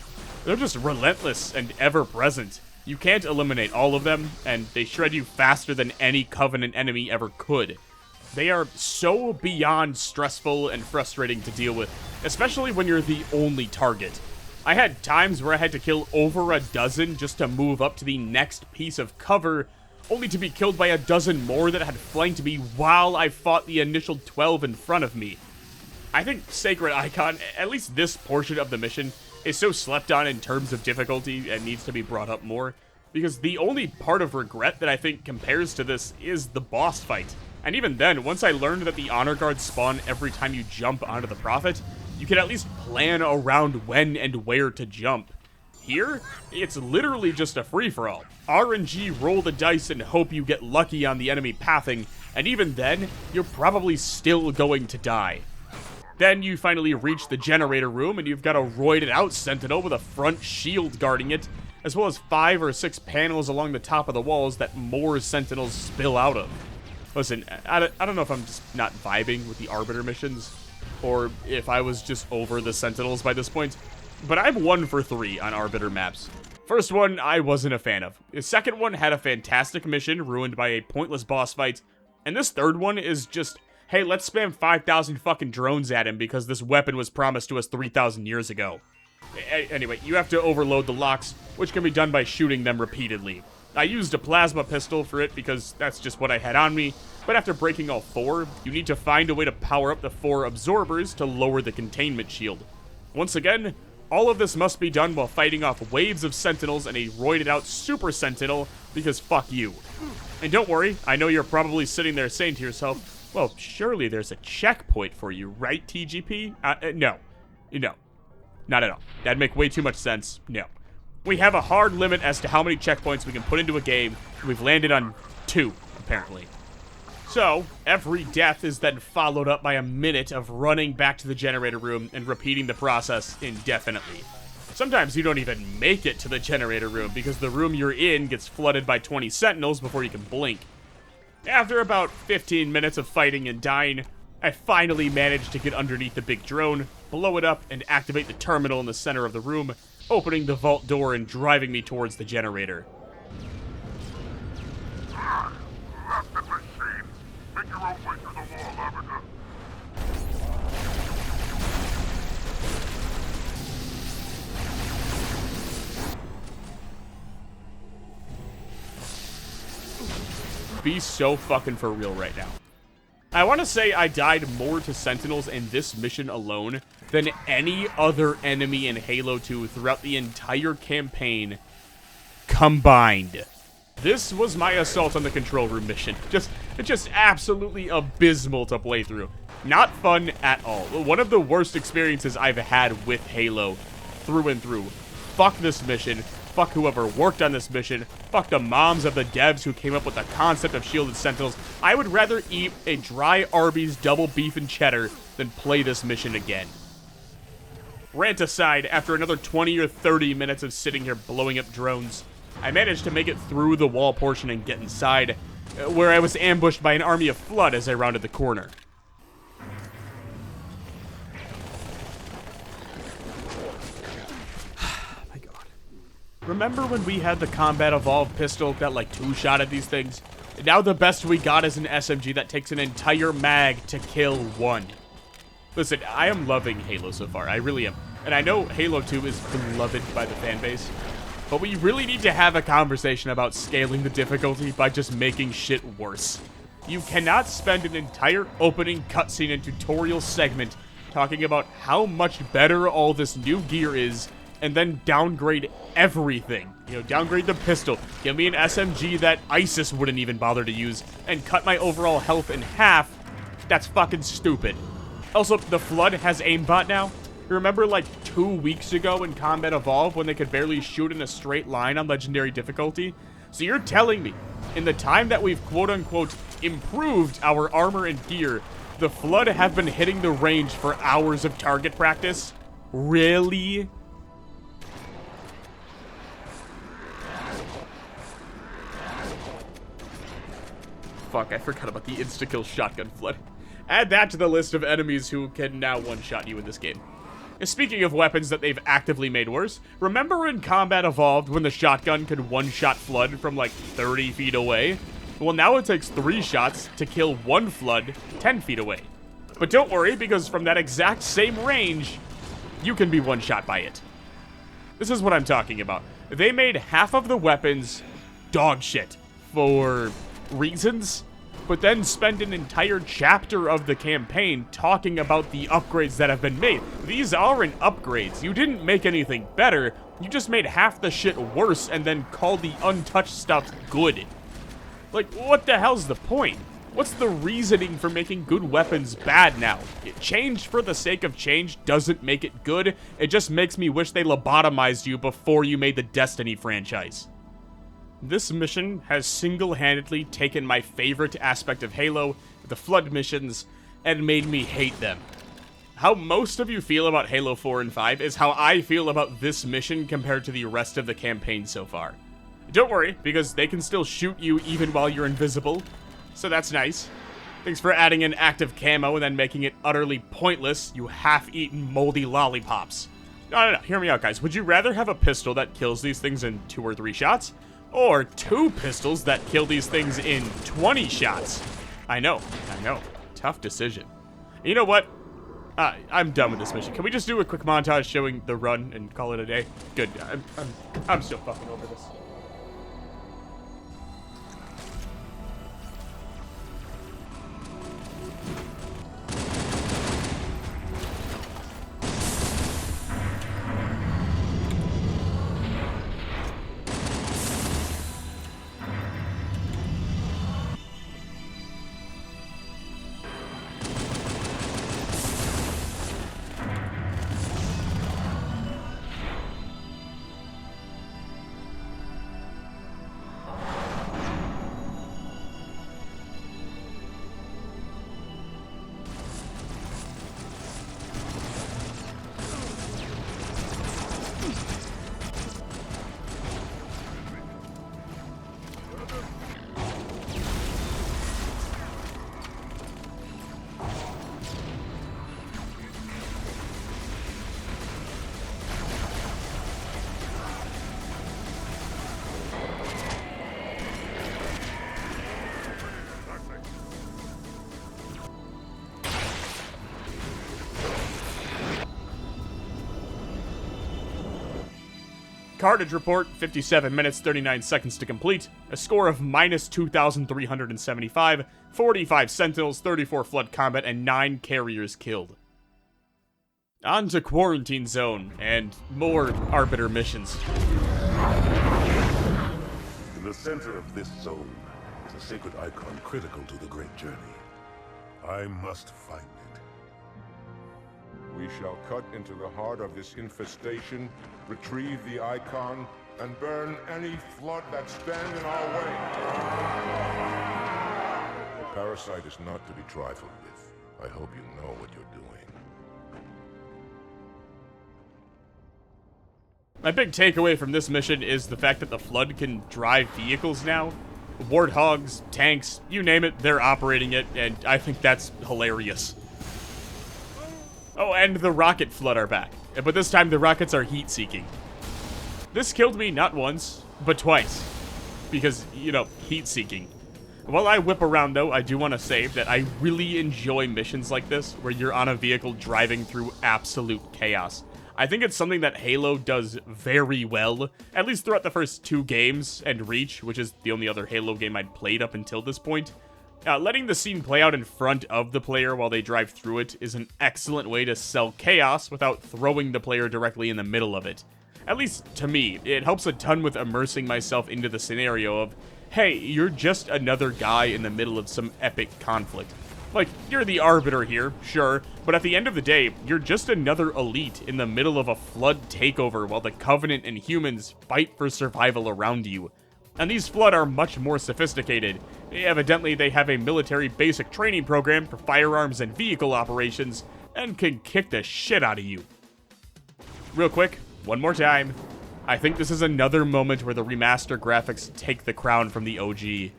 they're just relentless and ever-present. You can't eliminate all of them, and they shred you faster than any Covenant enemy ever could. They are so beyond stressful and frustrating to deal with, especially when you're the only target. I had times where I had to kill over a dozen just to move up to the next piece of cover, only to be killed by a dozen more that had flanked me while I fought the initial 12 in front of me. I think Sacred Icon, at least this portion of the mission, is so slept on in terms of difficulty and needs to be brought up more, because the only part of Regret that I think compares to this is the boss fight. And even then, once I learned that the Honor Guards spawn every time you jump onto the Prophet, you can at least plan around when and where to jump. Here, it's literally just a free-for-all. RNG, roll the dice and hope you get lucky on the enemy pathing, and even then, you're probably still going to die. Then you finally reach the generator room and you've got a roided out sentinel with a front shield guarding it, as well as 5 or 6 panels along the top of the walls that more sentinels spill out of. Listen, I don't know if I'm just not vibing with the Arbiter missions, or if I was just over the sentinels by this point, but I'm 1 for 3 on Arbiter maps. First one, I wasn't a fan of. The second one had a fantastic mission ruined by a pointless boss fight, and this third one is just, hey, let's spam 5,000 fucking drones at him because this weapon was promised to us 3,000 years ago. Anyway, you have to overload the locks, which can be done by shooting them repeatedly. I used a plasma pistol for it because that's just what I had on me, but after breaking all 4, you need to find a way to power up the 4 absorbers to lower the containment shield. Once again, all of this must be done while fighting off waves of sentinels and a roided out super sentinel, because fuck you. And don't worry, I know you're probably sitting there saying to yourself, well, surely there's a checkpoint for you, right, TGP? No. No. Not at all. That'd make way too much sense. No. We have a hard limit as to how many checkpoints we can put into a game, and we've landed on 2, apparently. So, every death is then followed up by a minute of running back to the generator room and repeating the process indefinitely. Sometimes you don't even make it to the generator room because the room you're in gets flooded by 20 sentinels before you can blink. After about 15 minutes of fighting and dying, I finally managed to get underneath the big drone, blow it up, and activate the terminal in the center of the room, opening the vault door and driving me towards the generator. Be so fucking for real right now. I want to say I died more to Sentinels in this mission alone than any other enemy in Halo 2 throughout the entire campaign combined. This was my assault on the control room mission. It's just absolutely abysmal to play through. Not fun at all. One of the worst experiences I've had with Halo through and through. Fuck this mission. Fuck whoever worked on this mission. Fuck the moms of the devs who came up with the concept of shielded sentinels. I would rather eat a dry Arby's double beef and cheddar than play this mission again. Rant aside, after another 20 or 30 minutes of sitting here blowing up drones, I managed to make it through the wall portion and get inside, where I was ambushed by an army of Flood as I rounded the corner. My god. Remember when we had the Combat Evolved pistol that like two-shot at these things? Now the best we got is an SMG that takes an entire mag to kill one. Listen, I am loving Halo so far, I really am. And I know Halo 2 is beloved by the fanbase, but we really need to have a conversation about scaling the difficulty by just making shit worse. You cannot spend an entire opening cutscene and tutorial segment talking about how much better all this new gear is, and then downgrade everything. You know, downgrade the pistol, give me an SMG that ISIS wouldn't even bother to use, and cut my overall health in half. That's fucking stupid. Also, the Flood has aimbot now. You remember like 2 weeks ago in Combat Evolved when they could barely shoot in a straight line on Legendary difficulty? So you're telling me, in the time that we've quote-unquote improved our armor and gear, the Flood have been hitting the range for hours of target practice? Really? Fuck, I forgot about the insta-kill shotgun Flood. Add that to the list of enemies who can now one-shot you in this game. Speaking of weapons that they've actively made worse, remember in Combat Evolved when the shotgun could one-shot Flood from like 30 feet away? Well, now it takes 3 shots to kill one Flood 10 feet away. But don't worry, because from that exact same range, you can be one-shot by it. This is what I'm talking about. They made half of the weapons dog shit for reasons, but then spend an entire chapter of the campaign talking about the upgrades that have been made. These aren't upgrades. You didn't make anything better. You just made half the shit worse and then called the untouched stuff good. Like, what the hell's the point? What's the reasoning for making good weapons bad now? Change for the sake of change doesn't make it good. It just makes me wish they lobotomized you before you made the Destiny franchise. This mission has single-handedly taken my favorite aspect of Halo, the Flood missions, and made me hate them. How most of you feel about Halo 4 and 5 is how I feel about this mission compared to the rest of the campaign so far. Don't worry, because they can still shoot you even while you're invisible, so that's nice. Thanks for adding an active camo and then making it utterly pointless, you half-eaten moldy lollipops. No, hear me out, guys. Would you rather have a pistol that kills these things in 2 or 3 shots? Or 2 pistols that kill these things in 20 shots? I know. Tough decision. You know what? I'm done with this mission. Can we just do a quick montage showing the run and call it a day? Good. I'm still fucking over this. cartage report, 57 minutes, 39 seconds to complete. A score of minus 2,375, 45 sentinels, 34 flood combat, and 9 carriers killed. On to Quarantine Zone, and more Arbiter missions. In the center of this zone is a sacred icon critical to the Great Journey. I must find it. We shall cut into the heart of this infestation, retrieve the icon, and burn any flood that stand in our way. The parasite is not to be trifled with. I hope you know what you're doing. My big takeaway from this mission is the fact that the Flood can drive vehicles now. Warthogs, tanks, you name it, they're operating it, and I think that's hilarious. Oh, and the rocket Flood are back, but this time the rockets are heat-seeking. This killed me not once, but twice, because, you know, heat-seeking. While I whip around, though, I do want to say that I really enjoy missions like this, where you're on a vehicle driving through absolute chaos. I think it's something that Halo does very well, at least throughout the first 2 games, and Reach, which is the only other Halo game I'd played up until this point. Letting the scene play out in front of the player while they drive through it is an excellent way to sell chaos without throwing the player directly in the middle of it. At least, to me, it helps a ton with immersing myself into the scenario of, hey, you're just another guy in the middle of some epic conflict. Like, you're the Arbiter here, sure, but at the end of the day, you're just another elite in the middle of a Flood takeover while the Covenant and humans fight for survival around you. And these Flood are much more sophisticated. Evidently, they have a military basic training program for firearms and vehicle operations, and can kick the shit out of you. Real quick, one more time. I think this is another moment where the remaster graphics take the crown from the OG.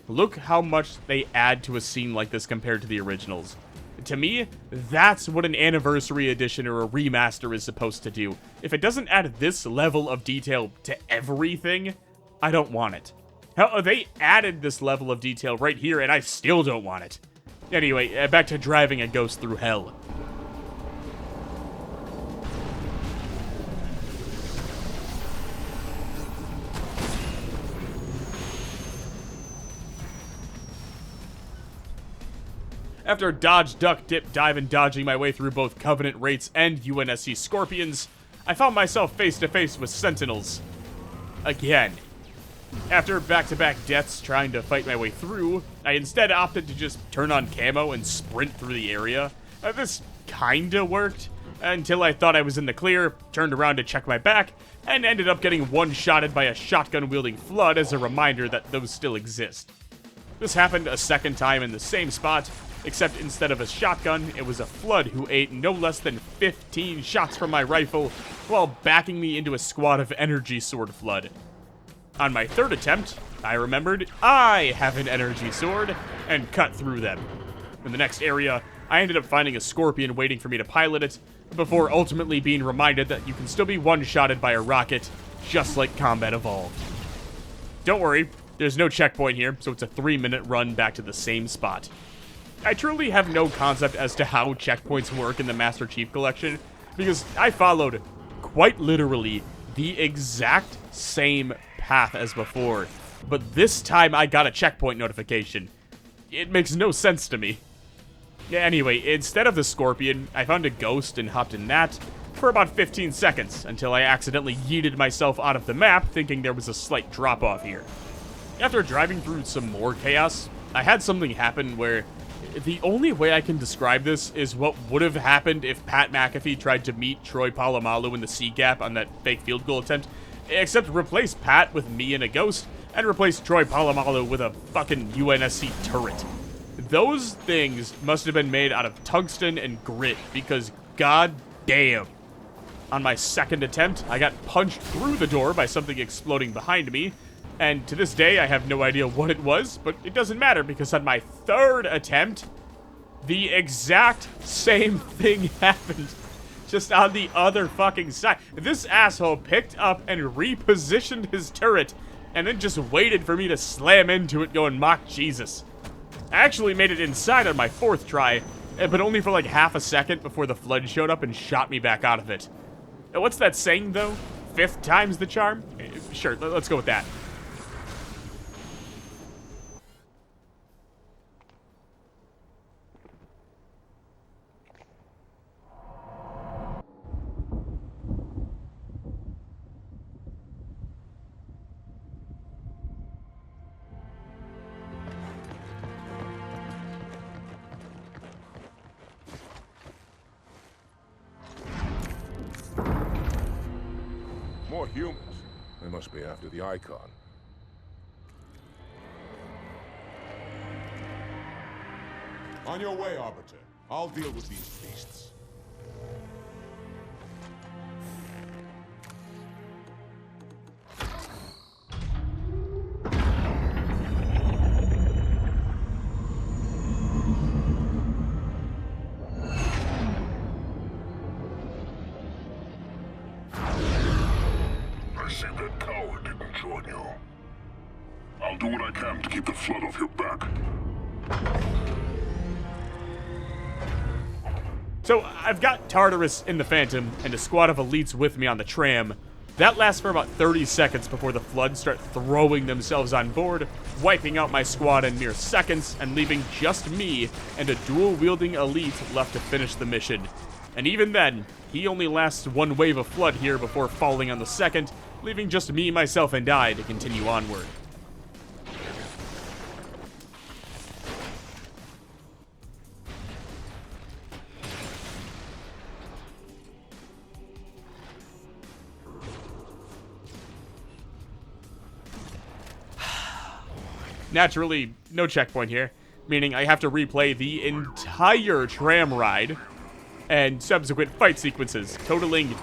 Look how much they add to a scene like this compared to the originals. To me, that's what an anniversary edition or a remaster is supposed to do. If it doesn't add this level of detail to everything, I don't want it. Hell, they added this level of detail right here, and I still don't want it. Anyway, back to driving a ghost through hell. After dodge, duck, dip, dive, and dodging my way through both Covenant Wraiths and UNSC Scorpions, I found myself face to face with Sentinels. Again. After back-to-back deaths trying to fight my way through, I instead opted to just turn on camo and sprint through the area. This kinda worked, until I thought I was in the clear, turned around to check my back, and ended up getting one-shotted by a shotgun-wielding Flood as a reminder that those still exist. This happened a second time in the same spot, except instead of a shotgun, it was a Flood who ate no less than 15 shots from my rifle while backing me into a squad of energy sword Flood. On my third attempt, I remembered I have an energy sword and cut through them. In the next area, I ended up finding a Scorpion waiting for me to pilot it, before ultimately being reminded that you can still be one-shotted by a rocket, just like Combat Evolved. Don't worry, there's no checkpoint here, so it's a 3-minute run back to the same spot. I truly have no concept as to how checkpoints work in the Master Chief Collection, because I followed, quite literally, the exact same path as before, but this time I got a checkpoint notification. It makes no sense to me. Anyway, instead of the Scorpion, I found a ghost and hopped in that for about 15 seconds, until I accidentally yeeted myself out of the map thinking there was a slight drop-off here. After driving through some more chaos, I had something happen where the only way I can describe this is what would have happened if Pat McAfee tried to meet Troy Polamalu in the C gap on that fake field goal attempt, except replace Pat with me and a ghost, and replace Troy Polamalu with a fucking UNSC turret. Those things must have been made out of tungsten and grit, because god damn. On my second attempt, I got punched through the door by something exploding behind me, and to this day, I have no idea what it was, but it doesn't matter, because on my third attempt, the exact same thing happened, just on the other fucking side. This asshole picked up and repositioned his turret, and then just waited for me to slam into it going mock Jesus. I actually made it inside on my fourth try, but only for like half a second before the Flood showed up and shot me back out of it. What's that saying, though? 5th time's the charm? Sure, let's go with that. More humans. They must be after the icon. On your way, Arbiter. I'll deal with these beasts. I see that coward didn't join you. I'll do what I can to keep the flood off your back. So, I've got Tartarus in the Phantom and a squad of elites with me on the tram. That lasts for about 30 seconds before the Flood start throwing themselves on board, wiping out my squad in mere seconds, and leaving just me and a dual-wielding elite left to finish the mission. And even then, he only lasts one wave of Flood here before falling on the second, leaving just me, myself, and I to continue onward. Naturally, no checkpoint here, meaning I have to replay the entire tram ride and subsequent fight sequences, totaling,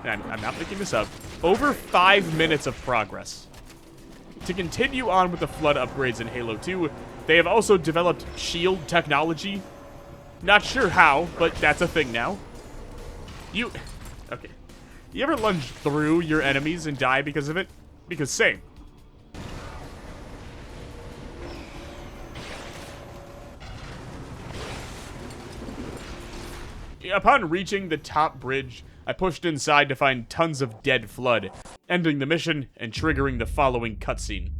and I'm not making this up, over 5 minutes of progress. To continue on with the Flood upgrades in Halo 2, they have also developed shield technology. Not sure how, but that's a thing now. Okay. You ever lunge through your enemies and die because of it? Because same. Upon reaching the top bridge, I pushed inside to find tons of dead Flood, ending the mission and triggering the following cutscene.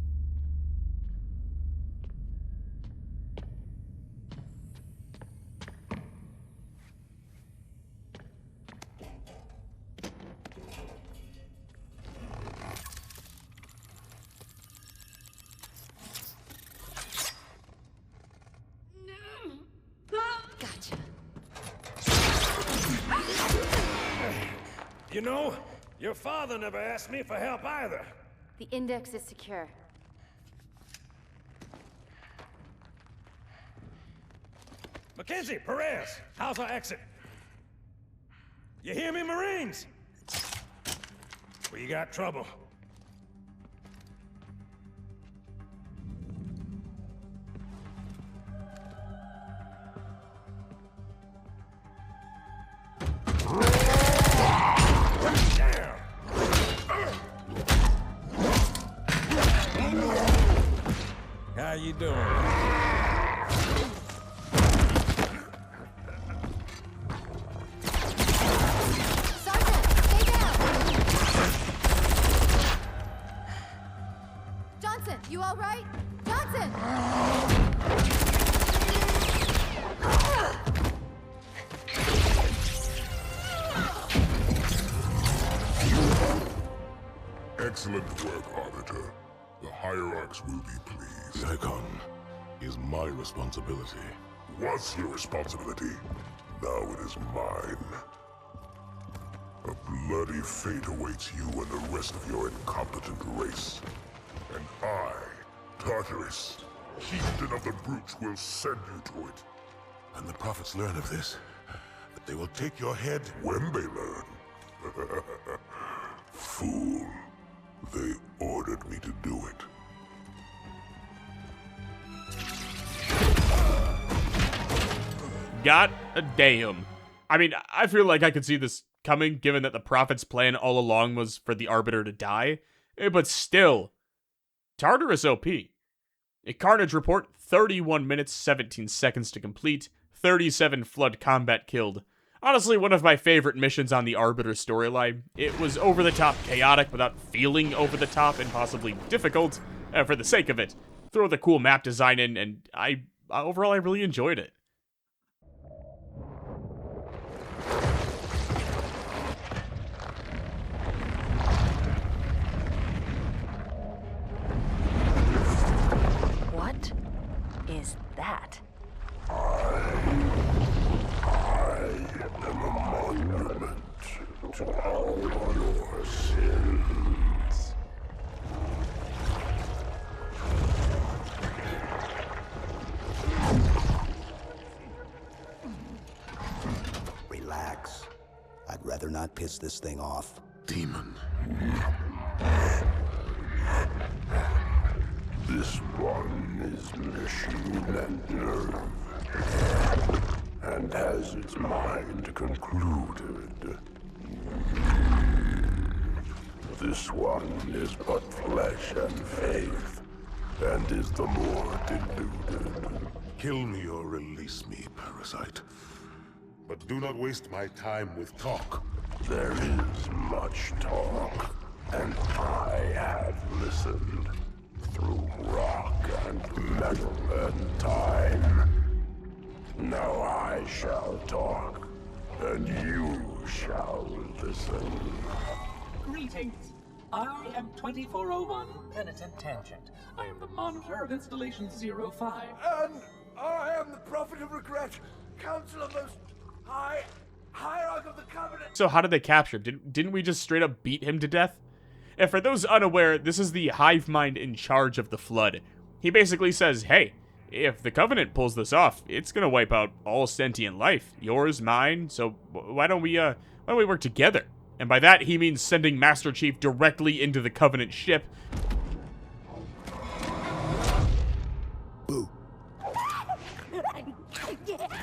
Gotcha. You know, your father never asked me for help either. The index is secure. Mackenzie, Perez, how's our exit? You hear me, Marines? We got trouble. How you doing? Sergeant, stay down! Johnson, you all right? Johnson! Excellent work, Arbiter. The Hierarchs will be pleased. The icon is my responsibility. Was your responsibility. Now it is mine. A bloody fate awaits you and the rest of your incompetent race. And I, Tartarus, chieftain of the brutes, will send you to it. And the prophets learn of this, that they will take your head when they learn. Fool. They ordered me to do it. God damn. I mean, I feel like I could see this coming, given that the Prophet's plan all along was for the Arbiter to die. But still, Tartarus OP. A Carnage report, 31 minutes, 17 seconds to complete, 37 Flood combat killed. Honestly, one of my favorite missions on the Arbiter storyline. It was over-the-top chaotic without feeling over-the-top and possibly difficult for the sake of it. Throw the cool map design in, and overall I really enjoyed it. What is that? I am a monument to all your sins. Relax. I'd rather not piss this thing off. Demon. This one is machine and nerve, and has its mind concluded. This one is but flesh and faith, and is the more deluded. Kill me or release me, parasite. But do not waste my time with talk. There is much talk, and I have listened through rock and metal and time. Now I shall talk, and you shall listen. Greetings. I am 2401 Penitent Tangent. I am the monitor of Installation 05. And I am the Prophet of Regret, Council of Most High, Hierarch of the Covenant. So how did they capture him? Didn't we just straight up beat him to death? And for those unaware, this is the hive mind in charge of the Flood. He basically says, hey, if the Covenant pulls this off, it's gonna wipe out all sentient life. Yours, mine, so why don't we work together? And by that, he means sending Master Chief directly into the Covenant ship. Boo.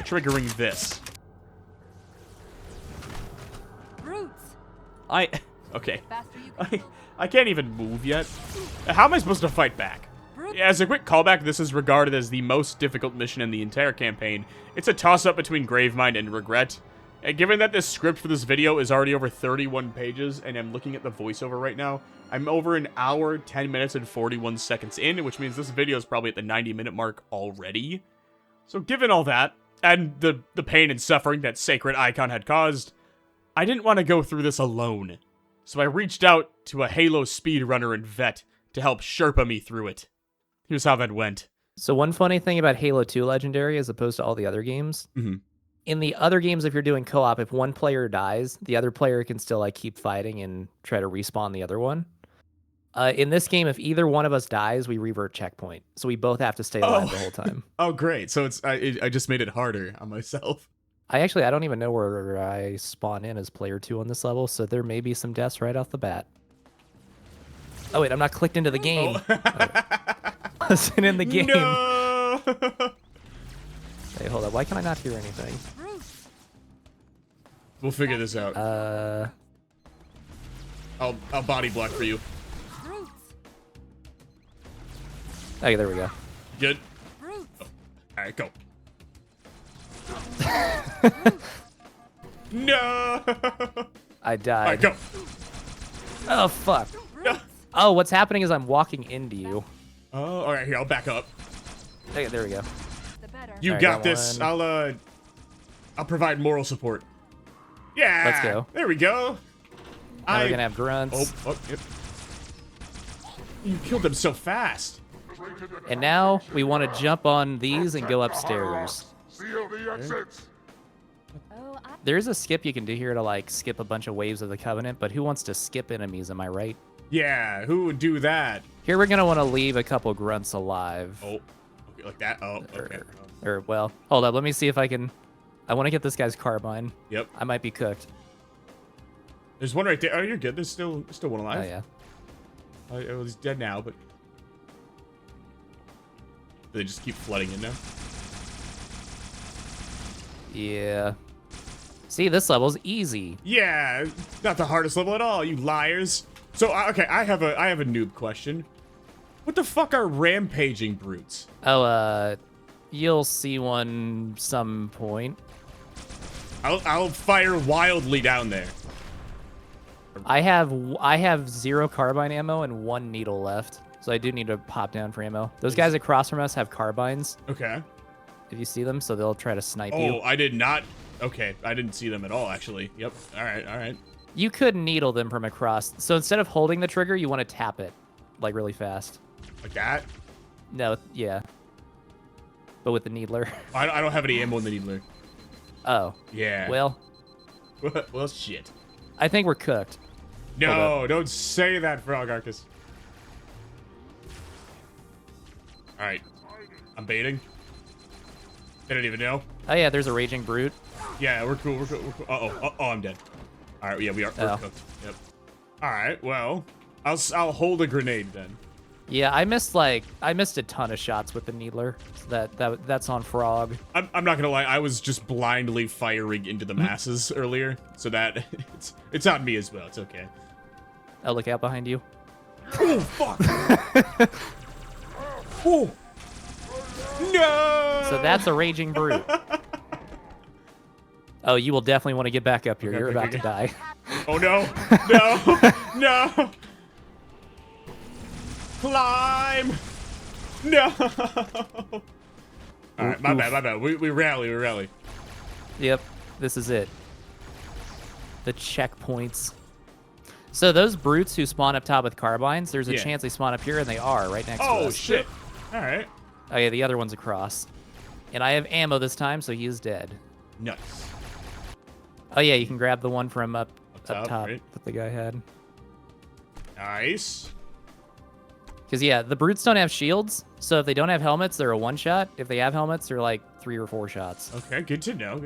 Triggering this. Brutes. Okay. I can't even move yet. How am I supposed to fight back? As a quick callback, this is regarded as the most difficult mission in the entire campaign. It's a toss-up between Gravemind and Regret. And given that this script for this video is already over 31 pages, and I'm looking at the voiceover right now, I'm over an hour, 10 minutes, and 41 seconds in, which means this video is probably at the 90-minute mark already. So given all that, and the pain and suffering that Sacred Icon had caused, I didn't want to go through this alone. So I reached out to a Halo speedrunner and vet to help Sherpa me through it. Here's how that went. So one funny thing about Halo 2 Legendary as opposed to all the other games, in the other games, if you're doing co-op, if one player dies, the other player can still like keep fighting and try to respawn the other one. In this game, if either one of us dies, we revert checkpoint. So we both have to stay alive the whole time. Oh, great. So I just made it harder on myself. I don't even know where I spawn in as player 2 on this level, so there may be some deaths right off the bat. Oh wait, I'm not clicked into the game. I wasn't in the game. No! Hey, hold up. Why can I not hear anything? We'll figure this out. I'll body block for you. Okay, there we go. Good. Oh. All right, go. No! I died. All right, go. Oh, fuck. Oh, what's happening is I'm walking into you. Oh, all right, here, I'll back up. Okay, there we go. You got this. One. I'll provide moral support. Yeah. Let's go. There we go. Now we're gonna have grunts. Oh, yep. You killed them so fast. And now we want to jump on these and go upstairs. Seal the exits. There's a skip you can do here to like skip a bunch of waves of the Covenant, but who wants to skip enemies, am I right? Yeah, who would do that? Here we're gonna want to leave a couple grunts alive. Oh, okay, like that? Oh, okay. Or well, hold up, let me see if I can... I want to get this guy's carbine. Yep. I might be cooked. There's one right there. Oh, you're good. There's still one alive. Oh, yeah. Oh, he's dead now, but... They just keep flooding in now? Yeah. See, this level's easy. Yeah, not the hardest level at all, you liars. So, okay, I have a noob question. What the fuck are rampaging brutes? Oh, you'll see one some point. I'll fire wildly down there. I have 0 carbine ammo and 1 needle left, so I do need to pop down for ammo. Those guys across from us have carbines. Okay. If you see them, so they'll try to snipe you. Oh, I did not. Okay, I didn't see them at all, actually. Yep. All right, all right. You could needle them from across. So instead of holding the trigger, you want to tap it, like really fast. Like that? No, yeah. But with the needler. I don't have any ammo in the needler. Oh. Yeah. Well. Well, shit. I think we're cooked. No, don't say that, Frog Arcus. All right. I'm baiting. They don't even know. Oh, yeah, there's a raging brute. Yeah, we're cool. We're cool. We're cool. Uh-oh. Uh-oh, I'm dead. All right, yeah, we are. We're cooked. Yep. All right, well, I'll hold a grenade then. Yeah, I missed a ton of shots with the needler. So that's on Frog. I'm not gonna lie, I was just blindly firing into the masses earlier, so that it's on me as well. It's okay. Oh, look out behind you. Oh fuck! Oh no! So that's a raging brute. Oh, you will definitely want to get back up here. You're about to die. Oh no! No! No! Climb! No! Alright, my bad. We rally. Yep, this is it. The checkpoints. So those brutes who spawn up top with carbines, there's a chance they spawn up here, and they are right next to us. Oh, shit. Alright. Oh, yeah, the other one's across. And I have ammo this time, so he is dead. Nice. Oh, yeah, you can grab the one from up top right? that the guy had. Nice. Because, yeah, the brutes don't have shields, so if they don't have helmets, they're a one-shot. If they have helmets, they're like 3 or 4 shots. Okay, good to know,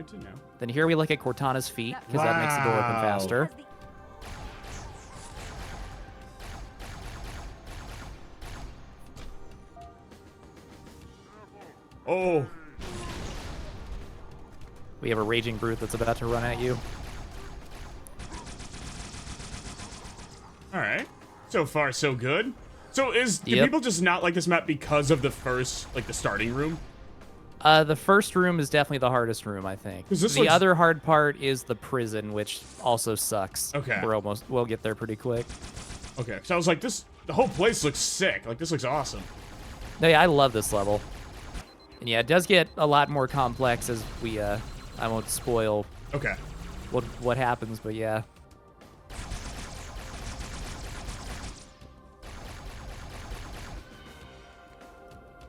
Then here we look at Cortana's feet, because that makes the door open faster. Oh. We have a raging brute that's about to run at you. Alright. So far, so good. So do people just not like this map because of the first, like the starting room? The first room is definitely the hardest room, I think. The other hard part is the prison, which also sucks. Okay. We'll get there pretty quick. Okay, so I was like, the whole place looks sick. Like, this looks awesome. No, yeah, I love this level. And yeah, it does get a lot more complex as we, I won't spoil what happens, but yeah.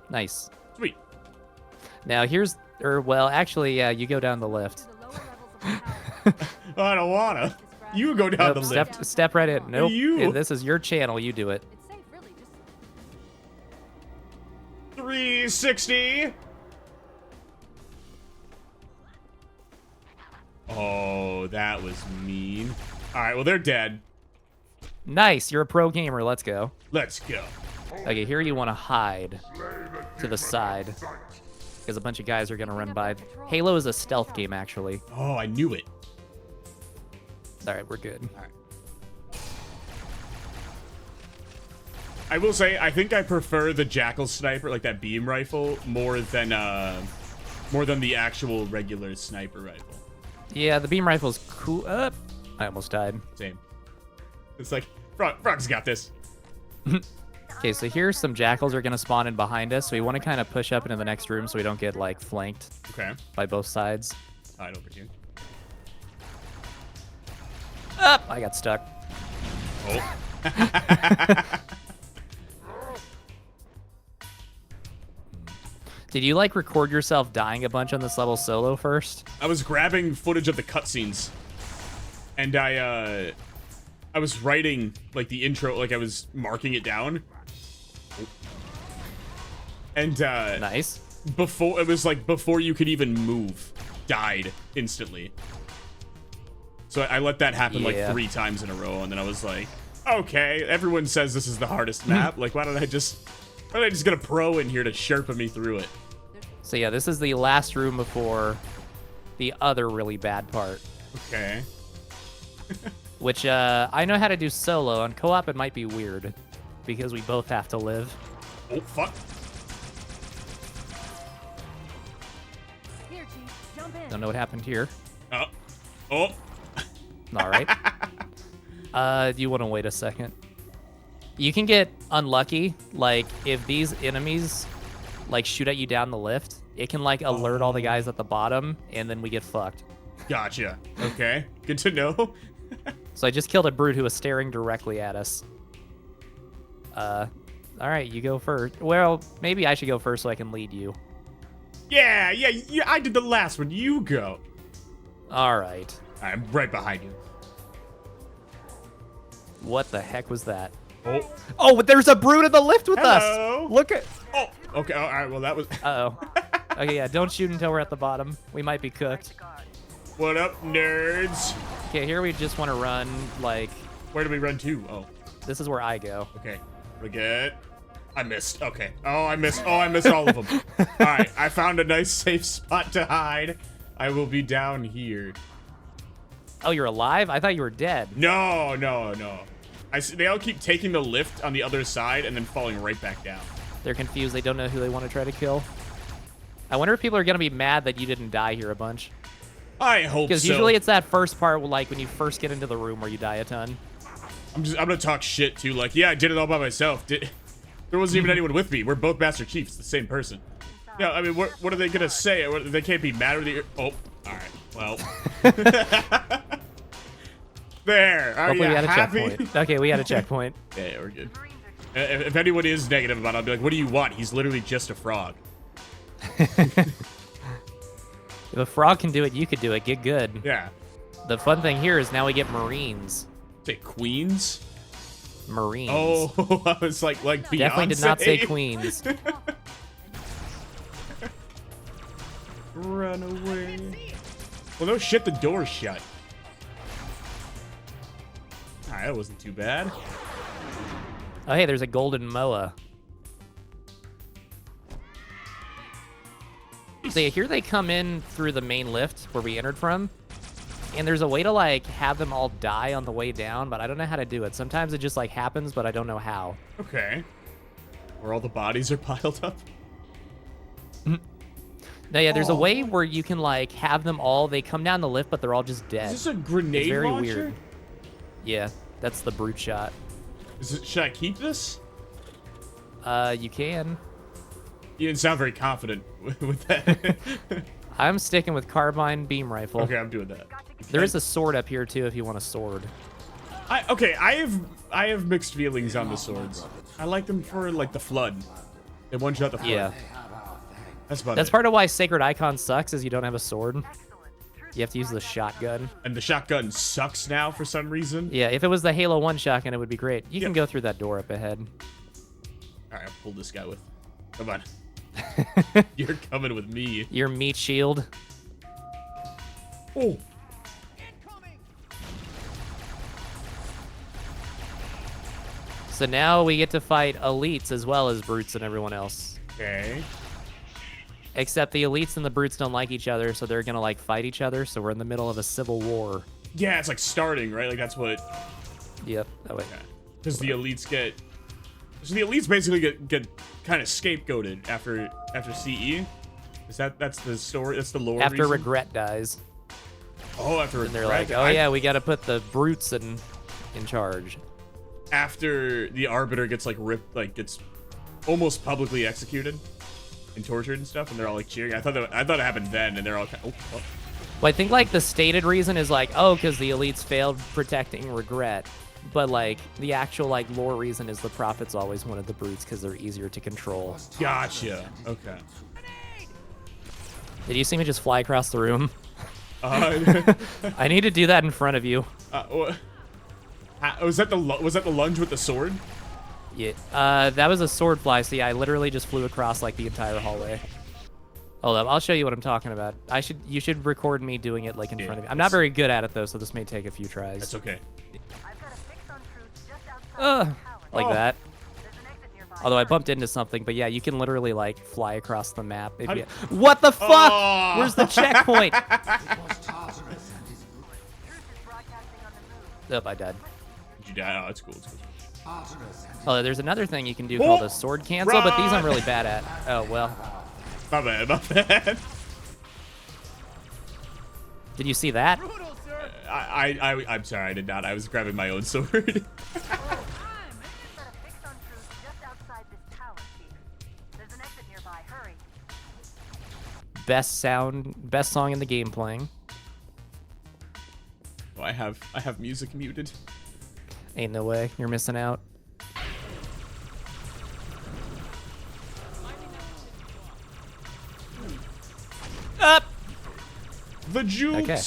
Nice. Sweet. Now here's, well, actually, yeah, you go down the lift. I don't wanna. You go down the lift. Step right in. Nope. You. This is your channel. You do it. 360. Oh, that was mean. All right, well, they're dead. Nice. You're a pro gamer. Let's go. Let's go. Okay, here you want to hide to the side because a bunch of guys are going to run by. Halo is a stealth game, actually. Oh, I knew it. All right, we're good. All right. I will say, I think I prefer the Jackal sniper, like that beam rifle, more than the actual regular sniper rifle. Yeah, the beam rifle's cool. I almost died. Same. It's like, Frog's got this. Okay, so here's some jackals are going to spawn in behind us, so we want to kind of push up into the next room so we don't get, like, flanked by both sides. Side over here. Up! I got stuck. Oh. Did you, like, record yourself dying a bunch on this level solo first? I was grabbing footage of the cutscenes, and I was writing, like, the intro, like, I was marking it down. And, nice. Before, it was, like, before you could even move, died instantly. So I let that happen, like, 3 times in a row, and then I was like, okay, everyone says this is the hardest map. Like, why don't I just get a pro in here to Sherpa me through it? So yeah, this is the last room before the other really bad part. Okay. Which, I know how to do solo. On co-op, it might be weird, because we both have to live. Oh, fuck. Don't know what happened here. Oh. All right. Do you want to wait a second? You can get unlucky. Like, if these enemies, like, shoot at you down the lift, it can, like, alert all the guys at the bottom, and then we get fucked. Gotcha. Okay. Good to know. So I just killed a brute who was staring directly at us. All right, you go first. Well, maybe I should go first so I can lead you. Yeah, I did the last one. You go. All right. I'm right behind you. What the heck was that? Oh. Oh, but there's a brute in the lift with Hello. us. Look at. Oh. Okay. All right. Well, that was. Uh-oh. Okay, yeah. Don't shoot until we're at the bottom. We might be cooked. What up, nerds? Okay, here we just want to run, like... Where do we run to? Oh. This is where I go. Okay. Forget. I missed. Okay. Oh, I missed. Oh, I missed all of them. All right. I found a nice safe spot to hide. I will be down here. Oh, you're alive? I thought you were dead. No. They all keep taking the lift on the other side and then falling right back down. They're confused. They don't know who they want to try to kill. I wonder if people are going to be mad that you didn't die here a bunch. I hope so. Because usually it's that first part, like when you first get into the room where you die a ton. I'm gonna talk shit too. Like, yeah, I did it all by myself. There wasn't even anyone with me. We're both Master Chiefs, the same person. Yeah, I mean, what are they gonna say? They can't be mad with you. Oh, all right. Well, there. Are Hopefully you we had a happy? checkpoint. Okay, we had a checkpoint. Yeah, we're good. If anyone is negative about it, I'll be like, what do you want? He's literally just a frog. If a frog can do it, you could do it. Get good. Yeah. The fun thing here is now we get Marines. Say Queens? Marines. Oh, I was like Beyonce. Definitely did not say Queens. Run away. Well, no shit, the door's shut. Alright, that wasn't too bad. Oh, hey, there's a golden moa. So yeah, here they come in through the main lift where we entered from. And there's a way to, like, have them all die on the way down, but I don't know how to do it. Sometimes it just, like, happens, but I don't know how. Okay. Where all the bodies are piled up? No, yeah, there's a way where you can, like, have them all, they come down the lift, but they're all just dead. Is this a grenade it's very launcher? Weird. Yeah, that's the brute shot. Should I keep this? You can. You didn't sound very confident with that. I'm sticking with carbine beam rifle. Okay, I'm doing that. There is a sword up here too if you want a sword. I have mixed feelings on the swords. I like them for like the flood. They one shot the flood. Yeah. That's about That's it. part of why Sacred Icon sucks is you don't have a sword. You have to use the shotgun. And the shotgun sucks now for some reason. Yeah, if it was the Halo 1 shotgun, it would be great. You can go through that door up ahead. All right, I'll pull this guy with. Come on. You're coming with me. Your meat shield. Oh. So now we get to fight elites as well as brutes and everyone else. Okay. Except the elites and the brutes don't like each other, so they're gonna like fight each other. So we're in the middle of a civil war. Yeah, it's like starting, right? Like that's what. Yep. Oh wait. Because the elites get. So the elites basically get kind of scapegoated after CE. Is that's the story? That's the lore. After reason? Regret dies. Oh, after and they're Regret. like, oh yeah, we got to put the brutes in charge. After the Arbiter gets like ripped, like gets almost publicly executed and tortured and stuff, and they're all like cheering. I thought it happened then, and they're all kind of, oh. Well, I think like the stated reason is like, oh, because the elites failed protecting Regret. But like the actual like lore reason is the prophets always wanted the brutes because they're easier to control. Gotcha. Okay. Did you see me just fly across the room? I need to do that in front of you. Was that the lunge with the sword? Yeah. That was a sword fly. So yeah, I literally just flew across like the entire hallway. Hold up, I'll show you what I'm talking about. You should record me doing it like in front of you. I'm not very good at it though, so this may take a few tries. That's okay. Like that. Although I bumped into something, but yeah, you can literally like fly across the map. If you... What the fuck? Oh. Where's the checkpoint? Oh, I died. Did you die? Oh, it's cool. It's cool. Oh, there's another thing you can do called a sword cancel, but these I'm really bad at. Oh, well. My bad, my bad. Did you see that? I'm sorry, I did not. I was grabbing my own sword. Best song in the game playing. Oh, I have music muted. Ain't no way. You're missing out. Up! The jukes! Okay.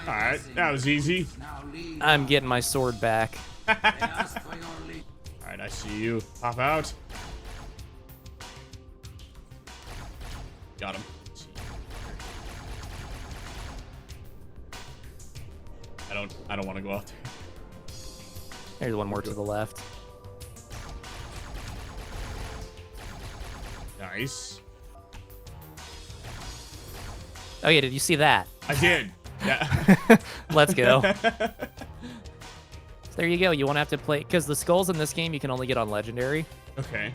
Alright, that was easy. I'm getting my sword back. Alright, I see you. Pop out. Got him. I don't want to go out there. There's one more to the left. Nice. Oh yeah, did you see that? I did. Yeah. Let's go. So there you go. You won't have to play because the skulls in this game you can only get on legendary. Okay.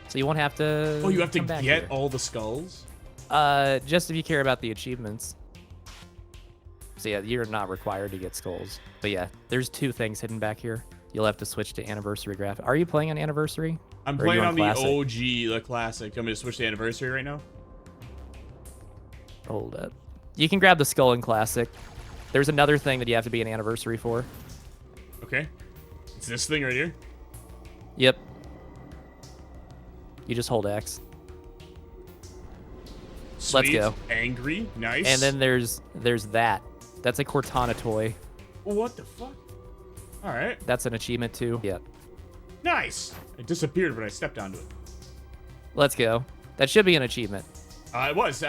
So you won't have to. Oh, you have to come back get here. all the skulls? Just if you care about the achievements. So yeah, you're not required to get skulls. But yeah, there's 2 things hidden back here. You'll have to switch to Anniversary Graphic. Are you playing on Anniversary? I'm Or are you playing on the Classic? OG, the classic. Do you want me to switch to Anniversary right now? Hold up. You can grab the skull in Classic. There's another thing that you have to be an Anniversary for. Okay. It's this thing right here? Yep. You just hold X. Sweet. Let's go. Angry. Nice. And then there's that. That's a Cortana toy. What the fuck? All right. That's an achievement too. Yep. Nice. It disappeared when I stepped onto it. Let's go. That should be an achievement. It was.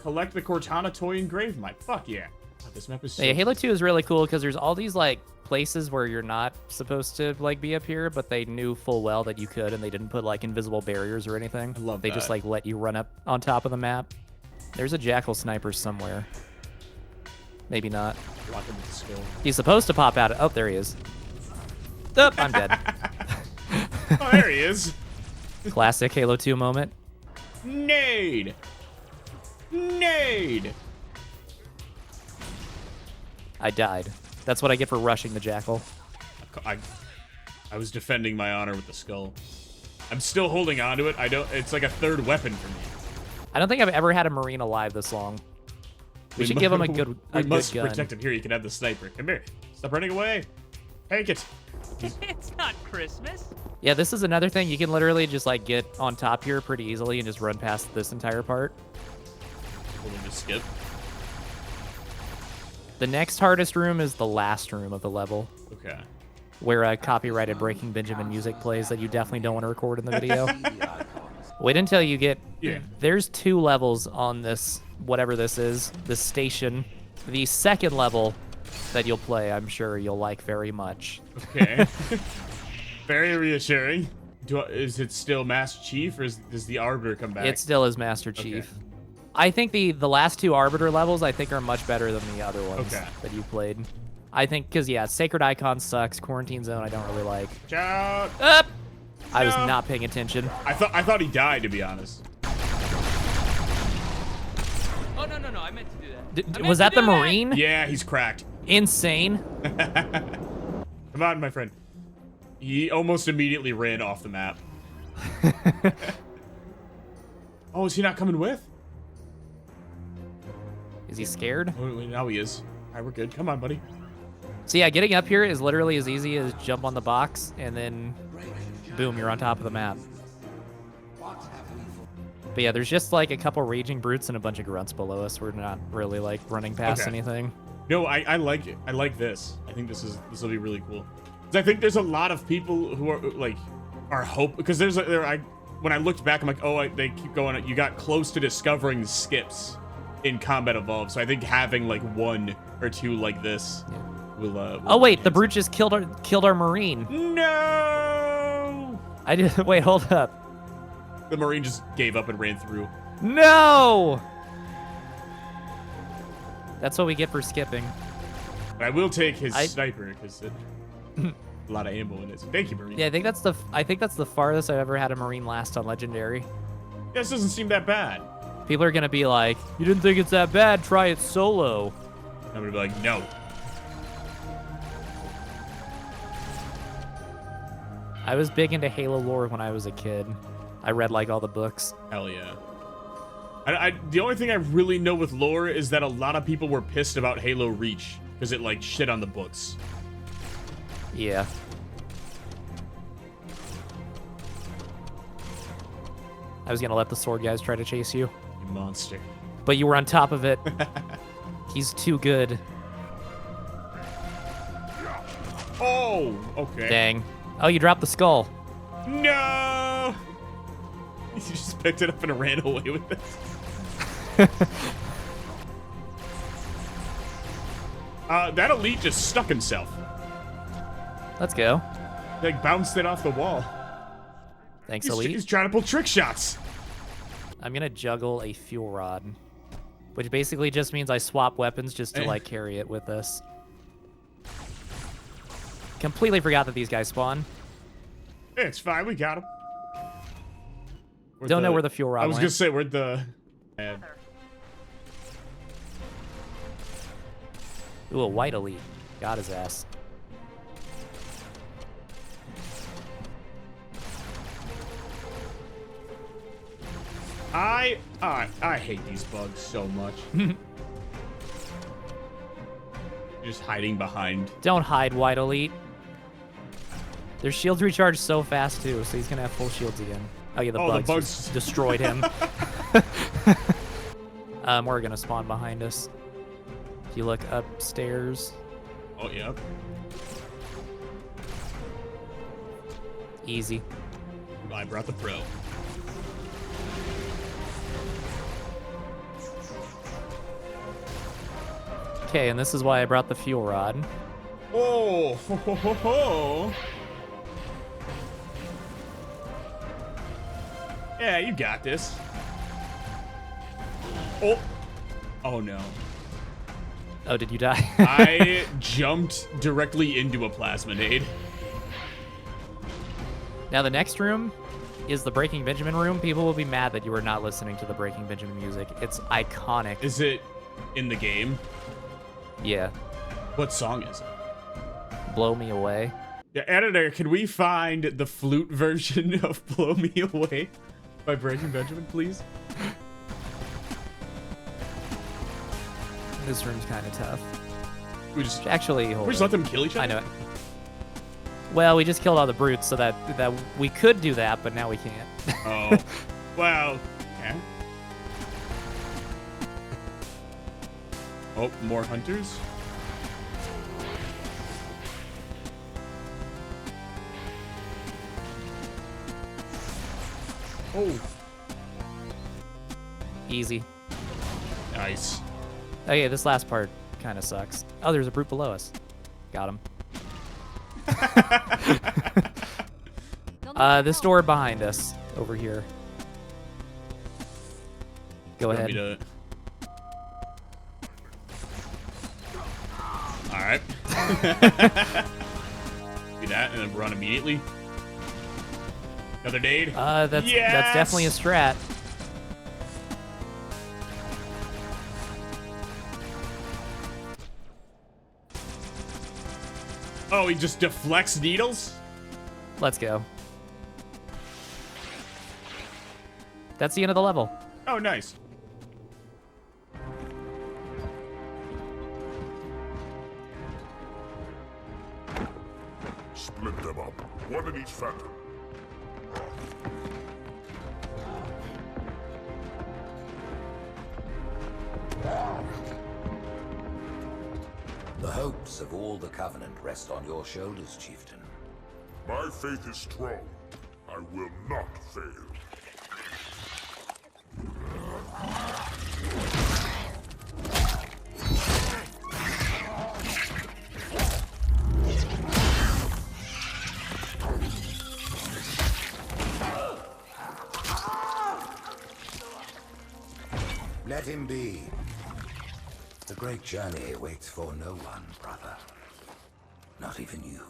Collect the Cortana toy in Gravemind. Fuck yeah. Oh, this map is so Yeah, Halo 2 is really cool because there's all these like places where you're not supposed to like be up here, but they knew full well that you could, and they didn't put like invisible barriers or anything. I love They that. just like let you run up on top of the map. There's a jackal sniper somewhere. Maybe not. Lock him with the skill. He's supposed to pop out. Oh, there he is. Oh, I'm dead. Oh, there he is. Classic Halo 2 moment. Nade. Nade. I died. That's what I get for rushing the jackal. I was defending my honor with the skull. I'm still holding on to it. It's like a third weapon for me. I don't think I've ever had a Marine alive this long. We should give him a good We good must gun. protect him. Here, you can have the sniper. Come here. Stop running away. Take it. It's not Christmas. Yeah, this is another thing. You can literally just like get on top here pretty easily and just run past this entire part. Hold on, just skip. The next hardest room is the last room of the level. Okay. Where a copyrighted Breaking Benjamin music plays that you definitely don't want to record in the video. Wait until you get... Yeah. There's 2 levels on this, whatever this is, this station. The second level that you'll play, I'm sure you'll like very much. Okay. Very reassuring. Is it still Master Chief, or does the Arbiter come back? It still is Master Chief. Okay. I think the last 2 Arbiter levels, I think, are much better than the other ones that you played. I think, because, yeah, Sacred Icon sucks. Quarantine Zone, I don't really like. Ciao. Up! I was not paying attention. I thought he died, to be honest. Oh, no, I meant to do that. Was that the Marine? Yeah, he's cracked. Insane. Come on, my friend. He almost immediately ran off the map. Oh, is he not coming with? Is he scared? Oh, now he is. All right, we're good. Come on, buddy. So yeah, getting up here is literally as easy as jump on the box and then boom, you're on top of the map. But yeah, there's just like a couple raging brutes and a bunch of grunts below us. We're not really like running past anything. No, I like it. I like this. I think this will be really cool. 'Cause I think there's a lot of people who are like hope because when I looked back, I'm like, oh, they keep going. You got close to discovering skips in Combat Evolved, so I think having like 1 or 2 like this will. Oh wait, the brute just killed our Marine. No. I did. Wait, hold up. The Marine just gave up and ran through. No. That's what we get for skipping. But I will take his sniper because a lot of ammo in it. So thank you, Marine. Yeah, I think that's the farthest I've ever had a Marine last on Legendary. This doesn't seem that bad. People are gonna be like, you didn't think it's that bad, try it solo. I'm gonna be like, no. I was big into Halo lore when I was a kid. I read like all the books. Hell yeah. The only thing I really know with lore is that a lot of people were pissed about Halo Reach because it like shit on the books. Yeah. I was gonna let the sword guys try to chase you. You monster. But you were on top of it. He's too good. Oh, okay. Dang. Oh, you dropped the skull. No! You just picked it up and ran away with it. That elite just stuck himself. Let's go. Like, bounced it off the wall. Thanks, elite. He's trying to pull trick shots. I'm gonna juggle a fuel rod, which basically just means I swap weapons just to, like, carry it with us. Completely forgot that these guys spawn. It's fine, we got him. Don't know where the fuel rod I was went. gonna say, where'd the... Ooh, a white elite. Got his ass. I hate these bugs so much. Just hiding behind. Don't hide, white elite. Their shields recharge so fast too, so he's gonna have full shields again. Oh yeah, the bugs just destroyed him. We're gonna spawn behind us. If you look upstairs. Oh yeah. Easy. I brought the pro. Okay, and this is why I brought the fuel rod. Oh, ho, ho, ho, ho. Yeah, you got this. Oh. Oh no. Oh, did you die? I jumped directly into a plasminade. Now the next room is the Breaking Benjamin room. People will be mad that you were not listening to the Breaking Benjamin music. It's iconic. Is it in the game? Yeah. What song is it? Blow Me Away. Yeah, editor, can we find the flute version of Blow Me Away by Breaking Benjamin, please? This room's kind of tough. We just actually hold we just up. let them kill each other? I know it. Well, we just killed all the brutes, so that we could do that, but now we can't. Oh, well, yeah. Oh, more hunters. Oh. Easy. Nice. Okay, this last part kind of sucks. Oh, there's a brute below us. Got him. This door behind us, over here. Go ahead. All right. Do that and then run immediately. Another nade. That's definitely a strat. Oh, he just deflects needles? Let's go. That's the end of the level. Oh, nice. Split them up, one in each phantom. The hopes of all the Covenant rest on your shoulders, Chieftain. My faith is strong. I will not fail. Let him be. The great journey waits for no one, brother. Not even you.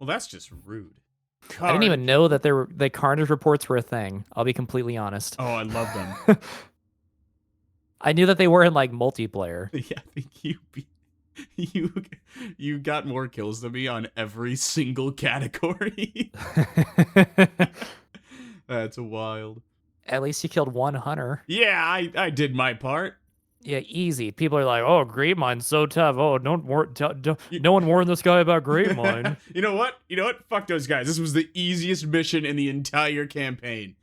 Well, that's just rude. I didn't even know that the carnage reports were a thing. I'll be completely honest. Oh, I love them. I knew that they were in like multiplayer. Yeah, I think you got more kills than me on every single category. That's wild. At least you killed one hunter. Yeah, I did my part. Yeah, easy. People are like, "Oh, Gravemind's so tough. Oh, no one warned this guy about Gravemind." You know what? Fuck those guys. This was the easiest mission in the entire campaign.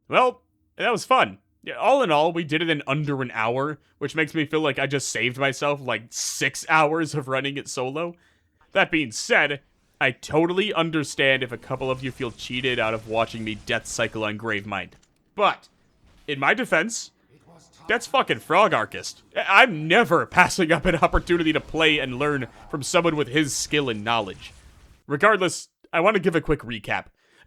Well, that was fun. Yeah, all in all, we did it in under an hour, which makes me feel like I just saved myself like 6 hours of running it solo. That being said, I totally understand if a couple of you feel cheated out of watching me death cycle on Gravemind. But, in my defense, that's fucking Frog Archist. I'm never passing up an opportunity to play and learn from someone with his skill and knowledge. Regardless, I want to give a quick recap.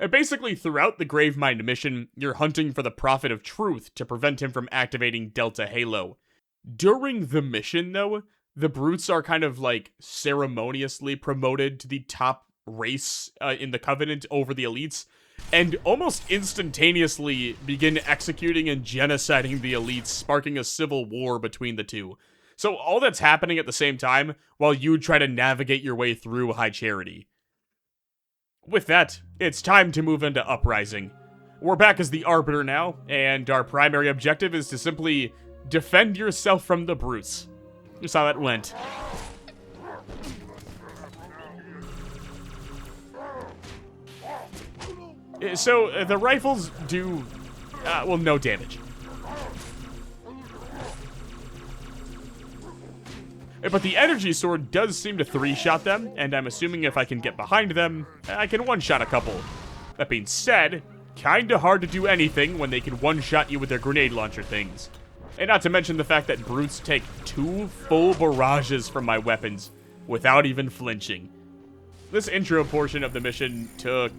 Basically, throughout the Gravemind mission, you're hunting for the Prophet of Truth to prevent him from activating Delta Halo. During the mission, though, the Brutes are kind of like ceremoniously promoted to the top race in the Covenant over the Elites, and almost instantaneously begin executing and genociding the Elites, sparking a civil war between the two. So all that's happening at the same time, while you try to navigate your way through High Charity. With that, it's time to move into Uprising. We're back as the Arbiter now, and our primary objective is to simply defend yourself from the Brutes. Just how that went. So, the rifles do, well, no damage. But the energy sword does seem to 3-shot them, and I'm assuming if I can get behind them, I can 1-shot a couple. That being said, kinda hard to do anything when they can 1-shot you with their grenade launcher things. And not to mention the fact that Brutes take 2 full barrages from my weapons without even flinching. This intro portion of the mission took,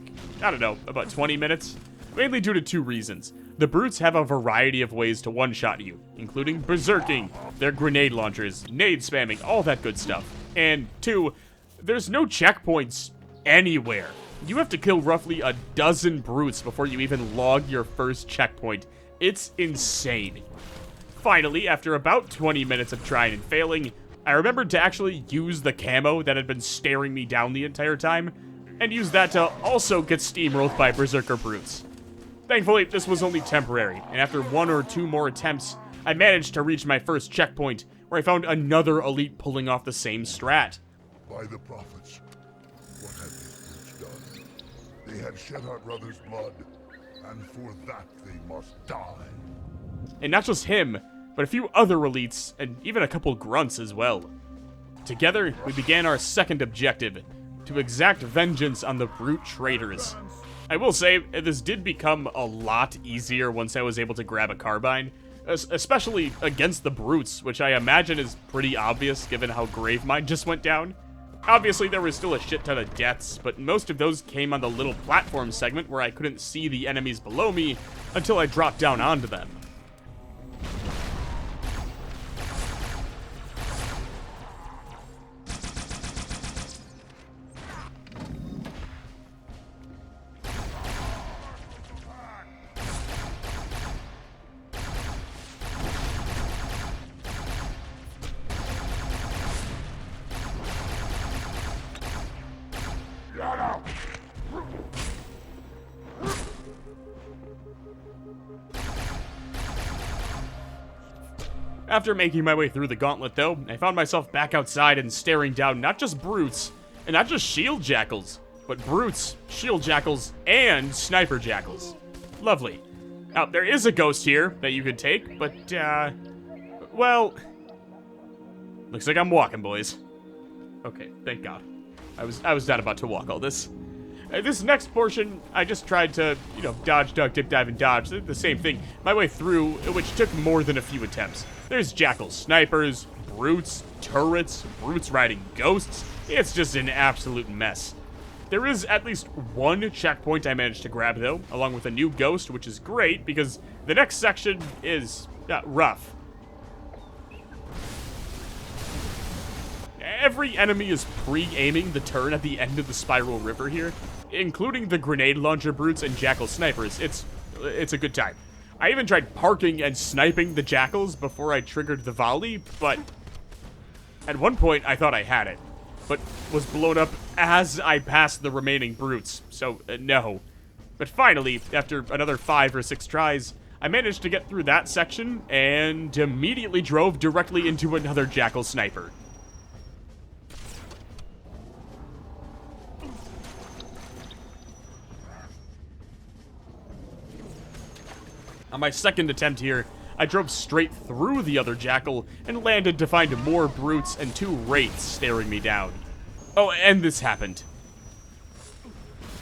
I don't know, about 20 minutes, mainly due to 2 reasons. The Brutes have a variety of ways to 1-shot you, including berserking, their grenade launchers, nade spamming, all that good stuff. And 2, there's no checkpoints anywhere. You have to kill roughly a dozen Brutes before you even log your first checkpoint. It's insane. Finally, after about 20 minutes of trying and failing, I remembered to actually use the camo that had been staring me down the entire time, and use that to also get steamrolled by Berserker Brutes. Thankfully, this was only temporary, and after 1 or 2 more attempts, I managed to reach my first checkpoint, where I found another elite pulling off the same strat. By the prophets, what have these brutes done? They have shed our brother's blood, and for that they must die. And not just him, but a few other elites, and even a couple grunts as well. Together, we began our second objective, to exact vengeance on the Brute traitors. I will say, this did become a lot easier once I was able to grab a carbine, especially against the Brutes, which I imagine is pretty obvious given how Gravemind just went down. Obviously, there was still a shit ton of deaths, but most of those came on the little platform segment where I couldn't see the enemies below me until I dropped down onto them. After making my way through the gauntlet, though, I found myself back outside and staring down not just Brutes, and not just Shield Jackals, but Brutes, Shield Jackals, and Sniper Jackals. Lovely. Now, there is a ghost here that you could take, but, well, looks like I'm walking, boys. Okay, thank God. I was not about to walk all this. This next portion, I just tried to, dodge, duck, dip, dive, and dodge. The same thing. My way through, which took more than a few attempts. There's Jackals, Snipers, Brutes, turrets, Brutes riding ghosts. It's just an absolute mess. There is at least 1 checkpoint I managed to grab, though, along with a new ghost, which is great, because the next section is rough. Every enemy is pre-aiming the turn at the end of the Spiral River here, including the grenade launcher brutes and jackal snipers. It's a good time. I even tried parking and sniping the jackals before I triggered the volley, but at one point I thought I had it, but was blown up as I passed the remaining brutes, so no. But finally, after another 5 or 6 tries, I managed to get through that section and immediately drove directly into another jackal sniper. On my second attempt here, I drove straight through the other jackal and landed to find more brutes and 2 wraiths staring me down. Oh, and this happened.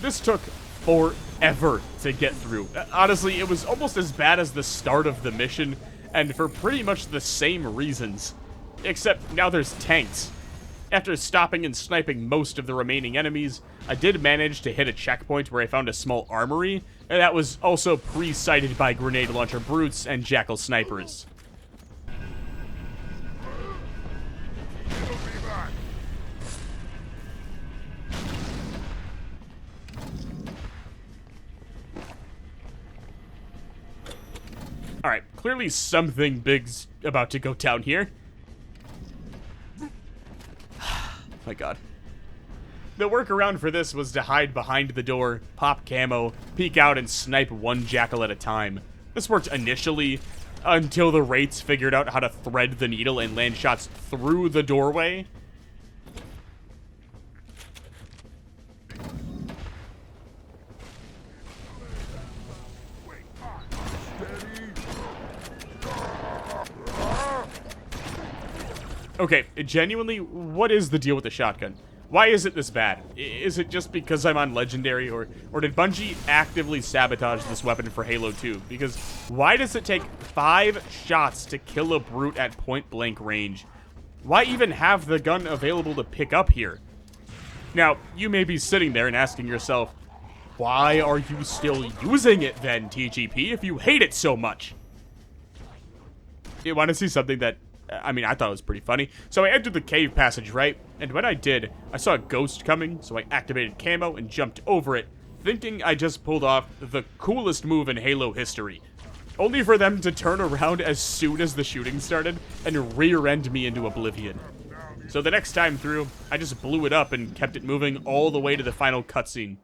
This took forever to get through. Honestly, it was almost as bad as the start of the mission, and for pretty much the same reasons. Except now there's tanks. After stopping and sniping most of the remaining enemies, I did manage to hit a checkpoint where I found a small armory, and that was also pre-sighted by grenade launcher brutes and jackal snipers. Alright, clearly something big's about to go down here. My god. The workaround for this was to hide behind the door, pop camo, peek out, and snipe one jackal at a time. This worked initially, until the wraiths figured out how to thread the needle and land shots through the doorway. Okay, genuinely, what is the deal with the shotgun? Why is it this bad? Is it just because I'm on Legendary, or did Bungie actively sabotage this weapon for Halo 2? Because why does it take 5 shots to kill a brute at point-blank range? Why even have the gun available to pick up here? Now, you may be sitting there and asking yourself, why are you still using it then, TGP, if you hate it so much? You want to see something that, I mean, I thought it was pretty funny. So I entered the cave passage, right? And when I did, I saw a ghost coming, so I activated camo and jumped over it, thinking I just pulled off the coolest move in Halo history. Only for them to turn around as soon as the shooting started and rear-end me into oblivion. So the next time through, I just blew it up and kept it moving all the way to the final cutscene.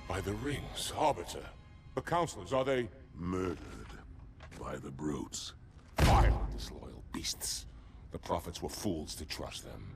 By the rings, Arbiter. The counselors, are they murdered by the brutes? Vile, disloyal beasts. The prophets were fools to trust them.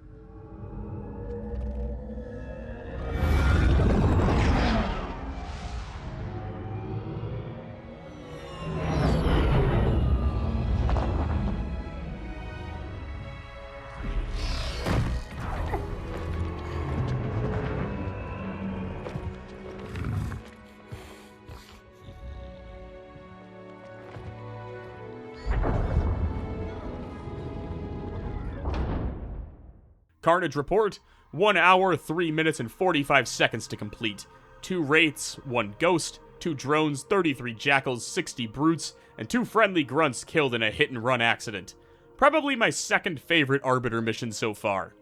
Carnage report, 1 hour, 3 minutes, and 45 seconds to complete. 2 wraiths, 1 ghost, 2 drones, 33 jackals, 60 brutes, and 2 friendly grunts killed in a hit-and-run accident. Probably my second favorite Arbiter mission so far.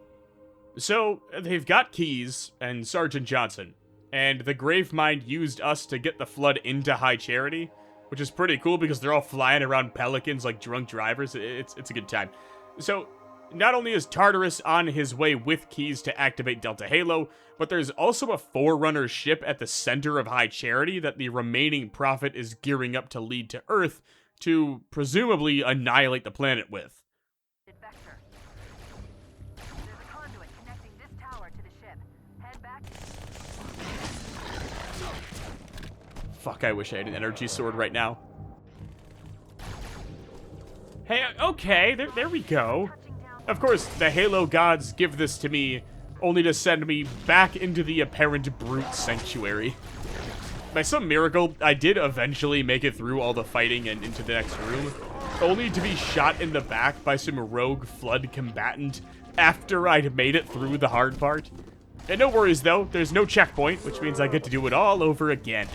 So, they've got Keys and Sergeant Johnson, and the Gravemind used us to get the Flood into High Charity, which is pretty cool because they're all flying around pelicans like drunk drivers. It's a good time. So, not only is Tartarus on his way with Keys to activate Delta Halo, but there's also a Forerunner ship at the center of High Charity that the remaining Prophet is gearing up to lead to Earth to presumably annihilate the planet with. Fuck, I wish I had an energy sword right now. Hey, okay, there we go. Of course, the Halo gods give this to me only to send me back into the apparent brute sanctuary. By some miracle, I did eventually make it through all the fighting and into the next room, only to be shot in the back by some rogue flood combatant after I'd made it through the hard part. And no worries though, there's no checkpoint, which means I get to do it all over again.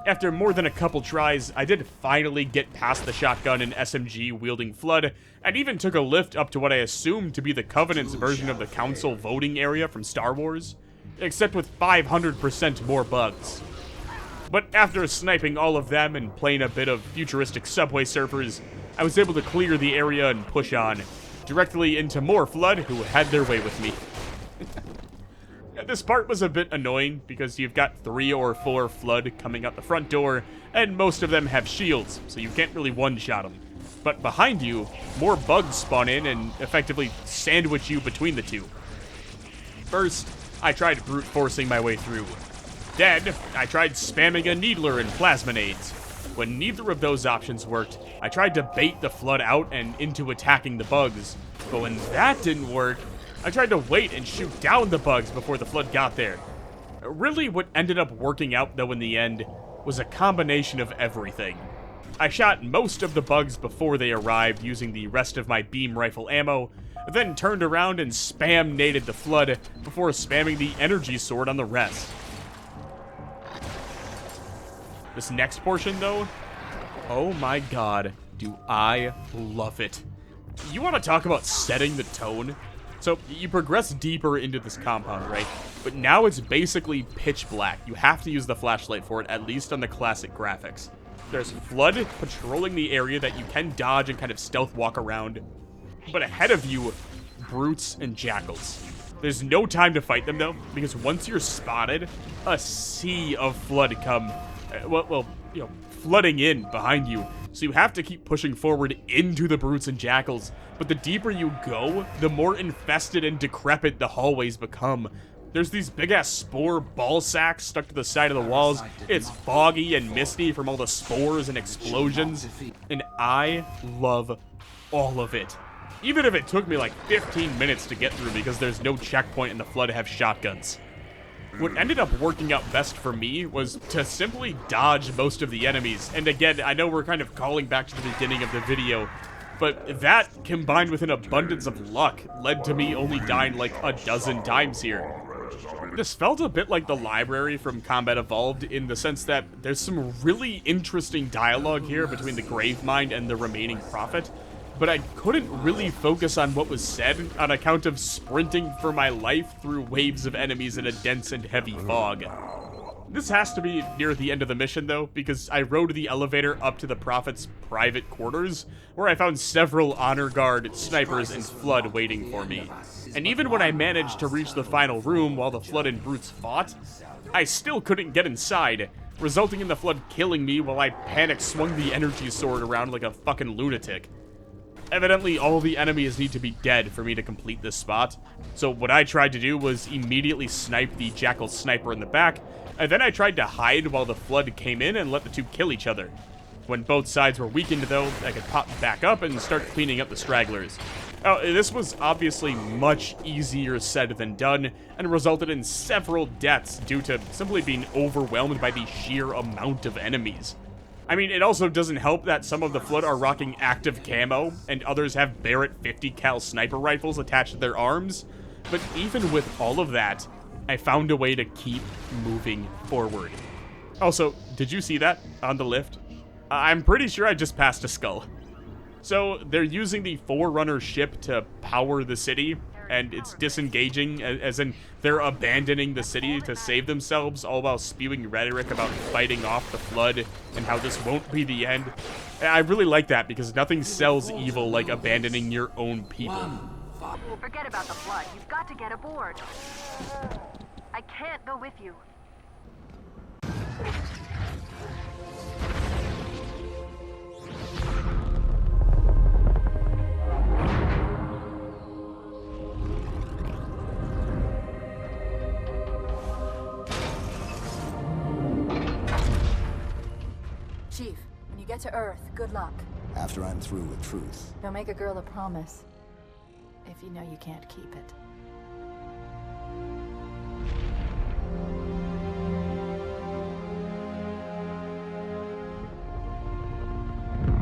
After more than a couple tries, I did finally get past the shotgun and SMG wielding flood, and even took a lift up to what I assumed to be the Covenant's version of the Council voting area from Star Wars, except with 500% more bugs. But after sniping all of them and playing a bit of futuristic Subway Surfers, I was able to clear the area and push on, directly into more flood who had their way with me. This part was a bit annoying because you've got 3 or 4 flood coming out the front door, and most of them have shields, so you can't really one-shot them. But behind you, more bugs spawn in and effectively sandwich you between the two. First, I tried brute forcing my way through. Then, I tried spamming a needler and plasminades. When neither of those options worked, I tried to bait the flood out and into attacking the bugs. But when that didn't work, I tried to wait and shoot down the bugs before the flood got there. Really, what ended up working out, though, in the end, was a combination of everything. I shot most of the bugs before they arrived using the rest of my beam rifle ammo, then turned around and spam-naded the flood before spamming the energy sword on the rest. This next portion, though, oh my god, do I love it. You want to talk about setting the tone? So, you progress deeper into this compound, right? But now it's basically pitch black. You have to use the flashlight for it, at least on the classic graphics. There's flood patrolling the area that you can dodge and kind of stealth walk around. But ahead of you, brutes and jackals. There's no time to fight them, though, because once you're spotted, a sea of flood come, flooding in behind you. So you have to keep pushing forward into the brutes and jackals, but the deeper you go, the more infested and decrepit the hallways become. There's these big-ass spore ball sacks stuck to the side of the walls. It's foggy and misty from all the spores and explosions, and I love all of it. Even if it took me like 15 minutes to get through because there's no checkpoint and the flood have shotguns. What ended up working out best for me was to simply dodge most of the enemies. And again, I know we're kind of calling back to the beginning of the video, but that, combined with an abundance of luck, led to me only dying like a dozen times here. This felt a bit like the library from Combat Evolved in the sense that there's some really interesting dialogue here between the Gravemind and the remaining Prophet, but I couldn't really focus on what was said on account of sprinting for my life through waves of enemies in a dense and heavy fog. This has to be near the end of the mission, though, because I rode the elevator up to the Prophet's private quarters, where I found several honor guard, snipers, and flood waiting for me. And even when I managed to reach the final room while the flood and brutes fought, I still couldn't get inside, resulting in the flood killing me while I panic swung the energy sword around like a fucking lunatic. Evidently, all the enemies need to be dead for me to complete this spot, so what I tried to do was immediately snipe the Jackal sniper in the back, and then I tried to hide while the flood came in and let the two kill each other. When both sides were weakened, though, I could pop back up and start cleaning up the stragglers. Oh, this was obviously much easier said than done, and resulted in several deaths due to simply being overwhelmed by the sheer amount of enemies. I mean, it also doesn't help that some of the Flood are rocking active camo, and others have Barrett 50 cal sniper rifles attached to their arms, but even with all of that, I found a way to keep moving forward. Also, did you see that on the lift? I'm pretty sure I just passed a skull. So, they're using the Forerunner ship to power the city, and it's disengaging, as in they're abandoning the city to save themselves, all while spewing rhetoric about fighting off the Flood and how this won't be the end. I really like that, because nothing sells evil like abandoning your own people. Forget about the Flood. You've got to get aboard. I can't go with you. Chief, when you get to Earth, good luck. After I'm through with truth. Don't make a girl a promise if you know you can't keep it.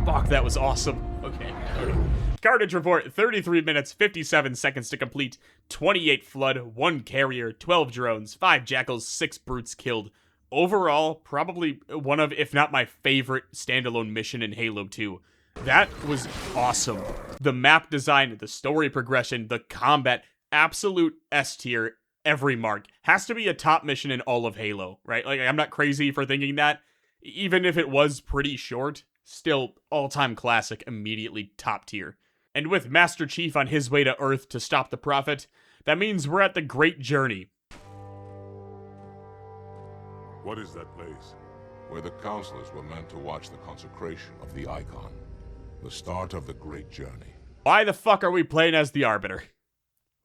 Fuck, that was awesome. Okay. Carnage report, 33 minutes, 57 seconds to complete, 28 flood, 1 carrier, 12 drones, 5 jackals, 6 brutes killed. Overall, probably one of, if not my favorite standalone mission in Halo 2. That was awesome. The map design, the story progression, the combat, absolute S tier, every mark. Has to be a top mission in all of Halo, right? Like, I'm not crazy for thinking that. Even if it was pretty short, still all-time classic, immediately top tier. And with Master Chief on his way to Earth to stop the Prophet, that means we're at the Great Journey. What is that place? Where the counselors were meant to watch the consecration of the Icon. The start of the Great Journey. Why the fuck are we playing as the Arbiter?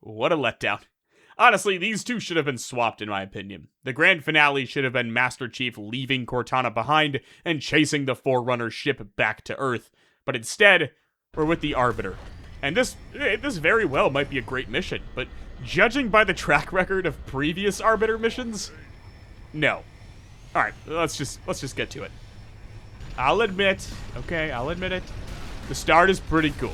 What a letdown. Honestly, these two should have been swapped in my opinion. The grand finale should have been Master Chief leaving Cortana behind and chasing the Forerunner ship back to Earth. But instead, we're with the Arbiter. And this very well might be a great mission, but judging by the track record of previous Arbiter missions, no. Alright, let's just get to it. I'll admit it. The start is pretty cool.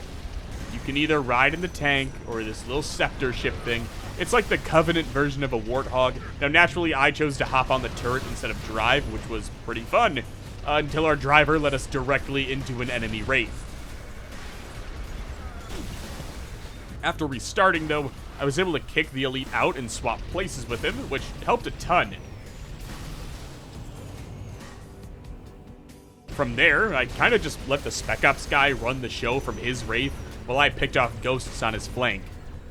You can either ride in the tank or this little scepter ship thing. It's like the Covenant version of a Warthog. Now, naturally, I chose to hop on the turret instead of drive, which was pretty fun, until our driver led us directly into an enemy wraith. After restarting, though, I was able to kick the elite out and swap places with him, which helped a ton. From there, I kind of just let the Spec Ops guy run the show from his wraith while I picked off ghosts on his flank.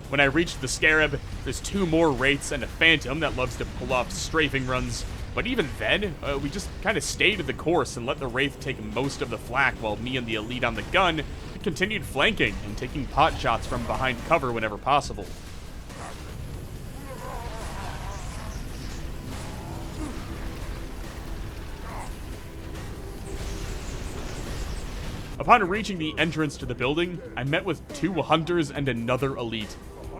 When I reached the Scarab, there's 2 more wraiths and a Phantom that loves to pull off strafing runs, but even then, we just kind of stayed the course and let the wraith take most of the flak while me and the elite on the gun continued flanking and taking pot shots from behind cover whenever possible. Upon reaching the entrance to the building, I met with 2 hunters and another elite.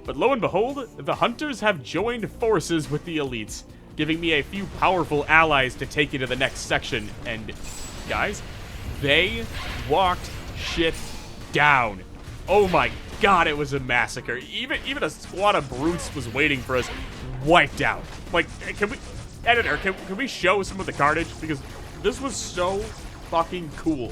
But lo and behold, the hunters have joined forces with the elites, giving me a few powerful allies to take into the next section, and guys, they walked shit down. Oh my god, it was a massacre. Even a squad of brutes was waiting for us, wiped out. Like, can we, editor, can we show some of the carnage? Because this was so fucking cool.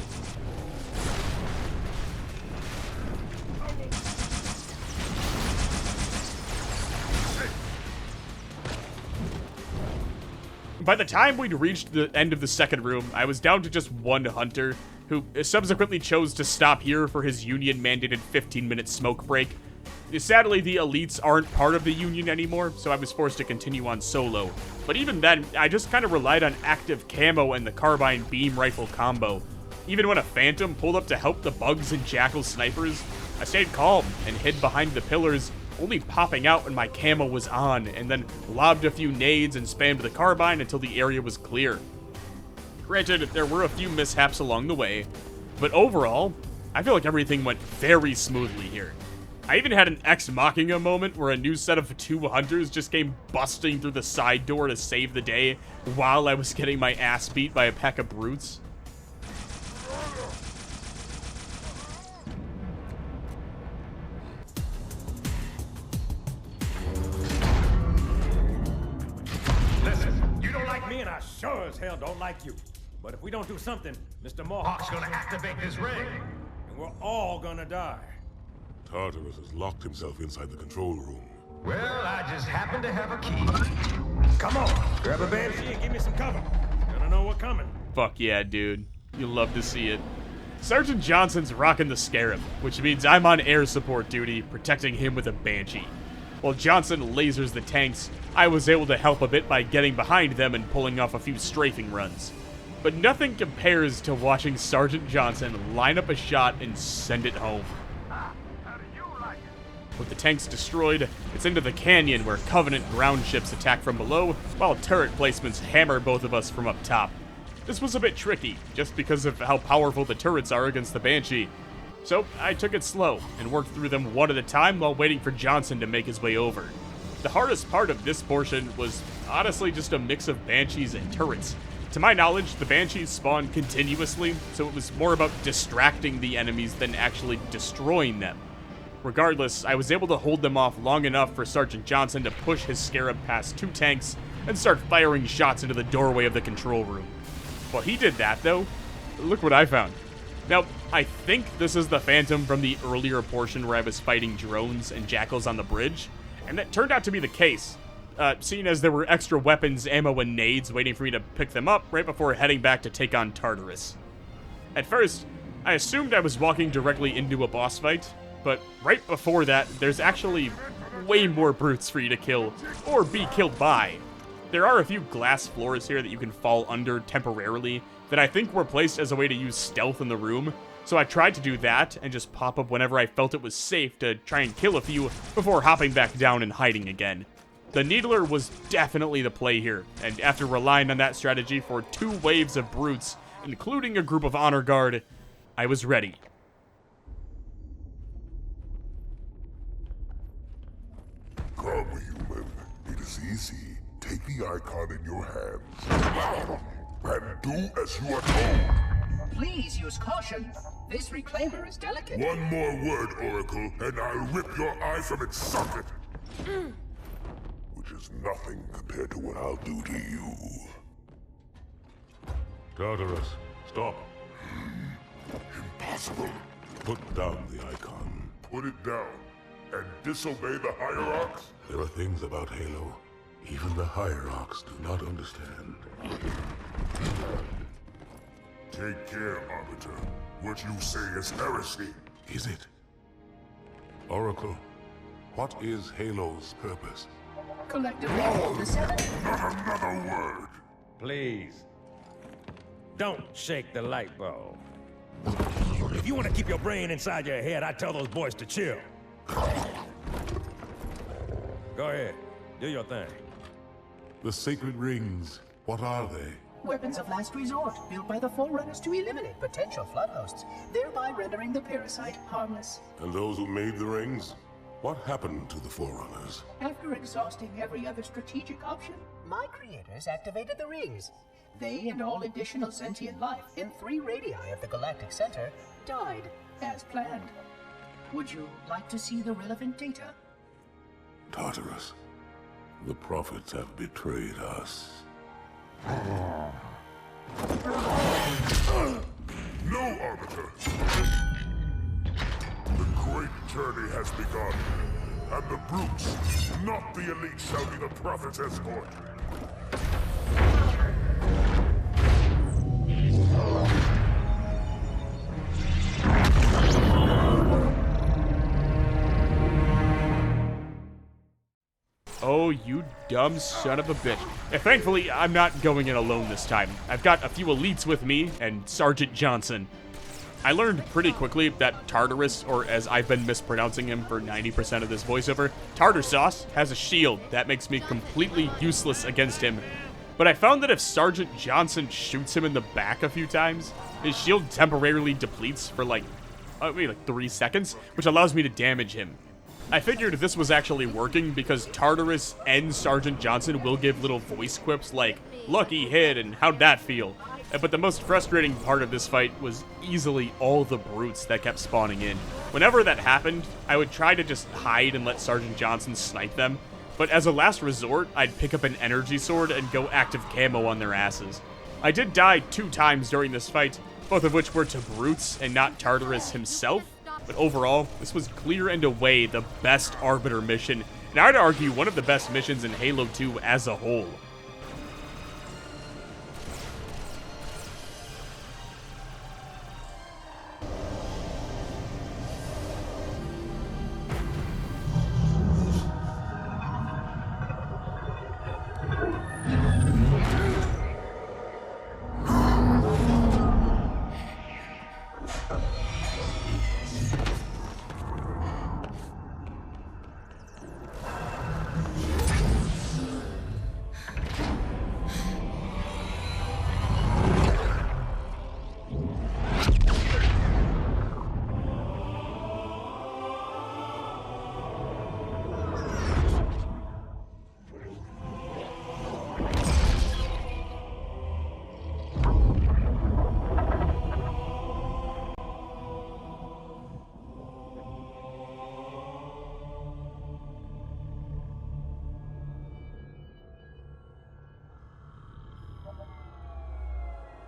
By the time we'd reached the end of the second room, I was down to just 1 hunter, who subsequently chose to stop here for his Union-mandated 15-minute smoke break. Sadly, the elites aren't part of the Union anymore, so I was forced to continue on solo. But even then, I just kind of relied on active camo and the carbine beam rifle combo. Even when a Phantom pulled up to help the Bugs and Jackal snipers, I stayed calm and hid behind the pillars, only popping out when my camo was on, and then lobbed a few nades and spammed the carbine until the area was clear. Granted, there were a few mishaps along the way, but overall, I feel like everything went very smoothly here. I even had an Ex Machina moment where a new set of 2 hunters just came busting through the side door to save the day while I was getting my ass beat by a pack of brutes. And I sure as hell don't like you. But if we don't do something, Mr. Mohawk's gonna activate this ring, and we're all gonna die. Tartarus has locked himself inside the control room. Well, I just happen to have a key. Come on, grab a banshee and give me some cover. Gonna know what's coming. Fuck yeah, dude. You'll love to see it. Sergeant Johnson's rocking the Scarab, which means I'm on air support duty, protecting him with a Banshee. While Johnson lasers the tanks, I was able to help a bit by getting behind them and pulling off a few strafing runs. But nothing compares to watching Sergeant Johnson line up a shot and send it home. With the tanks destroyed, it's into the canyon where Covenant ground ships attack from below, while turret placements hammer both of us from up top. This was a bit tricky, just because of how powerful the turrets are against the Banshee. So I took it slow and worked through them one at a time while waiting for Johnson to make his way over. The hardest part of this portion was honestly just a mix of Banshees and turrets. To my knowledge, the Banshees spawned continuously, so it was more about distracting the enemies than actually destroying them. Regardless, I was able to hold them off long enough for Sergeant Johnson to push his Scarab past 2 tanks and start firing shots into the doorway of the control room. While he did that, though, look what I found. Now, I think this is the Phantom from the earlier portion where I was fighting drones and jackals on the bridge, and that turned out to be the case, seeing as there were extra weapons, ammo, and nades waiting for me to pick them up right before heading back to take on Tartarus. At first, I assumed I was walking directly into a boss fight, but right before that, there's actually way more brutes for you to kill, or be killed by. There are a few glass floors here that you can fall under temporarily that I think were placed as a way to use stealth in the room, so I tried to do that and just pop up whenever I felt it was safe to try and kill a few before hopping back down and hiding again. The Needler was definitely the play here, and after relying on that strategy for 2 waves of brutes, including a group of honor guard, I was ready. Come, human. It is easy. Take the icon in your hands and do as you are told. Please use caution. This reclaimer is delicate. One more word, Oracle, and I'll rip your eye from its socket. Which is nothing compared to what I'll do to you. Tartarus, stop. Impossible. Put down the icon. Put it down and disobey the Hierarchs? There are things about Halo even the Hierarchs do not understand. Take care, Arbiter. What you say is heresy. Is it? Oracle, what is Halo's purpose? Collectively, the 7. Not another word. Please. Don't shake the light bulb. If you want to keep your brain inside your head, I tell those boys to chill. Go ahead. Do your thing. The sacred rings, what are they? Weapons of last resort, built by the Forerunners to eliminate potential flood hosts, thereby rendering the parasite harmless. And those who made the rings? What happened to the Forerunners? After exhausting every other strategic option, my creators activated the rings. They and all additional sentient life in 3 radii of the galactic center died as planned. Would you like to see the relevant data? Tartarus, the prophets have betrayed us. No, Arbiter! The great journey has begun, and the brutes, not the elite, shall be the prophet's escort. Oh, you dumb son of a bitch. And thankfully, I'm not going in alone this time. I've got a few elites with me, and Sergeant Johnson. I learned pretty quickly that Tartarus, or as I've been mispronouncing him for 90% of this voiceover, Tartar Sauce, has a shield that makes me completely useless against him. But I found that if Sergeant Johnson shoots him in the back a few times, his shield temporarily depletes for like 3 seconds, which allows me to damage him. I figured this was actually working because Tartarus and Sergeant Johnson will give little voice quips like, "Lucky hit," and "How'd that feel?" But the most frustrating part of this fight was easily all the brutes that kept spawning in. Whenever that happened, I would try to just hide and let Sergeant Johnson snipe them, but as a last resort, I'd pick up an energy sword and go active camo on their asses. I did die 2 times during this fight, both of which were to brutes and not Tartarus himself. But overall, this was clear and away the best Arbiter mission, and I'd argue one of the best missions in Halo 2 as a whole.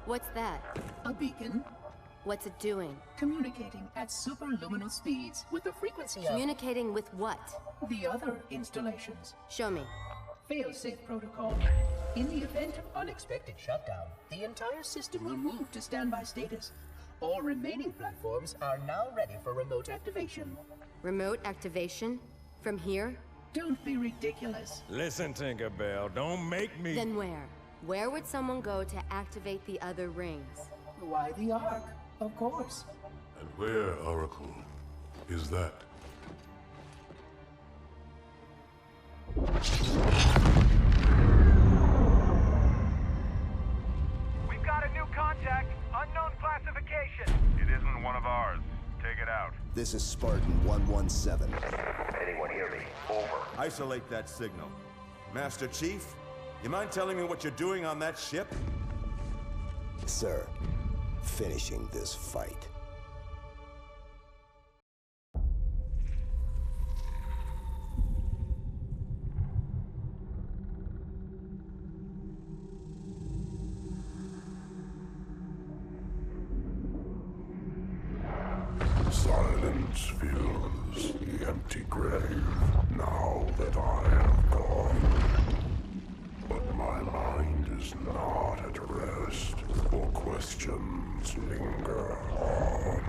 What's that? A beacon. What's it doing? Communicating at superluminal speeds with the frequency of... Communicating with what? The other installations. Show me. Fail-safe protocol. In the event of unexpected shutdown, the entire system will move to standby status. All remaining platforms are now ready for remote activation. Remote activation? From here? Don't be ridiculous. Listen, Tinkerbell, don't make me... Then where? Where would someone go to activate the other rings? Why the Ark? Of course. And where, Oracle, is that? We've got a new contact. Unknown classification. It isn't one of ours. Take it out. This is Spartan 117. Anyone hear me? Over. Isolate that signal. Master Chief, you mind telling me what you're doing on that ship? Sir, finishing this fight. Silence fills the empty grave now that I have gone. But my mind is not at rest, for questions linger on.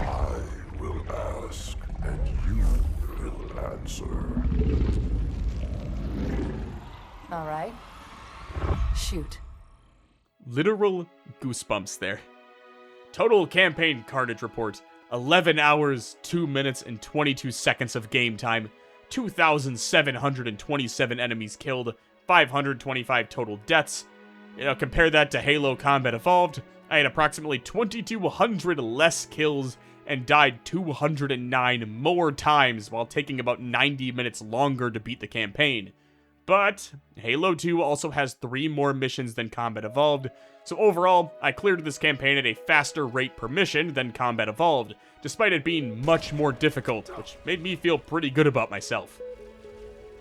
I will ask, and you will answer. All right. Shoot. Literal goosebumps there. Total campaign carnage report. 11 hours, 2 minutes, and 22 seconds of game time. 2,727 enemies killed. 525 total deaths. Compare that to Halo Combat Evolved. I had approximately 2,200 less kills and died 209 more times while taking about 90 minutes longer to beat the campaign. But Halo 2 also has 3 more missions than Combat Evolved, so overall, I cleared this campaign at a faster rate per mission than Combat Evolved, despite it being much more difficult, which made me feel pretty good about myself.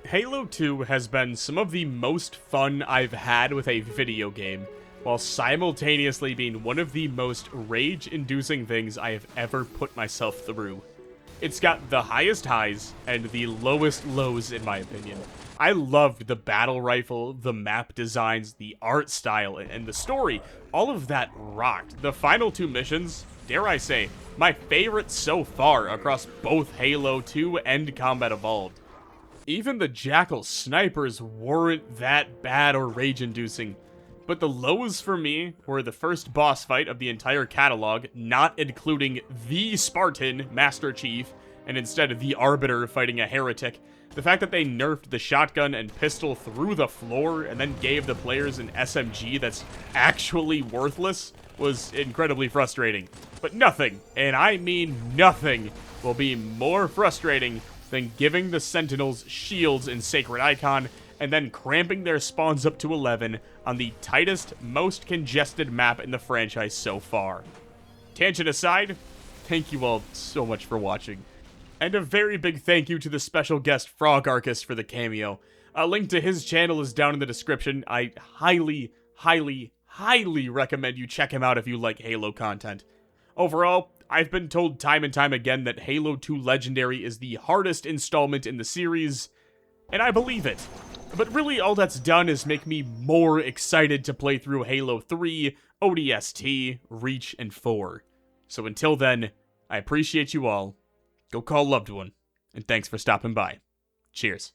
Halo 2 has been some of the most fun I've had with a video game, while simultaneously being one of the most rage-inducing things I have ever put myself through. It's got the highest highs and the lowest lows, in my opinion. I loved the battle rifle, the map designs, the art style, and the story. All of that rocked. The final 2 missions, dare I say, my favorite so far across both Halo 2 and Combat Evolved. Even the Jackal snipers weren't that bad or rage-inducing. But the lows for me were the first boss fight of the entire catalog, not including the Spartan, Master Chief, and instead the Arbiter fighting a Heretic. The fact that they nerfed the shotgun and pistol through the floor and then gave the players an SMG that's actually worthless was incredibly frustrating. But nothing, and I mean nothing, will be more frustrating than giving the Sentinels shields in Sacred Icon and then cramping their spawns up to 11 on the tightest, most congested map in the franchise so far. Tangent aside, thank you all so much for watching. And a very big thank you to the special guest Frog Arcus for the cameo. A link to his channel is down in the description. I highly, highly, highly recommend you check him out if you like Halo content. Overall, I've been told time and time again that Halo 2 Legendary is the hardest installment in the series, and I believe it. But really all that's done is make me more excited to play through Halo 3, ODST, Reach, and 4. So until then, I appreciate you all. Go call a loved one, and thanks for stopping by. Cheers.